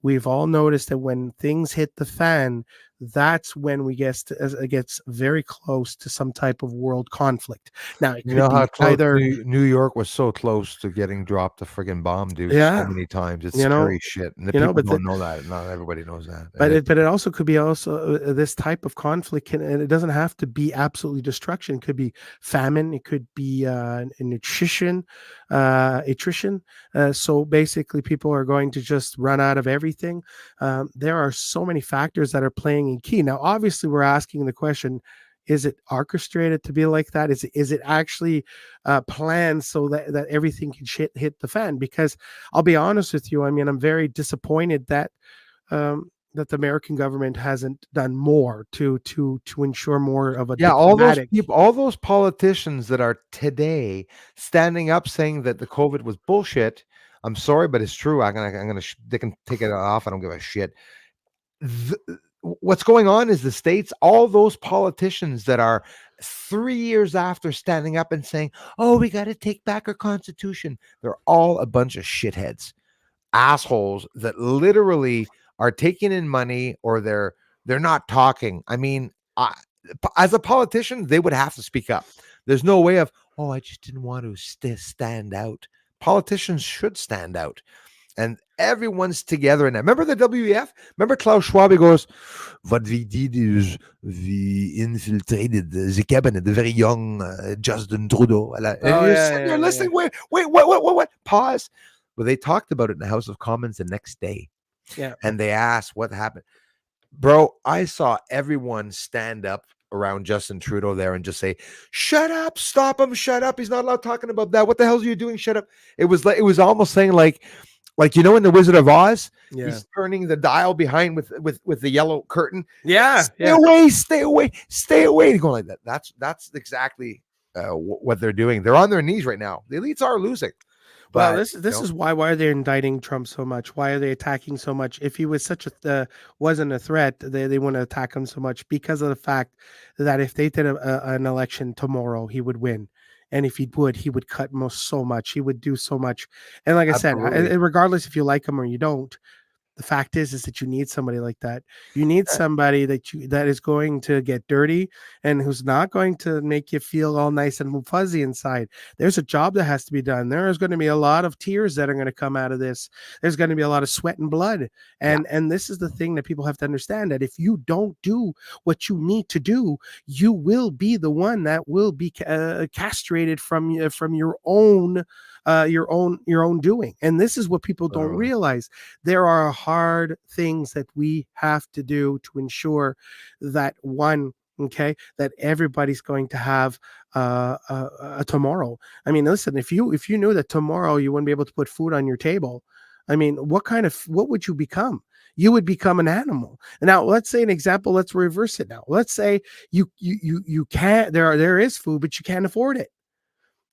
We've all noticed that when things hit the fan, that's when we gets very close to some type of world conflict. Now, it You could know how be close either, New York was so close to getting dropped a friggin' bomb, dude, Yeah. so many times. It's You know- scary shit. And the you know, people but don't know that. Not everybody knows that. but And it also could be this type of conflict, and it doesn't have to be absolutely destruction. It could be famine. It could be attrition. So basically, people are going to just run out of everything. There are so many factors that are playing in key. Now, obviously, we're asking the question: is it orchestrated to be like that? Is it actually planned so that everything can hit the fan? Because I'll be honest with you, I mean, I'm very disappointed that that the American government hasn't done more to ensure more of a yeah, all those diplomatic. people, all those politicians that are today standing up saying that the COVID was bullshit. I'm sorry, but it's true. They can take it off. I don't give a shit. What's going on is the states, all those politicians that are 3 years after standing up and saying, oh, we got to take back our constitution. They're all a bunch of shitheads, assholes that literally are taking in money, or they're not talking. I mean, as a politician, they would have to speak up. There's no way of, oh, I just didn't want to stand out. Politicians should stand out. And everyone's together in that. Remember the WEF? Remember Klaus Schwab? He goes, what we did is we infiltrated the cabinet, the very young Justin Trudeau. And you're sitting there listening. Wait, what? Pause. Well, they talked about it in the House of Commons the next day. Yeah. And they asked what happened. Bro, I saw everyone stand up around Justin Trudeau there and just say, shut up, stop him, shut up. He's not allowed talking about that. What the hell are you doing? Shut up. It was almost saying like, you know, in the Wizard of Oz, he's turning the dial behind with the yellow curtain. Yeah. Stay away, stay away, stay away. Going like that. That's exactly what they're doing. They're on their knees right now. The elites are losing. Well, this is why are they indicting Trump so much? Why are they attacking so much? If he was wasn't a threat, they wouldn't attack him so much, because of the fact that if they did an election tomorrow, he would win. And if he would cut so much. He would do so much. And like I said, regardless if you like him or you don't, the fact is that you need somebody like that. You need somebody that is going to get dirty and who's not going to make you feel all nice and fuzzy inside. There's a job that has to be done. There is going to be a lot of tears that are going to come out of this. There's going to be a lot of sweat and blood. And this is the thing that people have to understand, that if you don't do what you need to do, you will be the one that will be castrated from your own doing. And this is what people don't realize. There are hard things that we have to do to ensure that that everybody's going to have a tomorrow. I mean, listen, if you knew that tomorrow you wouldn't be able to put food on your table, I mean, what would you become? You would become an animal. And now let's say an example, let's reverse it now. Let's say you can't, there is food, but you can't afford it.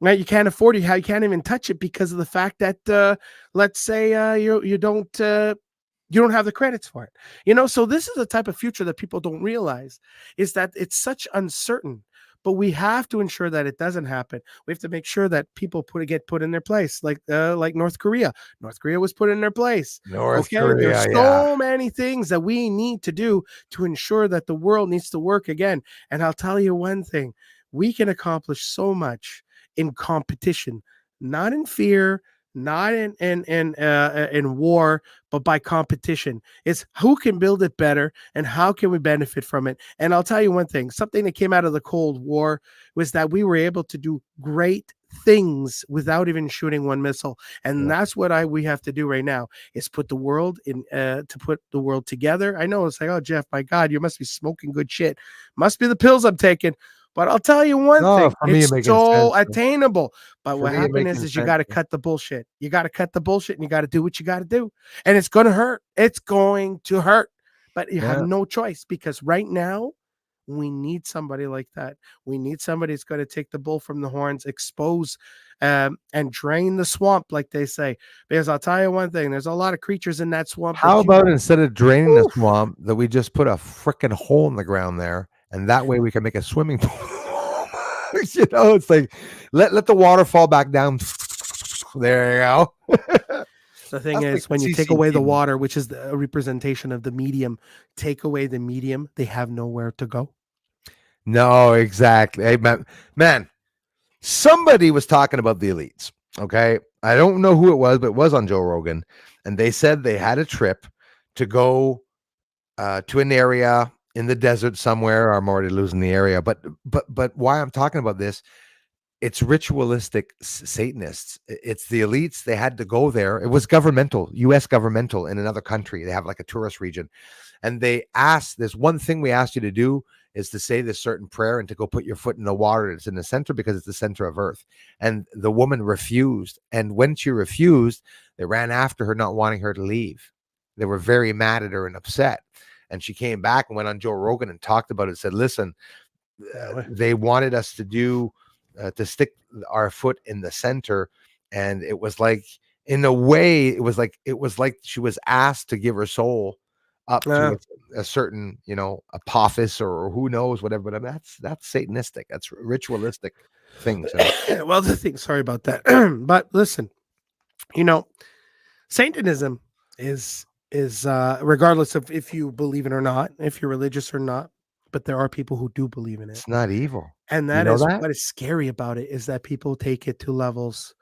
Right, you can't afford it. How you can't even touch it because of the fact that let's say you don't have the credits for it. You know, so this is the type of future that people don't realize, is that it's such uncertain. But we have to ensure that it doesn't happen. We have to make sure that people get put in their place, like North Korea. North Korea was put in their place. North Korea, there's so many things that we need to do to ensure that the world needs to work again. And I'll tell you one thing: we can accomplish so much in competition, not in fear, not in war, but by competition. It's who can build it better and how can we benefit from it. And I'll tell you one thing, something that came out of the Cold War was that we were able to do great things without even shooting one missile. And Yeah. that's what we have to do right now, is put the world in to put the world together. I know it's like, oh, Jeff, my God, you must be smoking good shit. Must be the pills I'm taking. But I'll tell you one No, thing, for me, it's it making so sense. attainable. But For what me, it happened making is you sense. got to cut the bullshit. You got to cut the bullshit and you got to do what you got to do. And it's going to hurt. It's going to hurt. But you have Yeah. no choice, because right now we need somebody like that. We need somebody who's going to take the bull from the horns, expose and drain the swamp, like they say. Because I'll tell you one thing, there's a lot of creatures in that swamp. How about instead of draining the Oof. swamp, that we just put a freaking hole in the ground there, and that way we can make a swimming pool. You know, it's like let the water fall back down. There you go. The thing That's is, like when you take away the CCTV. water, which is the representation of the medium, take away the medium, they have nowhere to go. No, exactly. Hey, man, somebody was talking about the elites. Okay. I don't know who it was, but it was on Joe Rogan. And they said they had a trip to go to an area in the desert somewhere. I'm already losing the area. But why I'm talking about this, it's ritualistic Satanists. It's the elites. They had to go there. It was governmental, US governmental in another country. They have like a tourist region. And they asked, there's one thing we asked you to do is to say this certain prayer and to go put your foot in the water. It's in the center because it's the center of earth. And the woman refused. And when she refused, they ran after her, not wanting her to leave. They were very mad at her and upset. And she came back and went on Joe Rogan and talked about it. Said, listen, they wanted us to do, to stick our foot in the center. And it was like, in a way, it was like she was asked to give her soul up to a certain, apophis or who knows, whatever. But I mean, that's Satanistic. That's ritualistic things. Well, the thing, sorry about that. But listen, Satanism is regardless of if you believe it or not, if you're religious or not, but there are people who do believe in it. It's not evil. And You that know is that? what is scary about it, is that people take it to levels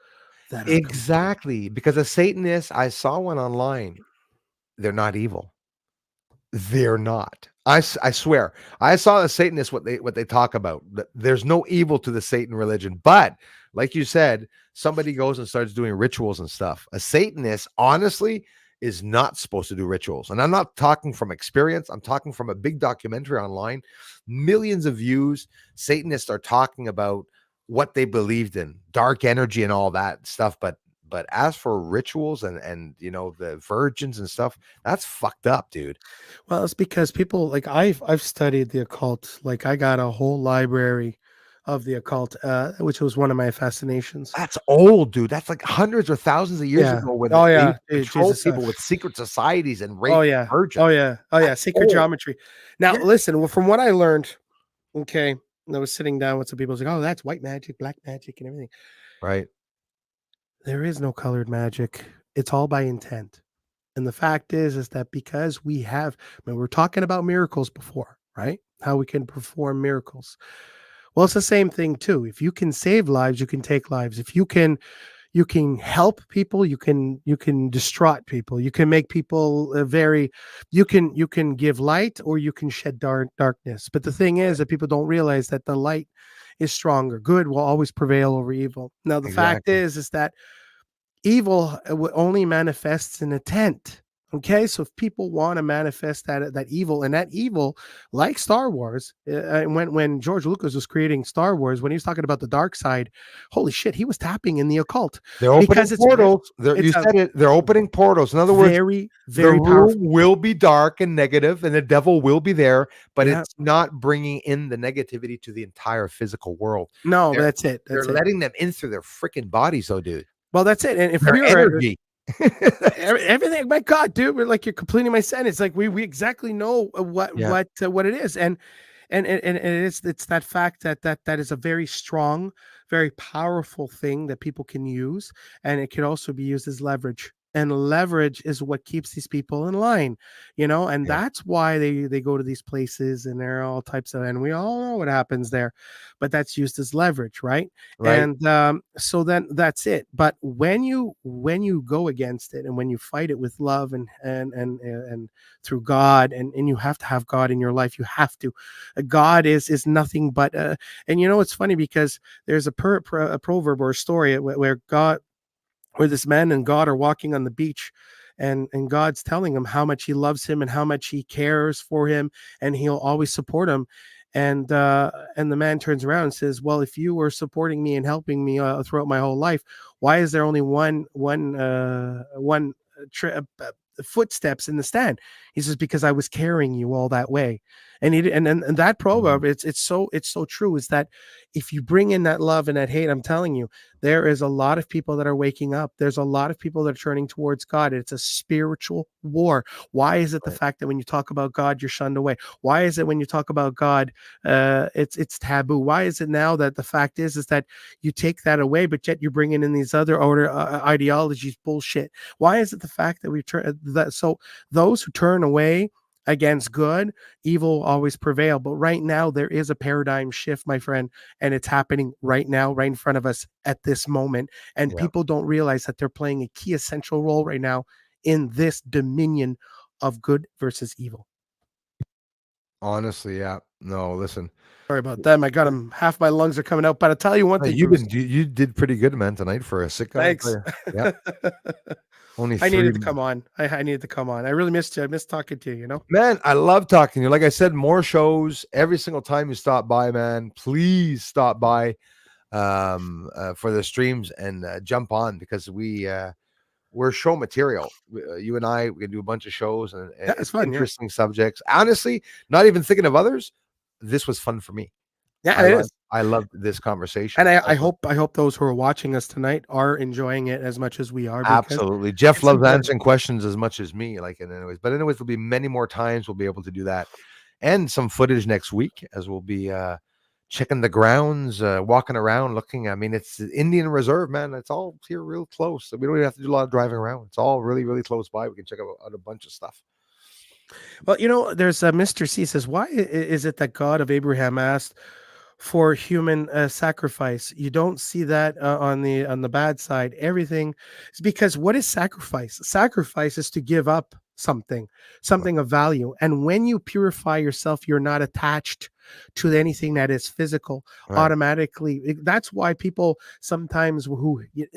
that are Exactly. Because a Satanist, I saw one online. They're not evil. They're not. I swear. I saw a Satanist, what they talk about. There's no evil to the Satan religion. But like you said, somebody goes and starts doing rituals and stuff. A Satanist, honestly, is not supposed to do rituals. And I'm not talking from experience. I'm talking from a big documentary online. Millions of views. Satanists are talking about what they believed in, dark energy and all that stuff. But as for rituals and the virgins and stuff, that's fucked up, dude. Well, it's because people, like, I've studied the occult. Like, I got a whole library of the occult, which was one of my fascinations. That's old, dude. That's like hundreds or thousands of years ago when they controlled people with secret societies and rape virgins. Oh yeah, sacred geometry. Now listen, well, from what I learned, okay, I was sitting down with some people, like, oh, that's white magic, black magic, and everything. Right. There is no colored magic. It's all by intent. And the fact is that because we we're talking about miracles before, right? How we can perform miracles. Well, it's the same thing too. If you can save lives, you can take lives. If you can help people, you can distraught people. You can make people you can give light, or you can shed darkness. But the thing is that people don't realize that the light is stronger. Good will always prevail over evil. Now, the fact is that evil only manifests in intent. Okay, so if people want to manifest that evil, and that evil, like Star Wars, when George Lucas was creating Star Wars, when he was talking about the dark side, holy shit, he was tapping in the occult. They're opening portals. You said it. They're opening portals. In other words, very the powerful. room will be dark and negative, and the devil will be there, but it's not bringing in the negativity to the entire physical world. No, that's it. They're letting them in through their freaking bodies, though, dude. Well, that's it. And if their energy. Everything, my God, dude, we're like, you're completing my sentence. Like we exactly know what it is, and it's that fact that is a very strong, very powerful thing that people can use, and it can also be used as leverage. and leverage is what keeps these people in line, and Yeah. that's why they go to these places, and there are all types of, and we all know what happens there, but that's used as leverage, right? Right. And so then that's it. But when you go against it, and when you fight it with love and through God, and you have to have God in your life, you have to. God is nothing but and it's funny because there's a proverb or a story where this man and God are walking on the beach, and God's telling him how much he loves him and how much he cares for him, and he'll always support him. And the man turns around and says, well, if you were supporting me and helping me throughout my whole life, why is there only one footsteps in the stand? He says, because I was carrying you all that way. And that proverb, it's so true, is that if you bring in that love and that hate, I'm telling you, there is a lot of people that are waking up. There's a lot of people that are turning towards God. It's a spiritual war. Why is it the fact that when you talk about God, you're shunned away? Why is it when you talk about God, it's taboo? Why is it now that the fact is that you take that away, but yet you're bringing in these other ideologies, bullshit? Why is it the fact that we turn that? So those who turn away against good, evil will always prevail. But right now, there is a paradigm shift, my friend, and it's happening right now, right in front of us at this moment. And Yeah. people don't realize that they're playing a key essential role right now in this dominion of good versus evil. Honestly, yeah. No, listen. Sorry about that. I got them. Half my lungs are coming out. But I'll tell you one thing. You did pretty good, man, tonight for a sick guy. Thanks. Yeah. Only I needed three. to come on. I needed to come on. I really missed you. I missed talking to you, Man, I love talking to you. Like I said, more shows every single time you stop by, man. Please stop by for the streams and jump on, because we're show material. You and we can do a bunch of shows, and Yeah, it's fun, yeah. interesting subjects. Honestly, not even thinking of others. This was fun for me. Yeah, it is. I loved this conversation. And I hope those who are watching us tonight are enjoying it as much as we are. Absolutely. Jeff it's loves important. answering questions as much as me. But anyways, there'll be many more times we'll be able to do that, and some footage next week as we'll be checking the grounds, walking around, looking. I mean, it's the Indian Reserve, man. It's all here real close. So we don't even have to do a lot of driving around. It's all really, really close by. We can check out a bunch of stuff. Well, there's Mr. C says, why is it that God of Abraham asked for human sacrifice? You don't see that on the bad side. Everything is because what is sacrifice? Sacrifice is to give up something of value. And when you purify yourself, you're not attached to anything that is physical automatically. That's why people sometimes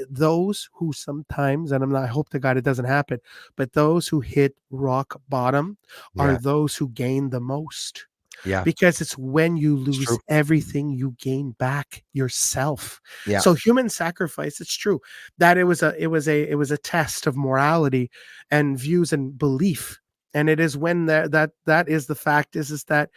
those who sometimes, and I hope to God it doesn't happen, but those who hit rock bottom are those who gain the most. Yeah. Because it's when you lose everything, you gain back yourself. Yeah. So human sacrifice, it's true that it was a test of morality and views and belief. And it is when that is the fact is that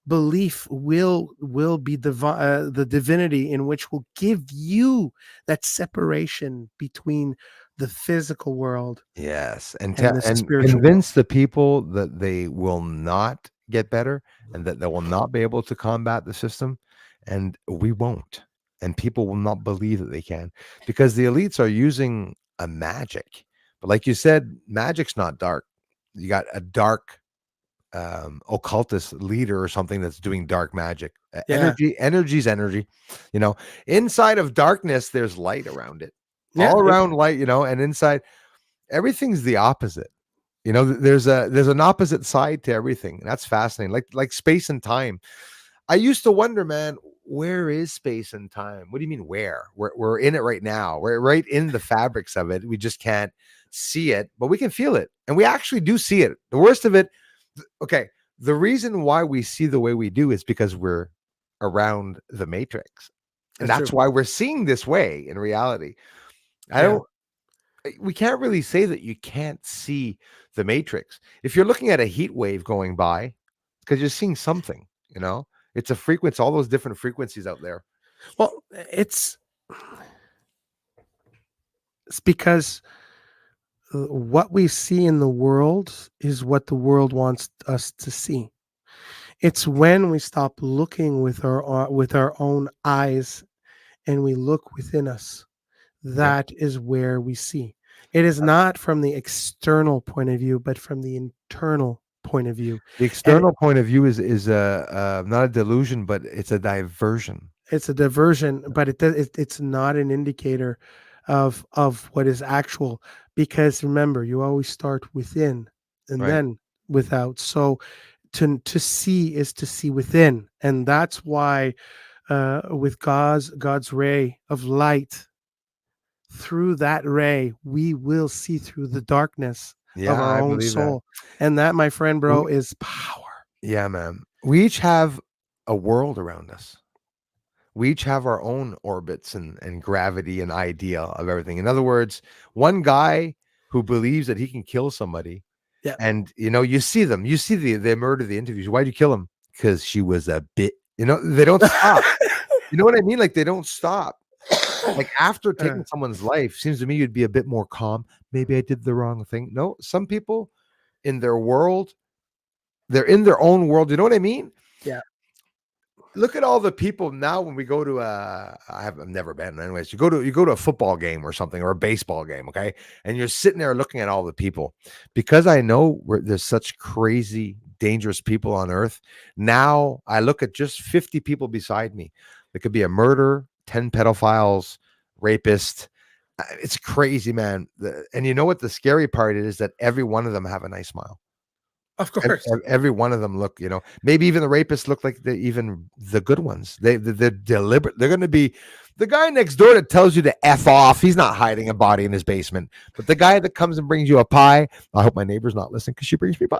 belief will be the divinity in which will give you that separation between the physical world. Yes. And spiritual convince the people that they will not get better and that they will not be able to combat the system, and we won't, and people will not believe that they can, because the elites are using a magic. But like you said, magic's not dark. You got a dark occultist leader or something that's doing dark magic. Energy's energy. Inside of darkness there's light around it. All around light, and inside everything's the opposite. There's an opposite side to everything. That's fascinating. Like space and time. I used to wonder, man, where is space and time? What do you mean where? We're in it right now. We're right in the fabrics of it. We just can't see it, but we can feel it. And we actually do see it. The worst of it, okay, the reason why we see the way we do is because we're around the matrix. And that's why we're seeing this way in reality. We can't really say that you can't see the matrix. If you're looking at a heat wave going by, because you're seeing something, it's a frequency, all those different frequencies out there. Well, it's because what we see in the world is what the world wants us to see. It's when we stop looking with our own eyes and we look within us. That is where we see. It is not from the external point of view, but from the internal point of view. The external point of view is not a delusion, but it's a diversion. It's a diversion, but it's not an indicator of what is actual, because remember, you always start within and Right. then without. So to see is to see within, and that's why with God's ray of light, through that ray we will see through the darkness Yeah, of our I own believe soul, and that, my friend, bro, is power. Yeah, man. We each have a world around us. We each have our own orbits and gravity and idea of everything. In other words, one guy who believes that he can kill somebody, Yeah. and you see them, you see the murder, the interviews. Why'd you kill him? Because she was a bit. They don't stop. You know what I mean? Like, they don't stop. Like, after taking someone's life, seems to me you'd be a bit more calm. Maybe I did the wrong thing. No, some people in their world, they're in their own world. You know what I mean? Yeah. Look at all the people now when we go to I've never been, anyways. You go to a football game or something, or a baseball game, okay? And you're sitting there looking at all the people. Because I know there's such crazy, dangerous people on earth. Now I look at just 50 people beside me. There could be a murder, 10 pedophiles, rapist. It's crazy, man. And you know what the scary part is? That every one of them have a nice smile. Of course. Every one of them look, maybe even the rapists look like even the good ones. They're deliberate. They're going to be the guy next door that tells you to F off. He's not hiding a body in his basement. But the guy that comes and brings you a pie, I hope my neighbor's not listening because she brings me pie.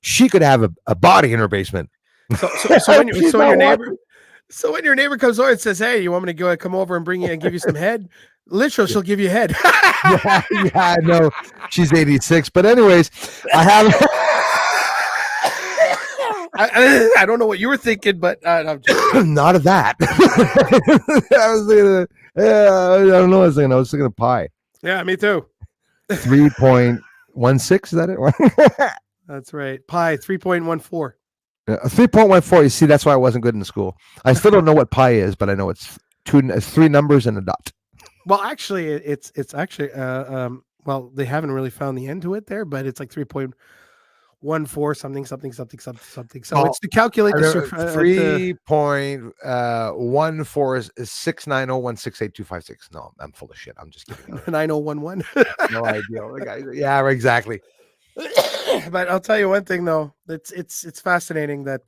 She could have a body in her basement. So when your neighbor comes over and says, "Hey, you want me to come over and bring you and give you some head?" Literally, she'll give you head. yeah, I know. She's 86. But anyways, I have... I don't know what you were thinking, but I'm just... not of that. I was thinking, I don't know. I was thinking of pie. Yeah, me too. 3.16, is that it? That's right. Pi 3.14. 3.14. You see, that's why I wasn't good in school. I still don't know what pi is, but I know it's three numbers and a dot. Well, actually, it's actually well, they haven't really found the end to it there, but it's like 3.14 something. So it's to calculate the 3.14 is 690168256. No, I'm full of shit. I'm just kidding. 9011. No idea. Yeah, exactly. But I'll tell you one thing though, it's fascinating that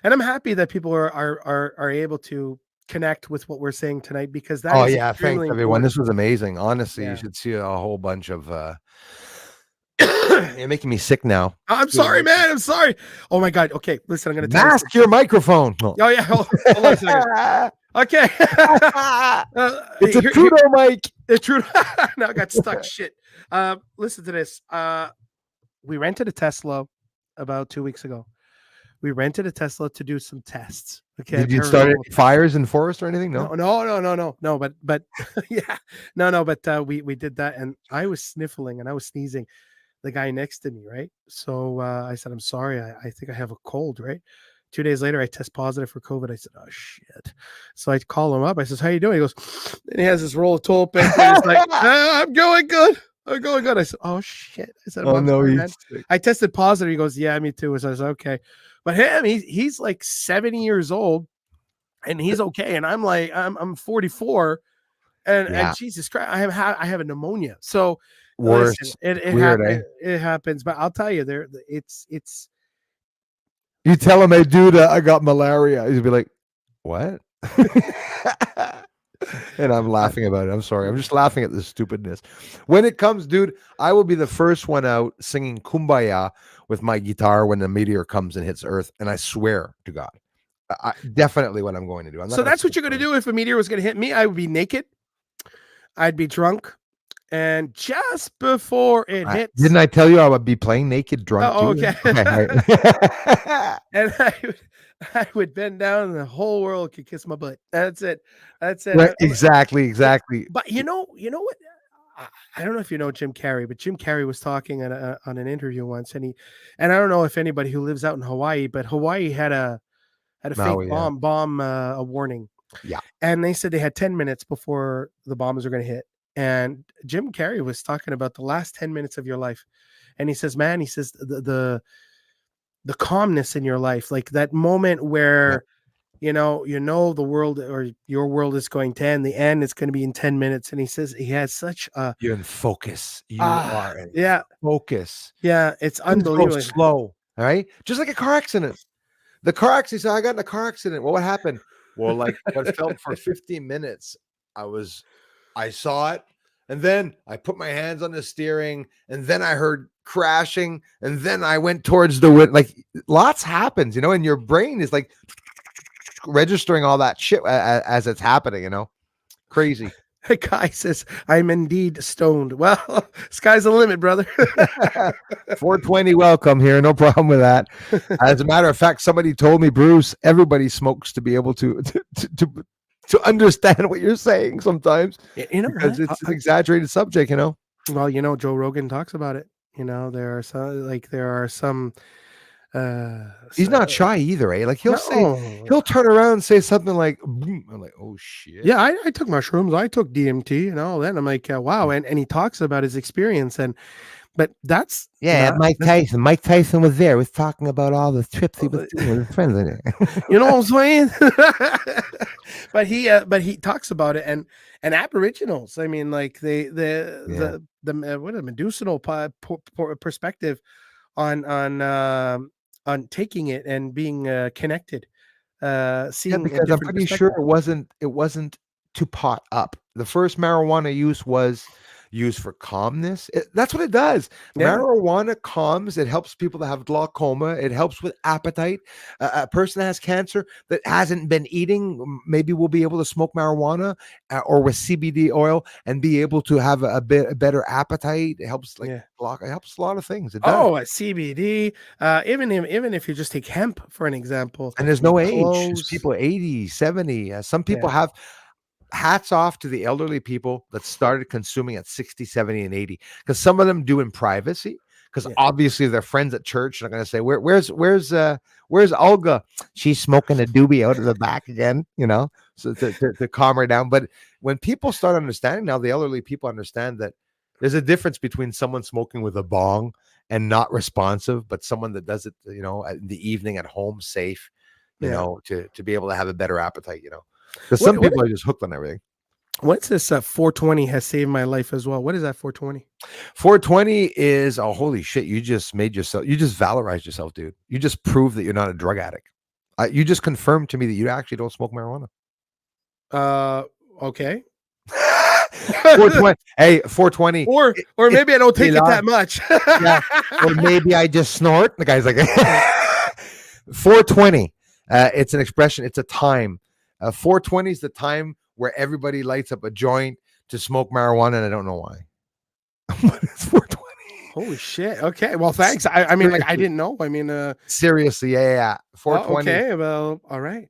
and I'm happy that people are able to connect with what we're saying tonight, because that is thanks everyone. important. This was amazing. Honestly, you should see a whole bunch of you're making me sick now. I'm sorry, man. I'm sorry. Oh my God. Okay, listen, I'm gonna mask your microphone. Oh yeah, hold on a second. Okay. It's a Trudeau mic. It's true. Now I got stuck. Shit. Listen to this. We rented a Tesla about 2 weeks ago. We rented a Tesla to do some tests. Okay. Did you start any fires in forest or anything? No. But yeah, no. But we did that, and I was sniffling and I was sneezing. The guy next to me, right? So I said, "I'm sorry. I think I have a cold." Right. 2 days later, I test positive for COVID. I said, "Oh shit!" So I call him up. I says, "How you doing?" He goes, and he has this roll of toilet paper. He's like, "I'm going good. I'm going good." I said, "Oh shit!" I said, "Oh no, sorry, I tested positive." He goes, "Yeah, me too." So I said, "Okay," but him, he's like 70 years old, and he's okay. And I'm like, I'm 44, and Jesus Christ, I have a pneumonia. So worse. Listen, it happens. But I'll tell you, it's. You tell him, "Hey, dude, I got malaria." He'd be like, "What?" And I'm laughing about it. I'm sorry. I'm just laughing at the stupidness. When it comes, dude, I will be the first one out singing Kumbaya with my guitar when the meteor comes and hits Earth. And I swear to God, definitely what I'm going to do. So that's what you're going to do if a meteor was going to hit me. I would be naked. I'd be drunk. And just before it hits, didn't I tell you I would be playing naked drunk? Oh, too? okay. And I would bend down, and the whole world could kiss my butt. That's it. Right, exactly. But you know what? I don't know if you know Jim Carrey, but Jim Carrey was talking on an interview once, and I don't know if anybody who lives out in Hawaii, but Hawaii had a fake bomb warning. Yeah. And they said they had 10 minutes before the bombs were going to hit. And Jim Carrey was talking about the last 10 minutes of your life. And he says, man, he says the calmness in your life, like that moment where you know the world or your world is going to end. The end is going to be in 10 minutes. And he says he has such a You're in focus. You are in yeah, focus. yeah, it's Things go unbelievable. slow. All right. Just like a car accident. The car accident. So I got in a car accident. Well, what happened? Well, like what felt for 15 minutes. I saw it. And then I put my hands on the steering, and then I heard crashing, and then I went towards the wind. Like lots happens, and your brain is like registering all that shit as it's happening, crazy. The guy says, I'm indeed stoned. Well, sky's the limit, brother. 420, welcome here. No problem with that. As a matter of fact, somebody told me, Bruce, everybody smokes to be able to understand what you're saying sometimes, because it's an exaggerated subject, Well, Joe Rogan talks about it. There are some he's not shy either, eh? Like he'll turn around and say something like, boom. I'm like, oh shit. Yeah, I took mushrooms, I took DMT and all that. I'm like, wow. And he talks about his experience, but that's Mike Tyson was there, was talking about all the trips he was doing with his friends in it. You know what I'm saying? but he talks about it, and Aboriginals. I mean, like the medicinal perspective on taking it and being connected. Seeing because I'm pretty sure it wasn't to pot up. The first marijuana use was used for calmness. That's what it does. Yeah. Marijuana calms. It helps people that have glaucoma. It helps with appetite. A person that has cancer that hasn't been eating maybe will be able to smoke marijuana or with CBD oil and be able to have a better appetite. It helps it helps a lot of things. It does. CBD. Even if you just take hemp for an example. And there's no age. There's people 80, 70. Some people have. Hats off to the elderly people that started consuming at 60, 70, and 80, because some of them do in privacy, because obviously their friends at church are going to say, where's Olga? She's smoking a doobie out of the back again, so to calm her down. But when people start understanding now, the elderly people understand that there's a difference between someone smoking with a bong and not responsive, but someone that does it, in the evening at home, safe, to be able to have a better appetite, Because some people are just hooked on everything. What's this 420 has saved my life as well? What is that 420? 420 is, holy shit, you just valorized yourself, dude. You just proved that you're not a drug addict. You just confirmed to me that you actually don't smoke marijuana. Okay. 420. Hey, 420. Or maybe I don't take it that much. Yeah. Or maybe I just snort. The guy's like, 420. It's an expression. It's a time. 420 is the time where everybody lights up a joint to smoke marijuana, and I don't know why. What is 420? Holy shit. Okay. Well, thanks. I mean, I didn't know. I mean, seriously, yeah. 420. Okay. Well, all right.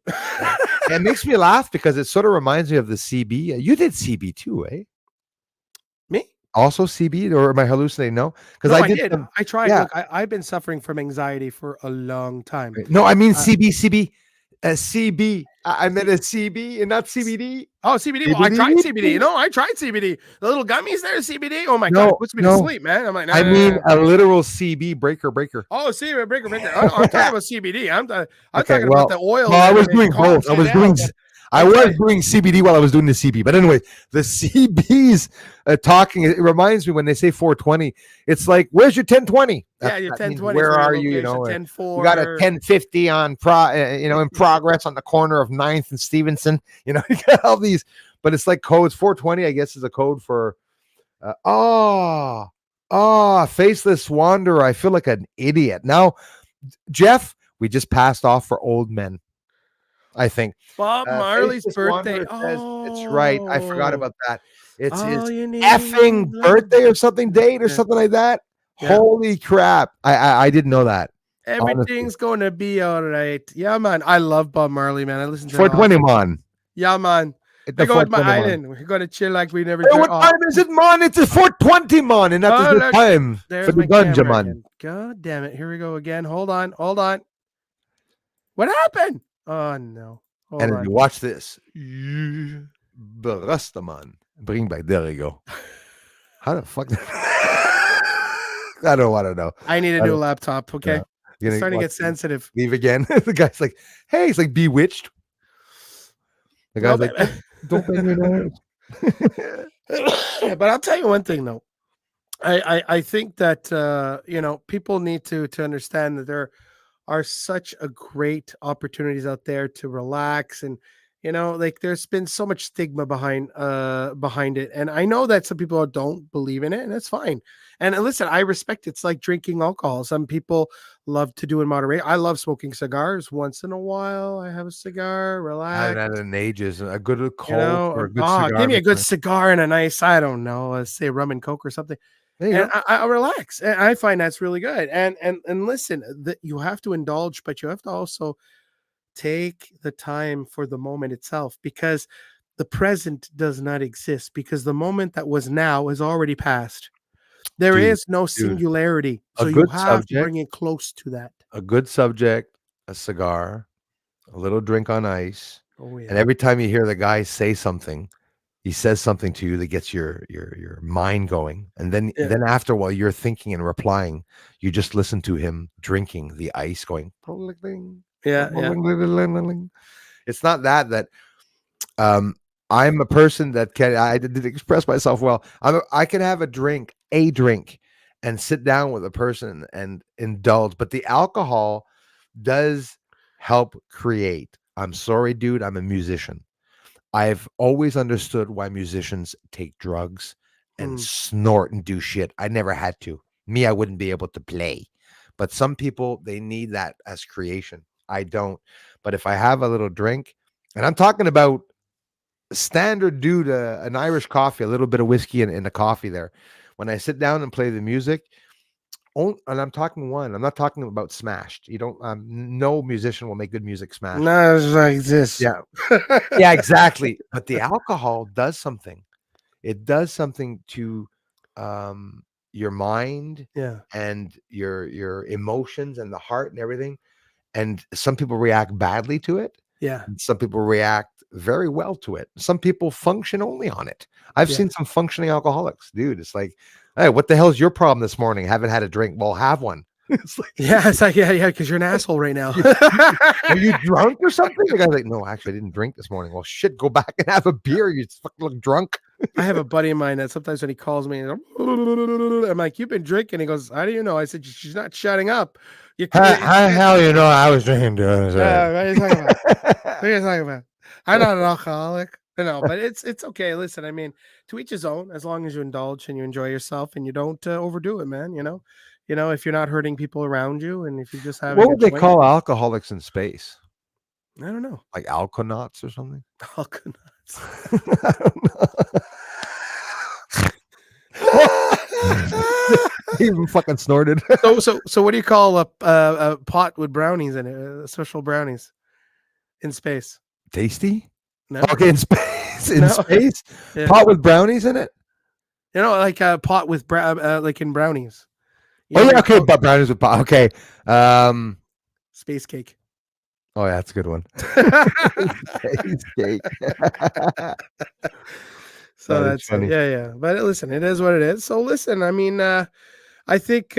It makes me laugh because it sort of reminds me of the CB. You did CB too, eh? Me? Also CB, or am I hallucinating? No, because I did. I tried. Yeah. Look, I've been suffering from anxiety for a long time. No, I mean CB. CB. I meant a CB and not CBD. Oh, CBD. Well, I tried CBD. I tried CBD. The little gummies there, CBD. Oh my God, it puts me to sleep, man. I'm like, I mean a literal CB breaker. Oh, CB breaker. I'm talking about CBD. I'm talking about the oil. Well, I was doing both. I was doing CBD while I was doing the CB. But anyway, the CB's talking. It reminds me when they say 420. It's like, where's your 1020? Yeah, your 1020. Where are you? 10-4. You got a 1050 on in progress on the corner of 9th and Stevenson. You got all these, but it's like codes. 420, I guess, is a code for. Faceless wanderer. I feel like an idiot now, Jeff. We just passed off for old men. I think Bob Marley's birthday. It's right. I forgot about that. It's his effing birthday or something, date or something like that. Yeah. Holy crap. I didn't know that. Everything's going to be all right. Yeah, man. I love Bob Marley, man. I listen to 420, man. Yeah, man. I go with my island. We're going to chill like we never did. What time is it, man? It's a 420, man. And that's the time for the ganja, man. God damn it. Here we go again. Hold on. What happened? Oh, no. And if you watch this, Rastaman. Bring back. There you go. How the fuck? I don't want to know. I need a I new don't- laptop. Okay. Yeah. It's You're gonna starting to watch get sensitive. Leave again. The guy's like, hey, it's like Bewitched. The No, guy's like, don't bang your nose. but I'll tell you one thing though. I think that people need to understand that there are such a great opportunities out there to relax, and like there's been so much stigma behind it, and I know that some people don't believe in it, and that's fine. And listen, I respect it. It's like drinking alcohol. Some people love to do in moderation. I love smoking cigars. Once in a while I have a cigar, I relax. haven't had it in ages. A good cold or a good cigar. Give me a good makes cigar and a nice, I don't know, let's say rum and coke or something, There you and go. I relax, and I find that's really good. And listen, that you have to indulge, but you have to also take the time for the moment itself, because the present does not exist, because the moment that was now is already past. There Dude, is no singularity, A so you good have to subject. bring it close to that. A good subject, a cigar, a little drink on ice, Oh yeah. and every time you hear the guy say something, he says something to you that gets your mind going, and then Yeah. then after while you're thinking and replying, you just listen to him drinking the ice, going. Yeah. It's not that I'm a person that I did express myself well. I can have a drink, and sit down with a person and indulge, but the alcohol does help create. I'm sorry, dude. I'm a musician. I've always understood why musicians take drugs and snort and do shit. I never had to. Me, I wouldn't be able to play. But some people, they need that as creation. I don't. But if I have a little drink, and I'm talking about standard dude, an Irish coffee, a little bit of whiskey in the coffee there. When I sit down and play the music, and I'm talking one. I'm not talking about smashed. You don't. No musician will make good music smashed. No, it's like this. Yeah. Yeah, exactly. But the alcohol does something. It does something to your mind Yeah. and your emotions and the heart and everything. And some people react badly to it. Yeah. And some people react very well to it. Some people function only on it. I've Yeah. seen some functioning alcoholics, dude. It's like, hey, what the hell is your problem this morning? Haven't had a drink. Well, have one. It's like, Yeah, it's like, yeah, because you're an asshole right now. are you drunk or something? The guy's like, no, actually, I didn't drink this morning. Well, shit, go back and have a beer. You fucking look drunk. I have a buddy of mine that sometimes when he calls me, I'm like, you've been drinking. He goes, how do you know? I said, she's not shutting up. You How hell you know I was drinking? what are you talking about? What are you talking about? I'm not an alcoholic. No, but it's okay. Listen, I mean, to each his own. As long as you indulge and you enjoy yourself and you don't overdo it, man. If you're not hurting people around you, and if you just have What would they call alcoholics in space? I don't know. Like alkonauts or something? Alkonauts. I don't know. He even fucking snorted. So what do you call a pot with brownies in it? Special brownies in space? Tasty? No. Okay, in space. In No. space? Yeah. Pot with brownies in it? Like a pot with like in brownies. Oh yeah, okay, but brownies with pot. Okay. Space cake. Oh yeah, that's a good one. Space cake. So That is that's funny. yeah. But listen, it is what it is. So listen, I mean, I think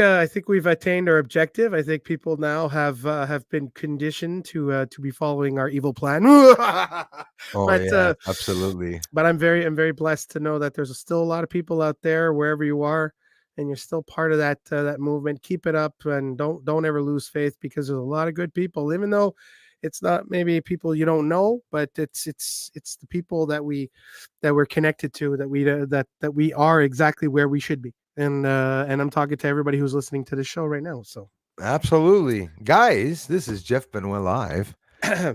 we've attained our objective. I think people now have been conditioned to be following our evil plan. Oh But, yeah, absolutely. But I'm very blessed to know that there's still a lot of people out there wherever you are, and you're still part of that movement. Keep it up, and don't ever lose faith, because there's a lot of good people, even though it's not maybe people you don't know, but it's the people that we're connected to, that we are exactly where we should be. And I'm talking to everybody who's listening to the show right now. So Absolutely. Guys, this is Jeff Benoit Live.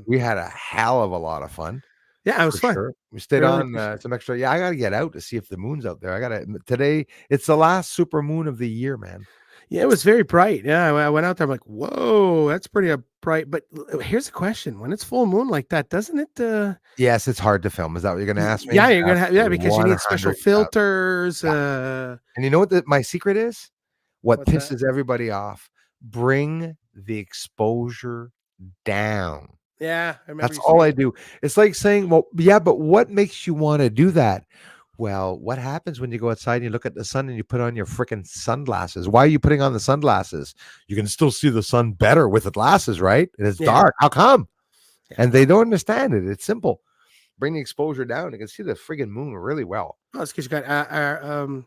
We had a hell of a lot of fun. yeah, it was For fun. sure. We stayed Really on appreciate some extra. Yeah, I gotta get out to see if the moon's out there. Today. It's the last super moon of the year, man. Yeah, it was very bright. Yeah, I went out there. I'm like, whoa, that's pretty bright. But here's a question: when it's full moon like that, doesn't it? Yes, it's hard to film. Is that what you're gonna ask me? Yeah, you're gonna have because you need special 100%. filters. And you know what my secret is? What What's that? pisses everybody off? Bring the exposure down. Yeah, I remember. That's all I do. It's like saying, well, yeah, but what makes you want to do that? Well, what happens when you go outside and you look at the sun and you put on your freaking sunglasses? Why are you putting on the sunglasses? You can still see the sun better with the glasses, right? And it's dark. How come? And they don't understand it. It's simple. Bring the exposure down. You can see the friggin' moon really well. Oh, it's because you got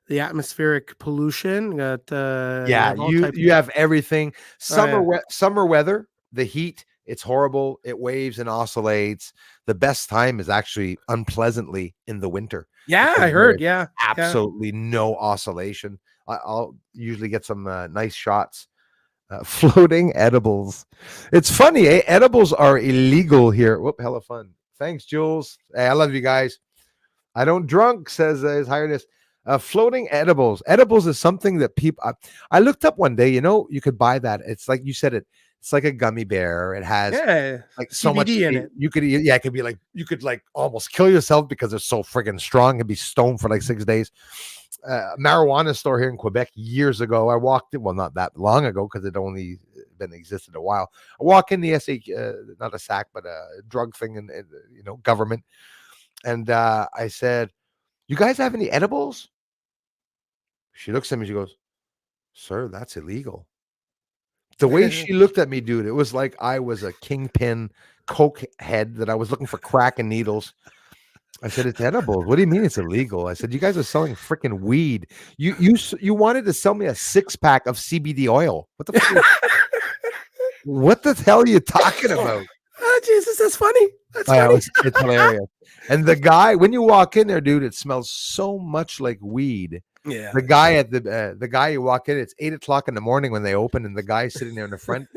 the atmospheric pollution. Got you have everything. Summer weather, the heat, it's horrible. It waves and oscillates. The best time is actually unpleasantly in the winter. Yeah, I heard. Yeah, absolutely no oscillation. I'll usually get some nice shots. Floating edibles. It's funny, eh? Edibles are illegal here. Whoop, hella fun. Thanks, Jules. Hey, I love you guys. I don't drunk, says His Highness. Floating edibles. Edibles is something that people. I looked up one day. You could buy that. It's like you said it. It's like a gummy bear. It has like so much in it. You could, it could be like you could like almost kill yourself because it's so friggin' strong and be stoned for like 6 days. Marijuana store here in Quebec years ago. I walked in, well, not that long ago because it only been existed a while. I walk in the not a sack, but a drug thing and government. And I said, "You guys have any edibles?" She looks at me, she goes, "Sir, that's illegal." The way she looked at me, dude, it was like I was a kingpin coke head that I was looking for crack and needles. I said, "It's edibles. What do you mean it's illegal?" I said, "You guys are selling freaking weed. You wanted to sell me a 6-pack of CBD oil. What the fuck? What the hell are you talking about?" Oh, Jesus, that's funny. That's funny. It's hilarious. And the guy, when you walk in there, dude, it smells so much like weed. Yeah. The guy at the guy you walk in, it's 8:00 in the morning when they open, and the guy sitting there in the front.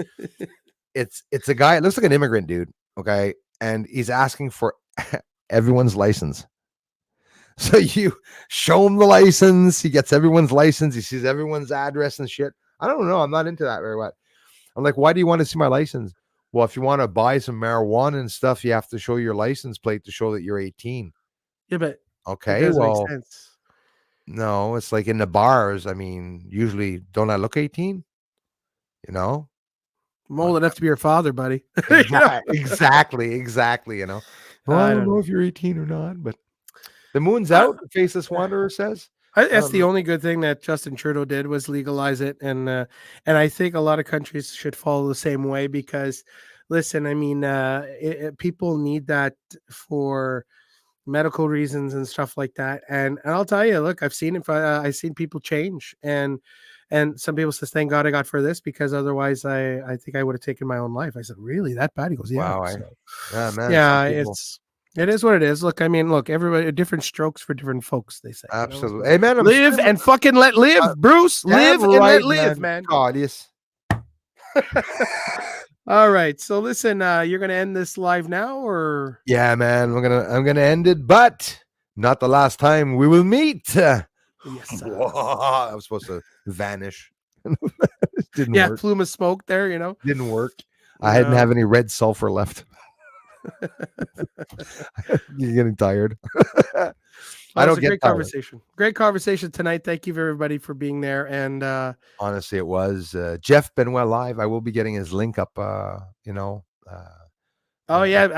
It's a guy. It looks like an immigrant dude. Okay, and he's asking for everyone's license. So you show him the license. He gets everyone's license. He sees everyone's address and shit. I don't know. I'm not into that very much. I'm like, why do you want to see my license? Well, if you want to buy some marijuana and stuff, you have to show your license plate to show that you're 18. Yeah, but okay, well, no, it's like in the bars. I mean, usually, don't I look 18? I'm old enough to be your father, buddy. Exactly. Well, I don't know if you're 18 or not, but the moon's out. The Faceless Wanderer says. That's the only good thing that Justin Trudeau did was legalize it, and I think a lot of countries should follow the same way because, listen, I mean, people need that for medical reasons and stuff like that, and I'll tell you, look, I've seen it. I've seen people change, and some people says, "Thank God I got for this because otherwise I think I would have taken my own life." I said, "Really, that bad?" He goes, "Yeah." Wow, yeah, man. Yeah, it is what it is. Look, I mean, everybody, different strokes for different folks, they say. Absolutely. Hey, man, live and fucking let live, Bruce. Live and let live, man. God, yes. All right. So listen, you're going to end this live now or? Yeah, man, I'm going to end it, but not the last time we will meet. Yes. I was supposed to vanish. Didn't work. Plume of smoke there, Didn't work. I didn't have any red sulfur left. You're getting tired. I don't get great tired. Great conversation tonight. Thank you everybody for being there. And honestly, it was Jeff Benoit live. I will be getting his link up. Oh yeah,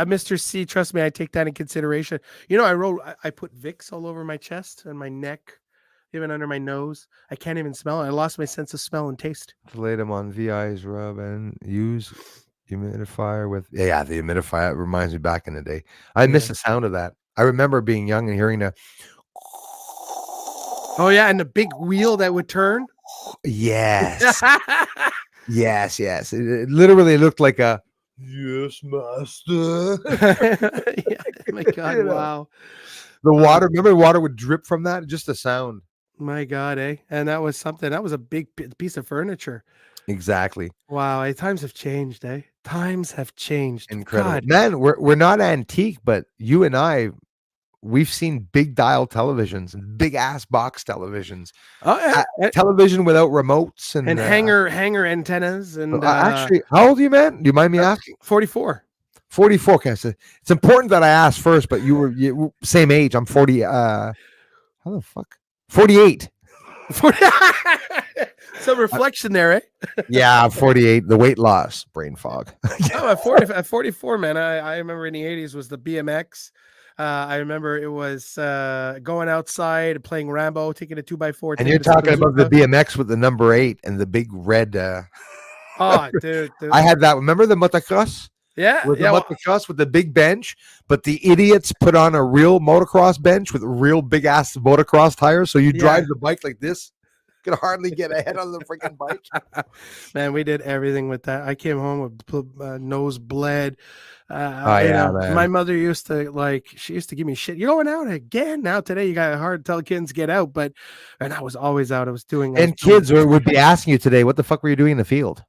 Mr. C. Trust me, I take that in consideration. I put Vicks all over my chest and my neck, even under my nose. I can't even smell it. I lost my sense of smell and taste. Laid them on VI's rub and use humidifier with the humidifier. It reminds me back in the day. I miss the sound of that. I remember being young and hearing the and the big wheel that would turn. Yes. yes. It literally looked like a yes, master. My God, wow. The water, remember the water would drip from that? Just the sound. My God, eh? And that was something. That was a big piece of furniture. Exactly. Wow, times have changed, eh? Times have changed. Incredible. God. Man, we're not antique, but you and I, we've seen big dial televisions and big ass box televisions. Oh yeah. Television without remotes and hanger antennas and actually, how old are you, man? Do you mind me asking? 44. 44. Okay, so it's important that I asked first, but you were same age. I'm 40. How the fuck? 48. Some reflection there, eh? Yeah, 48. The weight loss, brain fog. At 44, man. I remember in the 80s was the BMX. I remember it was going outside, playing Rambo, taking a 2x4. And you're taking it to talking about the bazooka. BMX with the number 8 and the big red. Oh, dude. I had that. Remember the motocross? Yeah. With the Yeah. Well, motocross with the big bench, but the idiots put on a real motocross bench with real big ass motocross tires. So you drive the bike like this, you can hardly get ahead on the freaking bike. man, we did everything with that. I came home with nose bled. Oh, you yeah, know, man. my mother used to she used to give me shit. You're going out again now today. You got hard to tell kids get out, and I was always out. I was doing. And kids would be asking you today, what the fuck were you doing in the field?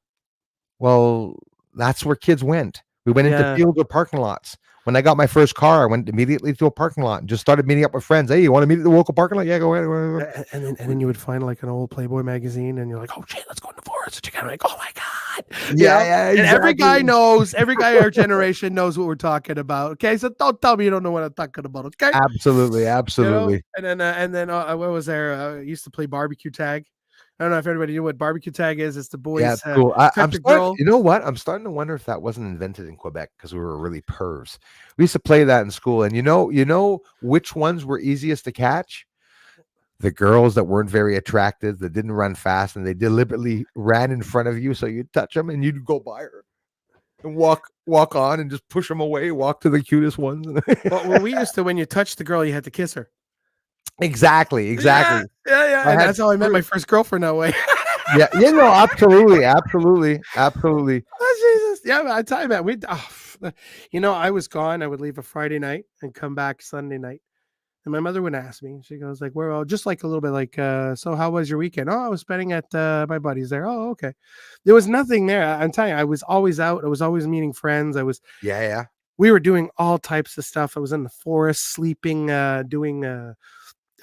Well, that's where kids went. We went into fields or parking lots. When I got my first car, I went immediately to a parking lot and just started meeting up with friends. Hey, you want to meet at the local parking lot? Yeah, go ahead. And then you would find like an old Playboy magazine, and you're like, oh shit, let's go in the forest. And you're kind of like, oh my god, yeah. And every guy knows, every guy our generation knows what we're talking about. Okay, so don't tell me you don't know what I'm talking about. Okay, absolutely. You know? And then what was there? I used to play barbecue tag. I don't know if everybody knew what barbecue tag is. It's the boys. Yeah, cool. Girl. You know what? I'm starting to wonder if that wasn't invented in Quebec because we were really pervs. We used to play that in school, and you know which ones were easiest to catch? The girls that weren't very attractive, that didn't run fast, and they deliberately ran in front of you, so you'd touch them and you'd go by her and walk on and just push them away. Walk to the cutest ones. Well, we used to, when you touched the girl, you had to kiss her. Exactly. Yeah. And that's how I met my first girlfriend that way. yeah, no, absolutely. Oh, Jesus. Yeah, I tell you, man, I was gone. I would leave a Friday night and come back Sunday night. And my mother would ask me, she goes like, well, just like a little bit like, so how was your weekend? Oh, I was spending at my buddies there. Oh, okay. There was nothing there. I'm telling you, I was always out. I was always meeting friends. We were doing all types of stuff. I was in the forest, sleeping, doing,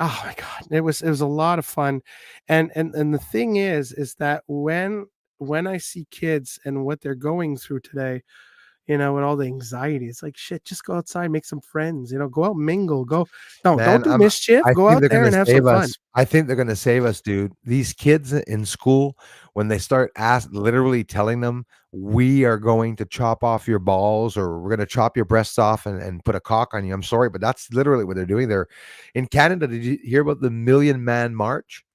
oh my God, it was a lot of fun. And the thing is that when I see kids and what they're going through today, with all the anxiety, it's like, shit, just go outside, make some friends, go out, mingle, don't do mischief, go out there and have some fun. I think they're going to save us, dude. These kids in school, when they start literally telling them, we are going to chop off your balls or we're going to chop your breasts off and put a cock on you. I'm sorry, but that's literally what they're doing there. In Canada, did you hear about the Million Man March?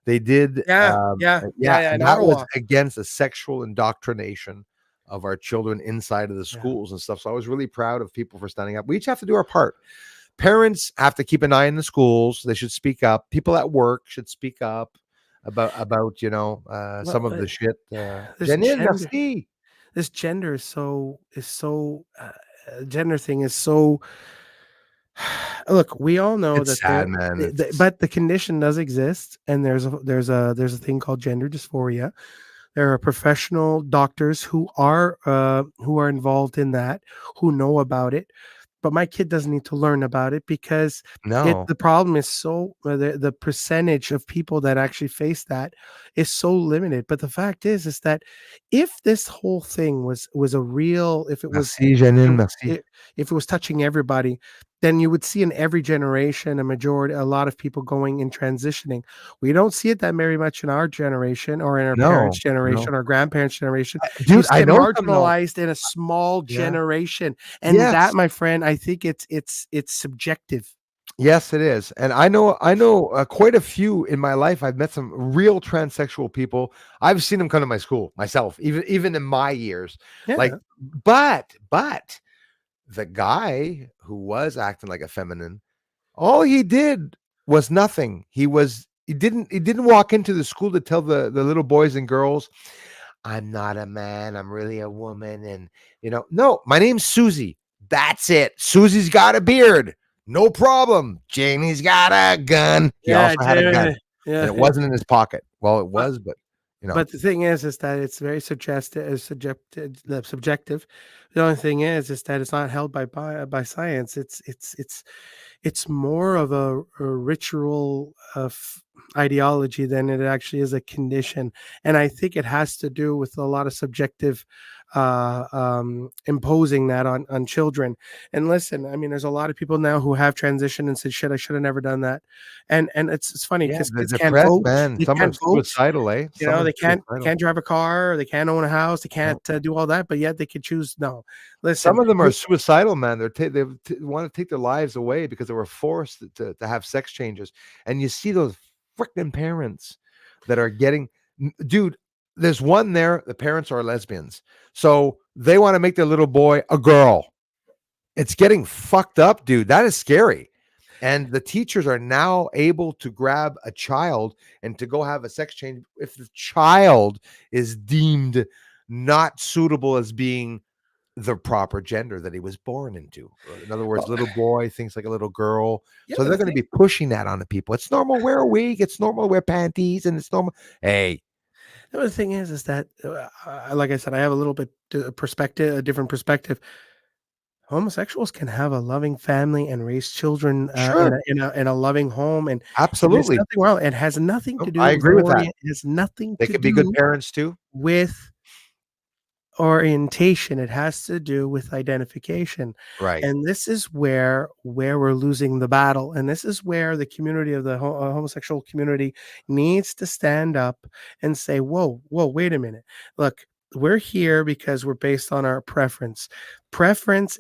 They did. Yeah. And that was against the sexual indoctrination of our children inside of the schools and stuff. So I was really proud of people for standing up. We each have to do our part. Parents have to keep an eye on the schools. They should speak up. People at work should speak up about some of the shit. This gender gender thing is so. Look, we all know it's sad, man. But the condition does exist, and there's a thing called gender dysphoria. There are professional doctors who are involved in that, who know about it. But my kid doesn't need to learn about it because the problem is so the percentage of people that actually face that is so limited. But the fact is that if this whole thing was a real, if it was touching everybody, then you would see in every generation a lot of people going and transitioning. We don't see it that very much in our generation or in our parents' generation, our grandparents' generation. Dude, I know marginalized in a small generation, and that, my friend, I think it's subjective. Yes, it is. And I know quite a few in my life. I've met some real transsexual people. I've seen them come to my school myself, even in my years. Yeah. But the guy who was acting like a feminine, all he did was nothing. He didn't walk into the school to tell the little boys and girls, I'm not a man, I'm really a woman. And no, my name's Susie. That's it. Susie's got a beard. No problem. Jamie's got a gun. He also had a gun. Yeah. And it wasn't in his pocket. Well, it was, but But the thing is that it's very subjective. The only thing is that it's not held by science. It's more of a ritual of ideology than it actually is a condition. And I think it has to do with a lot of subjective imposing that on children. And listen, I mean, there's a lot of people now who have transitioned and said, "Shit, I should have never done that." And it's funny Yeah, because they're kids can't depressed, vote. man. They Some are can't vote. suicidal, eh? You Some know, are they suicidal. can't drive a car, they can't own a house, they No. can't do all that, but yet they could choose. No, listen, Some of them are suicidal, man. They want to take their lives away because they were forced to have sex changes. And you see those freaking parents that are getting, dude. There's one there. The parents are lesbians, so they want to make their little boy a girl. It's getting fucked up, dude. That is scary. And the teachers are now able to grab a child and to go have a sex change if the child is deemed not suitable as being the proper gender that he was born into. In other words, well, little boy thinks like a little girl. yeah, So but they're the going to thing, be pushing that on the people. It's normal to wear a wig. It's normal to wear panties, and it's normal. Hey, the thing is that, like I said, I have a little bit perspective, a different perspective. Homosexuals can have a loving family and raise children sure, in a loving home, and there's absolutely. nothing wrong. It has nothing to do I with agree with that. it has nothing They to could be good do parents too. with orientation. It has to do with identification. Right. And this is where we're losing the battle, and this is where the community of the homosexual community needs to stand up and say, whoa, wait a minute, look, we're here because we're based on our preference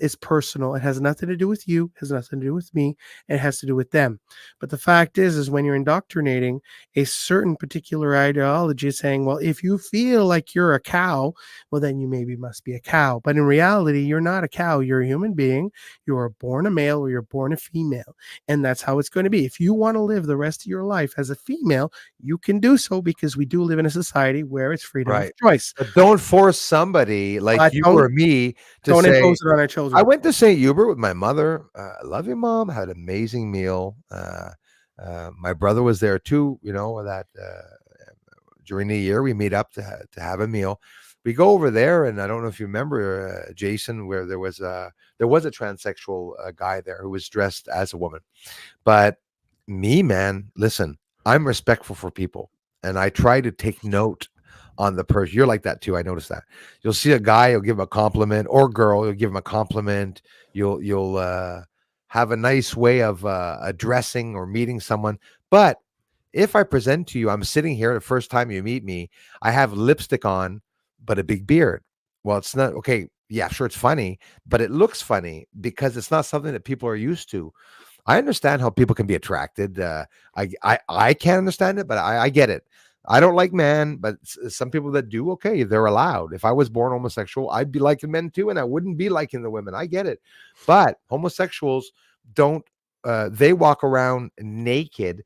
is personal. It has nothing to do with you, has nothing to do with me, it has to do with them. But the fact is when you're indoctrinating a certain particular ideology, saying, well, if you feel like you're a cow, well, then you maybe must be a cow. But in reality, you're not a cow. You're a human being. You are born a male or you're born a female. And that's how it's going to be. If you want to live the rest of your life as a female, you can do so, because we do live in a society where it's freedom of Right. choice. But don't force somebody like you or me to Don't say, impose it on our I children. went to St. Hubert with my mother. I love you, Mom. Had an amazing meal. My brother was there too. You know that during the year we meet up to have a meal. We go over there, and I don't know if you remember, Jason, where there was a transsexual guy there who was dressed as a woman. But me, man, listen, I'm respectful for people, and I try to take note on the person. You're like that too. I noticed that. You'll see a guy, you'll give him a compliment, or girl, you'll give him a compliment. You'll have a nice way of addressing or meeting someone. But if I present to you, I'm sitting here the first time you meet me, I have lipstick on, but a big beard. Well, it's not okay. Yeah, sure, it's funny, but it looks funny because it's not something that people are used to. I understand how people can be attracted. I can't understand it, but I get it. I don't like men, but some people that do, okay, they're allowed. If I was born homosexual, I'd be liking men too, and I wouldn't be liking the women. I get it. But homosexuals don't, they walk around naked,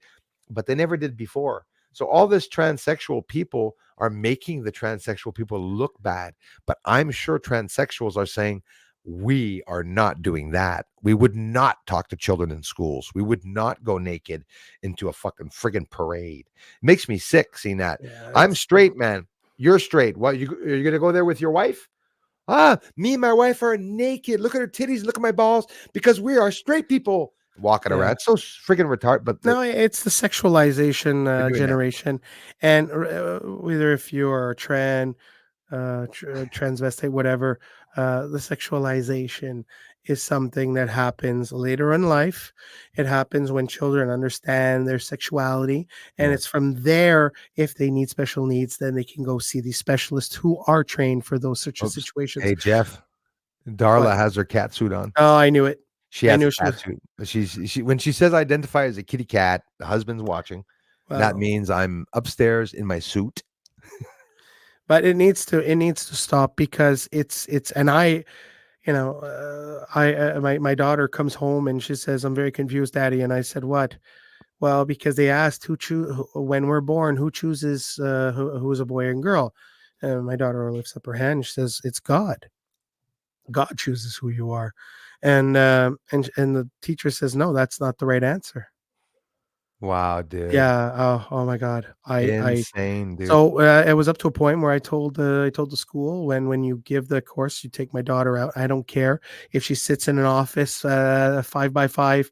but they never did before. So all this transsexual people are making the transsexual people look bad. But I'm sure transsexuals are saying, we are not doing that. We would not talk to children in schools. We would not go naked into a fucking friggin' parade. It makes me sick seeing that. Yeah, I'm straight, man. You're straight. What, are you gonna go there with your wife? Me and my wife are naked. Look at her titties. Look at my balls, because we are straight people walking Yeah. around. It's so friggin' retarded. But No, it's the sexualization doing that. generation, and whether if you are transvestite, whatever, the sexualization is something that happens later in life. It happens when children understand their sexuality, and Yeah. it's from there, if they need special needs, then they can go see these specialists who are trained for those such Oops. situations. Hey, Jeff, What? Darla has her cat suit on. Oh, I knew it. She I has knew a she cat was. suit. She when she says identify as a kitty cat, the husband's watching. That Well, means I'm upstairs in my suit. but it needs to stop, because it's and I, my daughter comes home and she says, I'm very confused, Daddy. And I said, what? Well, because they asked when we're born, who chooses who is a boy and girl. And my daughter lifts up her hand and she says, it's God. God chooses who you are. And the teacher says, no, that's not the right answer. Wow, dude. Yeah. Oh my God. Insane, dude. So it was up to a point where I told the school, when you give the course, you take my daughter out. I don't care if she sits in an office 5 by 5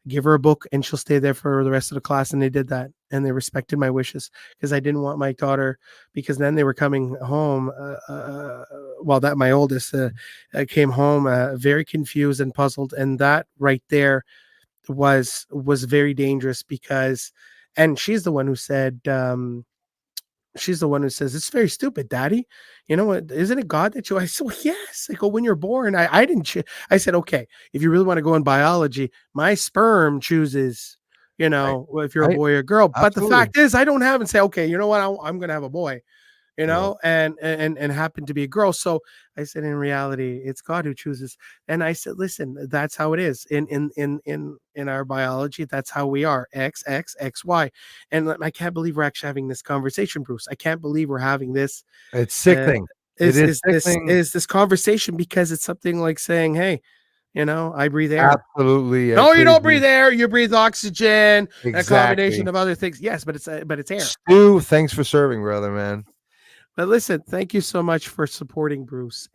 give her a book and she'll stay there for the rest of the class. And they did that, and they respected my wishes because I didn't want my daughter, because then they were coming home. That my oldest came home very confused and puzzled. And that right there was very dangerous because, and she's the one who said, she's the one who says, it's very stupid, Daddy. You know what? Isn't it God that you? I said, well, yes. I go, when you're born, I didn't. I said, okay, if you really want to go in biology, my sperm chooses, if you're a boy or a girl. But the fact is, I don't have and say, okay, you know what? I'm going to have a boy, and happen to be a girl. So I said, in reality, it's God who chooses. And I said, listen, that's how it is in our biology. That's how we are. X, X, X, Y. And I can't believe we're actually having this conversation, Bruce. I can't believe we're having this. It's sickening. Is this conversation, because it's something like saying, hey, I breathe air. Absolutely. No, you don't breathe air. You breathe oxygen. Exactly. A combination of other things. Yes, but it's air. Stu, thanks for serving, brother, man. But listen, thank you so much for supporting Bruce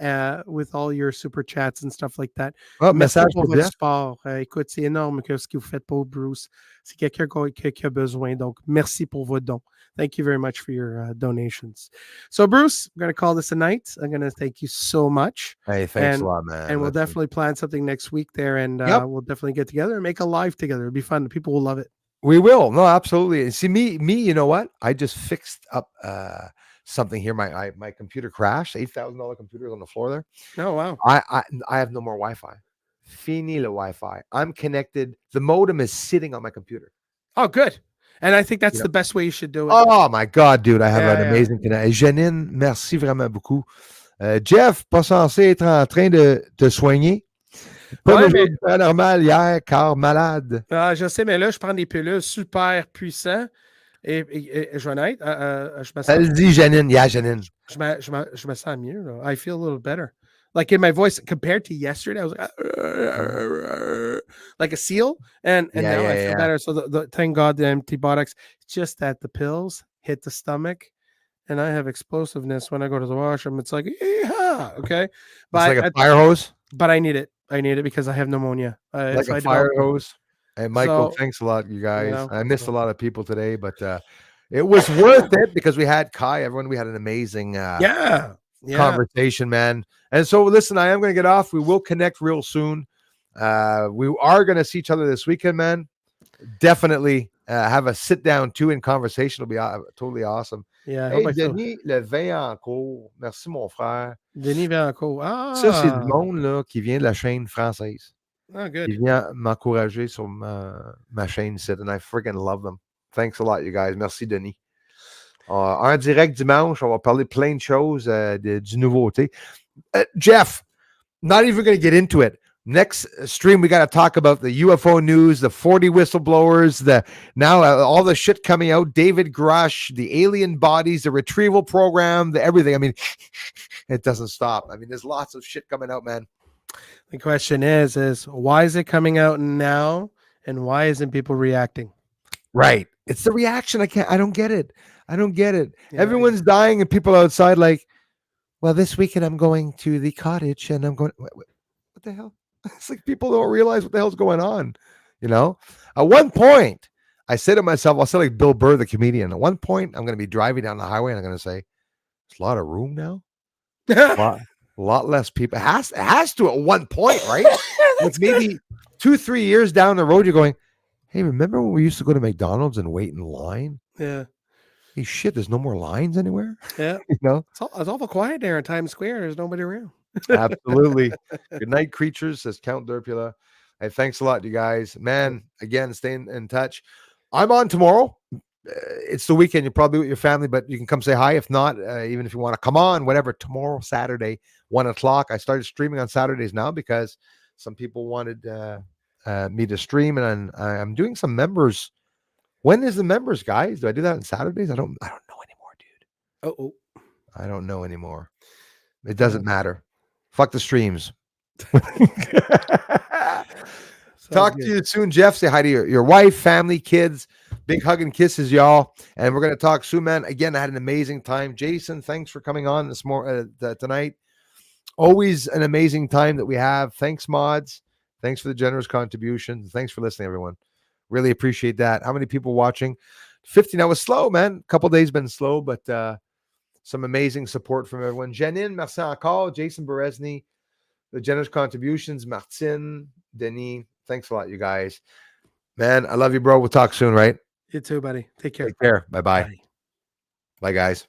with all your super chats and stuff like that. Message pour votre sport. Écoute, c'est énorme ce que vous faites pour Bruce. C'est quelqu'un qui a besoin. Donc, merci pour vos dons. Thank you very much for your donations. So, Bruce, I'm going to call this a night. I'm going to thank you so much. Hey, thanks a lot, man. And we'll definitely plan something next week there, and we'll definitely get together and make a live together. It'll be fun. People will love it. We will. No, absolutely. See, me, you know what? I just fixed up something here. My computer crashed. $8,000 computer on the floor there. Oh, wow. I have no more Wi-Fi. Fini le Wi-Fi. I'm connected. The modem is sitting on my computer. Oh, good. And I think that's the best way you should do it. Oh my God, dude, I have an amazing connection. Janine, merci vraiment beaucoup. Jeff, pas censé être en train de te soigner. Pas de paranormal hier, car malade. Je sais, mais là, je prends des pilules super puissantes. Et je vais honnête, je me sens... Elle dit Janine. Yeah, Janine. Je me sens mieux. Là. I feel a little better. Like in my voice, compared to yesterday, I was like a seal. And now I feel better. So thank God the antibiotics. It's just that the pills hit the stomach. And I have explosiveness when I go to the washroom. It's like, okay. But it's like a fire hose? But I need it. I need it because I have pneumonia. Like a fire hose? Hey, Michael, thanks a lot, you guys. I missed a lot of people today, but it was worth it because we had Kai. We had an amazing conversation, man. And so, listen, I am going to get off. We will connect real soon. We are going to see each other this weekend, man. Definitely have a sit down too in conversation. It'll be totally awesome. Yeah. Hey, Denis Vaillancourt. Merci, mon frère. Denis Vaillancourt. Ah. Ça, c'est du monde là, qui vient de la chaîne française. Oh, good. Il vient m'encourager sur ma chaîne ici, and I freaking love them. Thanks a lot, you guys. Merci, Denis. En direct dimanche, on va parler plein de choses, du nouveauté. Jeff, not even going to get into it. Next stream, we got to talk about the UFO news, the 40 whistleblowers, all the shit coming out, David Grush, the alien bodies, the retrieval program, the everything. I mean, it doesn't stop. I mean, there's lots of shit coming out, man. The question is why is it coming out now, and why isn't people reacting? Right. It's the reaction. I don't get it. Yeah, everyone's dying and people outside like, well, this weekend I'm going to the cottage and I'm going, what the hell? It's like people don't realize what the hell's going on. At one point I said to myself, I'll say like Bill Burr, the comedian, at one point I'm going to be driving down the highway and I'm going to say, there's a lot of room now. A lot less people. It has to at one point, right? Like maybe 2-3 years down the road, you're going, hey, remember when we used to go to McDonald's and wait in line? Yeah. Hey, shit, there's no more lines anywhere? Yeah. It's awful quiet there in Times Square. There's nobody around. Absolutely. Good night, creatures, says Count Derpula. Hey, thanks a lot, you guys. Man, again, stay in touch. I'm on tomorrow. It's the weekend. You're probably with your family, but you can come say hi. If not, even if you want to come on, whatever, tomorrow, Saturday, 1:00. I started streaming on Saturdays now because some people wanted me to stream, and I'm doing some members. When is the members, guys? Do I do that on Saturdays? I don't know anymore, dude. Oh, I don't know anymore. It doesn't matter. Fuck the streams. Talk to you soon, Jeff. Say hi to your wife, family, kids. Big hug and kisses, y'all. And we're going to talk soon, man. Again, I had an amazing time. Jason, thanks for coming on tonight. Always an amazing time that we have. Thanks, mods. Thanks for the generous contributions. Thanks for listening, everyone. Really appreciate that. How many people watching? 50. That was slow, man. A couple days been slow, but some amazing support from everyone. Janine, merci encore. Jason Berezny, the generous contributions. Martin, Denis, thanks a lot, you guys. Man, I love you, bro. We'll talk soon, right? You too, buddy. Take care. Take care. Bye-bye. Bye, guys.